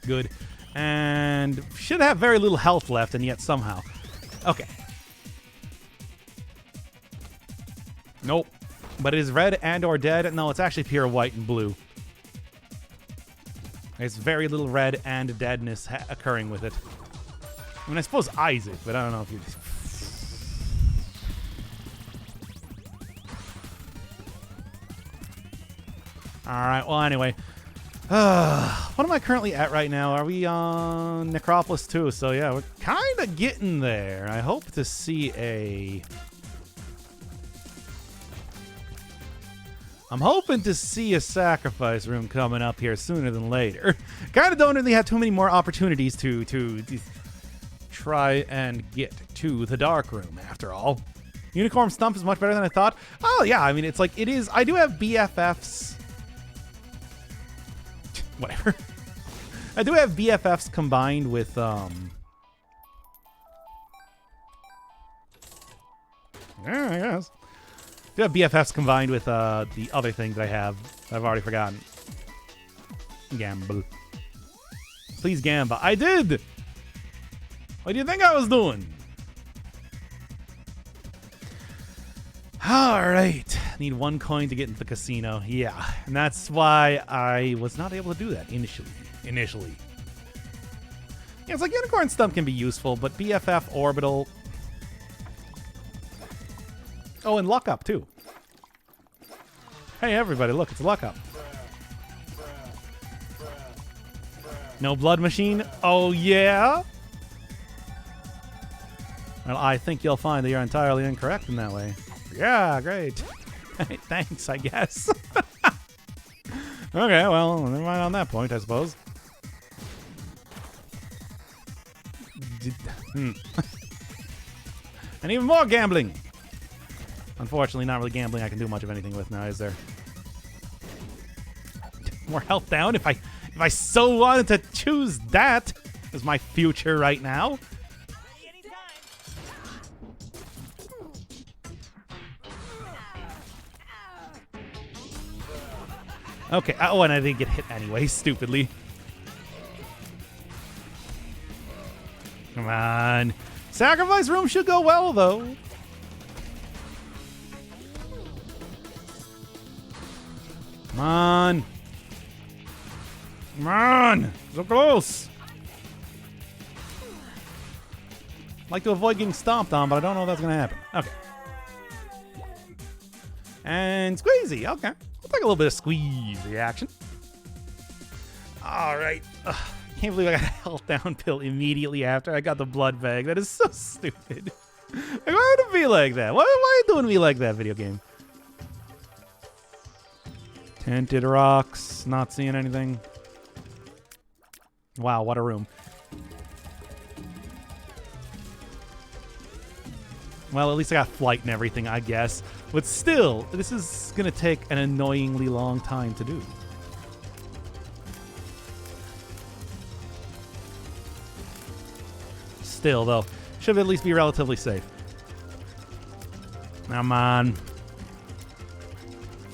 Good. And should have very little health left, and yet somehow. Okay. Nope. But it is red and or dead. No, it's actually pure white and blue. There's very little red and deadness occurring with it. I mean, I suppose Isaac, but I don't know if you just... Alright, well, anyway. What am I currently at right now? Are we on Necropolis 2? So, yeah, we're kind of getting there. I hope to see I'm hoping to see a sacrifice room coming up here sooner than later. Kind of don't really have too many more opportunities to try and get to the dark room after all. Unicorn Stump is much better than I thought. Oh, yeah. I mean, it's like, it is. I do have BFFs. Whatever. I do have BFFs combined with, yeah, I guess. I do have BFFs combined with, the other thing that I have. I've already forgotten. Gamble. Please gamble. I did! What do you think I was doing? Alright. Need 1 coin to get into the casino. Yeah. And that's why I was not able to do that initially. Yeah, it's like Unicorn Stump can be useful, but BFF, Orbital... Oh, and Luck Up, too. Hey, everybody, look, it's Luck Up. No Blood Machine? Oh, yeah? Well, I think you'll find that you're entirely incorrect in that way. Yeah, great. Thanks, I guess. Okay, well, never mind on that point, I suppose. And even more gambling. Unfortunately, not really gambling I can do much of anything with now, is there? More health down if I so wanted to choose that as my future right now. Okay, oh, and I didn't get hit anyway, stupidly. Come on. Sacrifice room should go well, though. Come on. Come on. So close. I'd like to avoid getting stomped on, but I don't know if that's going to happen. Okay. And squeezy. Okay. We'll take a little bit of squeeze reaction. All right. Can't believe I got a health down pill immediately after I got the blood bag. That is so stupid. Like, why would it be like that? Why are you doing me like that, video game? Tinted rocks. Not seeing anything. Wow, what a room. Well, at least I got flight and everything, I guess. But still, this is going to take an annoyingly long time to do. Still, though, should at least be relatively safe. Come on.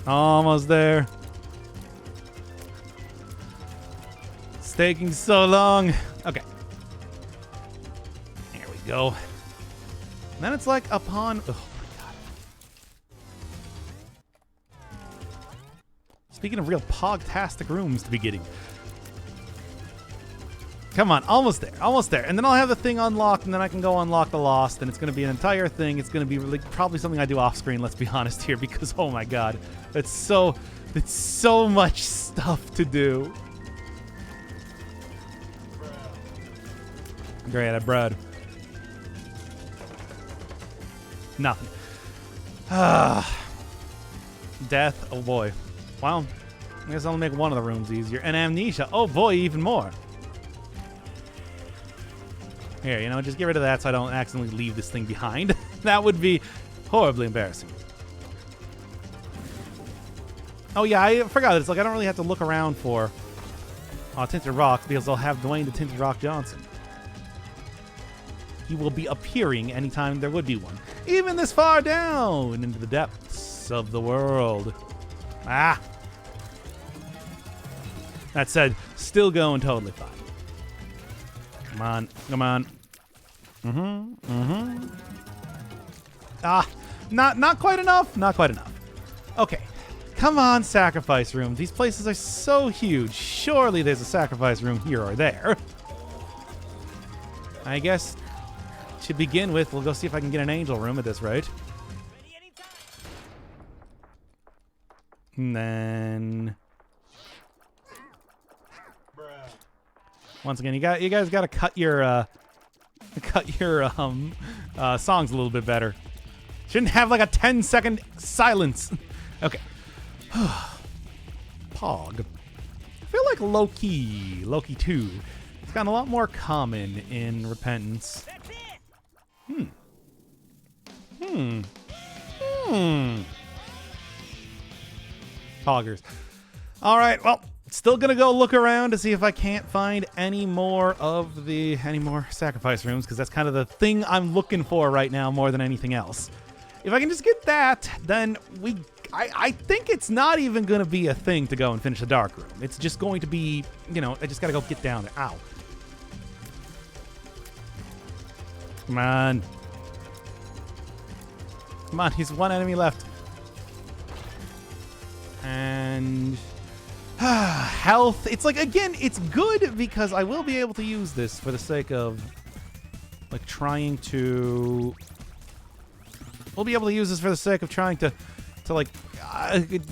Almost there. It's taking so long. Okay. There we go. And then it's like upon... Oh, my God. Speaking of real pog-tastic rooms to be getting. Come on, almost there, almost there. And then I'll have the thing unlocked, and then I can go unlock the Lost, and it's going to be an entire thing. It's going to be really, probably something I do off-screen, let's be honest here, because, oh my God, it's so much stuff to do. Great, I bread. Nothing. Death, oh boy. Well, I guess I'll make one of the rooms easier. And amnesia, oh boy, even more. Here, you know, just get rid of that so I don't accidentally leave this thing behind. That would be horribly embarrassing. Oh yeah, I forgot. It's like I don't really have to look around for Tinted Rocks because I'll have Dwayne the Tinted Rock Johnson. He will be appearing anytime there would be one. Even this far down into the depths of the world. Ah! That said, still going totally fine. Come on, come on. Ah, not quite enough, not quite enough. Okay, come on, sacrifice room. These places are so huge. Surely there's a sacrifice room here or there. I guess to begin with, we'll go see if I can get an angel room at this rate.
Ready anytime.
And then... Once again, you guys got to cut your songs a little bit better. Shouldn't have like a 10-second silence. Okay. Pog. I feel like Loki 2 It's gotten a lot more common in Repentance.
That's it.
Poggers. All right, well, still gonna go look around to see if I can't find any more sacrifice rooms, because that's kind of the thing I'm looking for right now more than anything else. If I can just get that, then I think it's not even gonna be a thing to go and finish the dark room. It's just going to be, I just gotta go get down there. Ow. Come on. Come on, he's one enemy left. And health. It's like, again, it's good because I will be able to use this for the sake of like trying to. We'll be able to use this for the sake of trying to like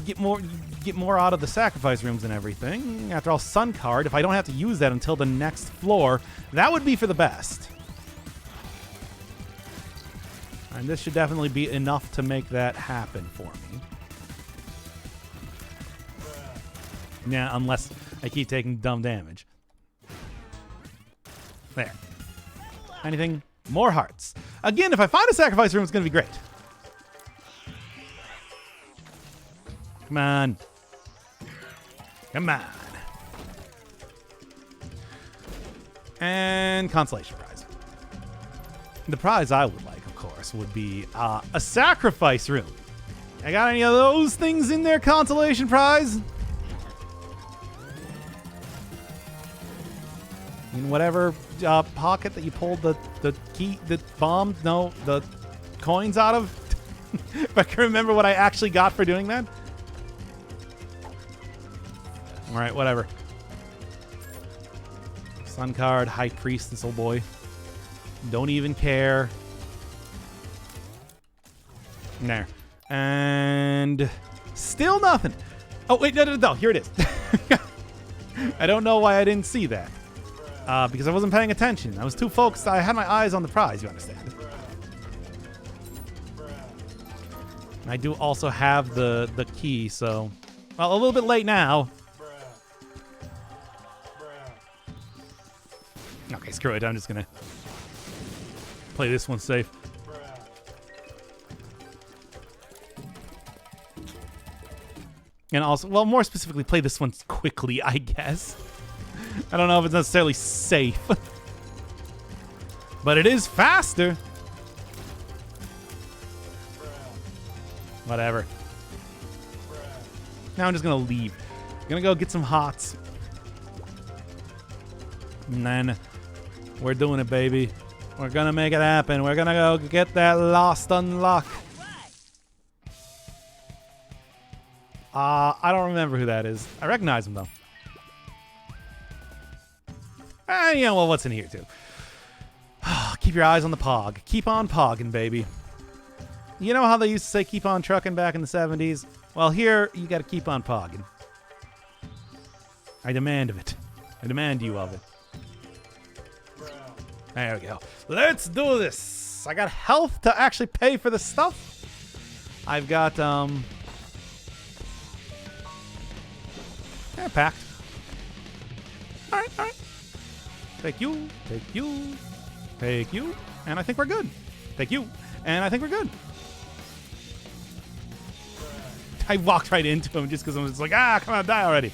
get more out of the sacrifice rooms and everything. After all, Sun Card. If I don't have to use that until the next floor, that would be for the best. And this should definitely be enough to make that happen for me. Yeah, unless I keep taking dumb damage. There. Anything? More hearts. Again, if I find a sacrifice room, it's going to be great. Come on. Come on. And consolation prize. The prize I would like, of course, would be a sacrifice room. I got any of those things in there, consolation prize? In whatever pocket that you pulled the coins out of. If I can remember what I actually got for doing that. All right, whatever. Sun Card, High Priest, this old boy. Don't even care. There. And still nothing. Oh, wait, no. Here it is. I don't know why I didn't see that. Because I wasn't paying attention. I was too focused. I had my eyes on the prize, you understand. I do also have the key, so. Well, a little bit late now. Okay, screw it. I'm just going to play this one safe. And also, well, more specifically, play this one quickly, I guess. I don't know if it's necessarily safe. But it is faster. Whatever. Now I'm just going to leave. I'm going to go get some hots. And then we're doing it, baby. We're going to make it happen. We're going to go get that lost unlock. I don't remember who that is. I recognize him, though. Yeah, well, what's in here, too? Keep your eyes on the pog. Keep on pogging, baby. You know how they used to say keep on trucking back in the 70s? Well, here, you got to keep on pogging. I demand of it. I demand you of it. There we go. Let's do this. I got health to actually pay for the stuff. I've got, packed. All right. Take you, and I think we're good. Take you, and I think we're good. I walked right into him just because I was like, come on, die already.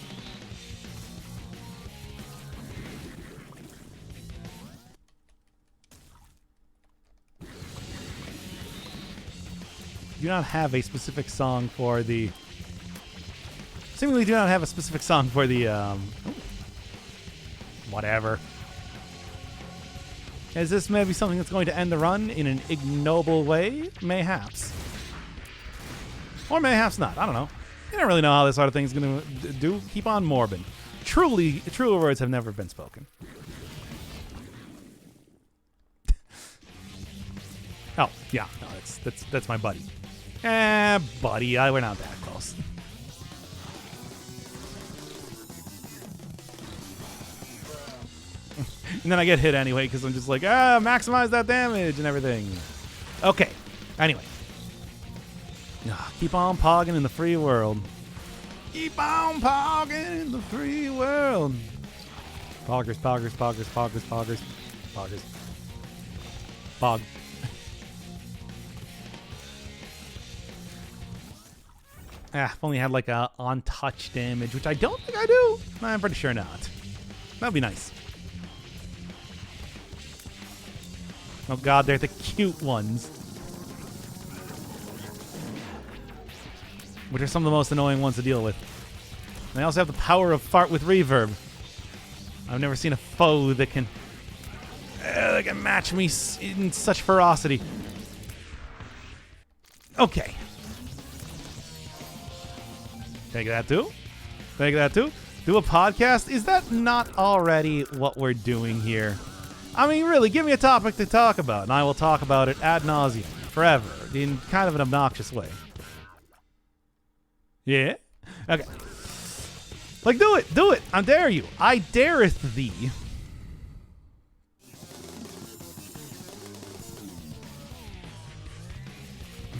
Do not have a specific song for the... Seemingly do not have a specific song for the, whatever. Is this maybe something that's going to end the run in an ignoble way? Mayhaps. Or mayhaps not. I don't know. You don't really know how this sort of thing is going to do. Keep on morbid. Truer words have never been spoken. Oh, yeah. No, that's my buddy. Buddy, we're not that close. And then I get hit anyway because I'm just like, maximize that damage and everything. Okay. Anyway. Keep on pogging in the free world. Keep on pogging in the free world. Poggers, poggers, poggers, poggers, poggers, poggers. Pog. If only had like a on-touch damage, which I don't think I do. I'm pretty sure not. That'd be nice. Oh god, they're the cute ones. Which are some of the most annoying ones to deal with. And they also have the power of fart with reverb. I've never seen a foe that can match me in such ferocity. Okay. Take that too. Take that too. Do a podcast? Is that not already what we're doing here? I mean, really, give me a topic to talk about, and I will talk about it ad nauseum, forever, in kind of an obnoxious way. Yeah? Okay. Like, do it! Do it! I dare you! I dareth thee!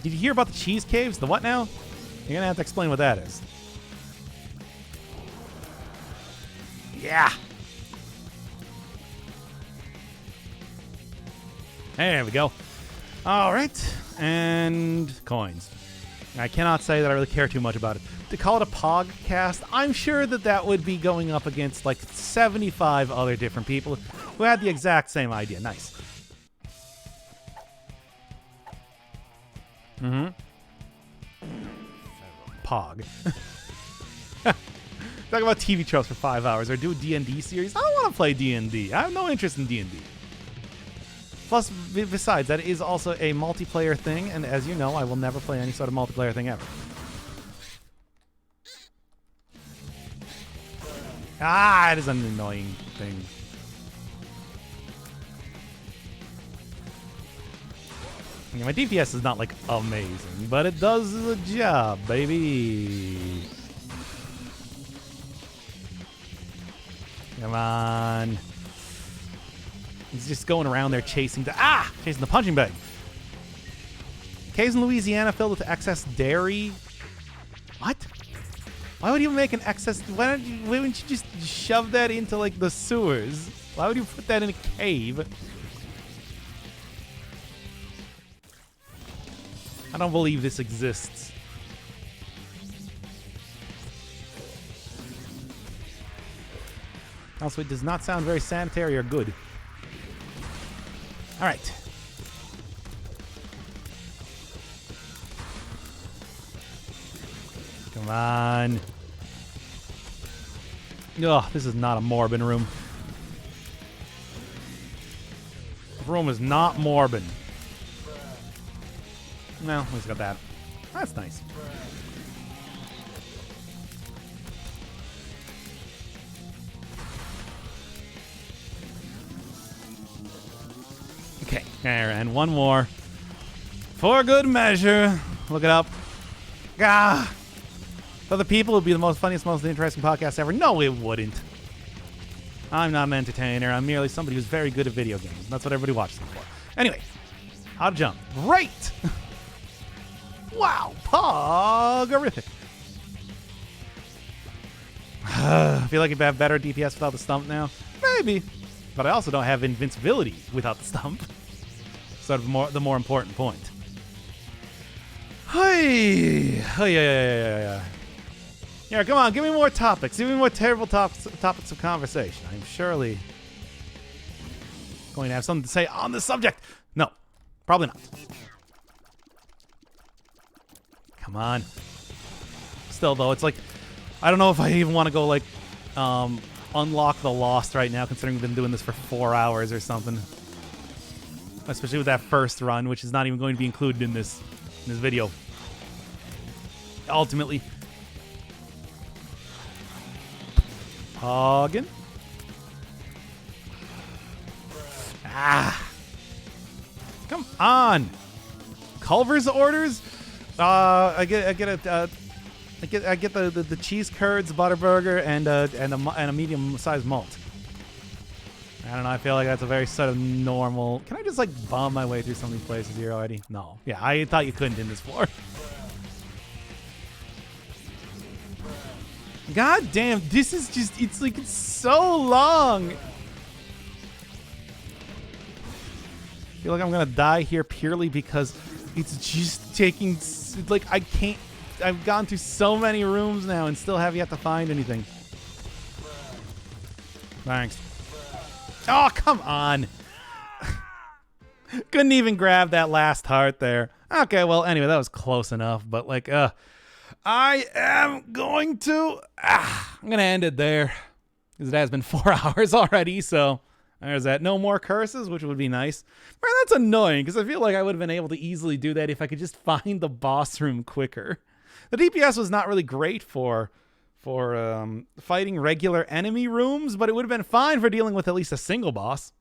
Did you hear about the cheese caves? The what now? You're gonna have to explain what that is. Yeah! There we go. All right. And coins. I cannot say that I really care too much about it. To call it a podcast, I'm sure that that would be going up against like 75 other different people who had the exact same idea. Nice. Mm-hmm. Pog. Talk about TV tropes for 5 hours or do a D&D series. I don't want to play D&D. I have no interest in D&D. Plus, besides, that is also a multiplayer thing, and as you know, I will never play any sort of multiplayer thing ever. Ah, it is an annoying thing. Yeah, my DPS is not, like, amazing, but it does the job, baby. Come on. He's just going around there chasing the punching bag. Caves in Louisiana filled with excess dairy. What? Why would you make an excess? Why wouldn't you just shove that into like the sewers? Why would you put that in a cave? I don't believe this exists. Also, it does not sound very sanitary or good. All right. Come on. Ugh, this is not a Morbin room. The room is not Morbin. No, at least got that. That's nice. Okay, and one more. For good measure. Look it up. Ah! Other people would be the most funniest, most interesting podcast ever. No, it wouldn't. I'm not an entertainer. I'm merely somebody who's very good at video games. And that's what everybody watches them for. Anyway, how to jump. Great! Wow, pogorific. I feel like if I have better DPS without the stump now. Maybe. But I also don't have invincibility without the stump. Sort of the more important point. Hey, yeah, come on, give me more topics. Give me more terrible topics of conversation. I'm surely going to have something to say on this subject. No, probably not. Come on. Still, though, it's like, I don't know if I even want to go, like, unlock the Lost right now, considering we've been doing this for 4 hours or something. Especially with that first run, which is not even going to be included in this video. Ultimately. Hoggin. Ah. Come on. Culver's orders? I get the cheese curds, butterburger, and a medium-sized malt. I don't know. I feel like that's a very sort of normal. Can I just like bomb my way through some of these places here already? No. Yeah, I thought you couldn't in this floor. God damn, this is just, it's like, it's so long. I feel like I'm gonna die here purely because it's just taking, like, I can't, I've gone through so many rooms now and still have yet to find anything. Thanks. Oh, come on. Couldn't even grab that last heart there. Okay, well, anyway, that was close enough, but like, I am going to, I'm gonna end it there because it has been 4 hours already, so there's that. No more curses, which would be nice. Man, that's annoying because I feel like I would have been able to easily do that if I could just find the boss room quicker. The DPS was not really great for fighting regular enemy rooms, but it would have been fine for dealing with at least a single boss.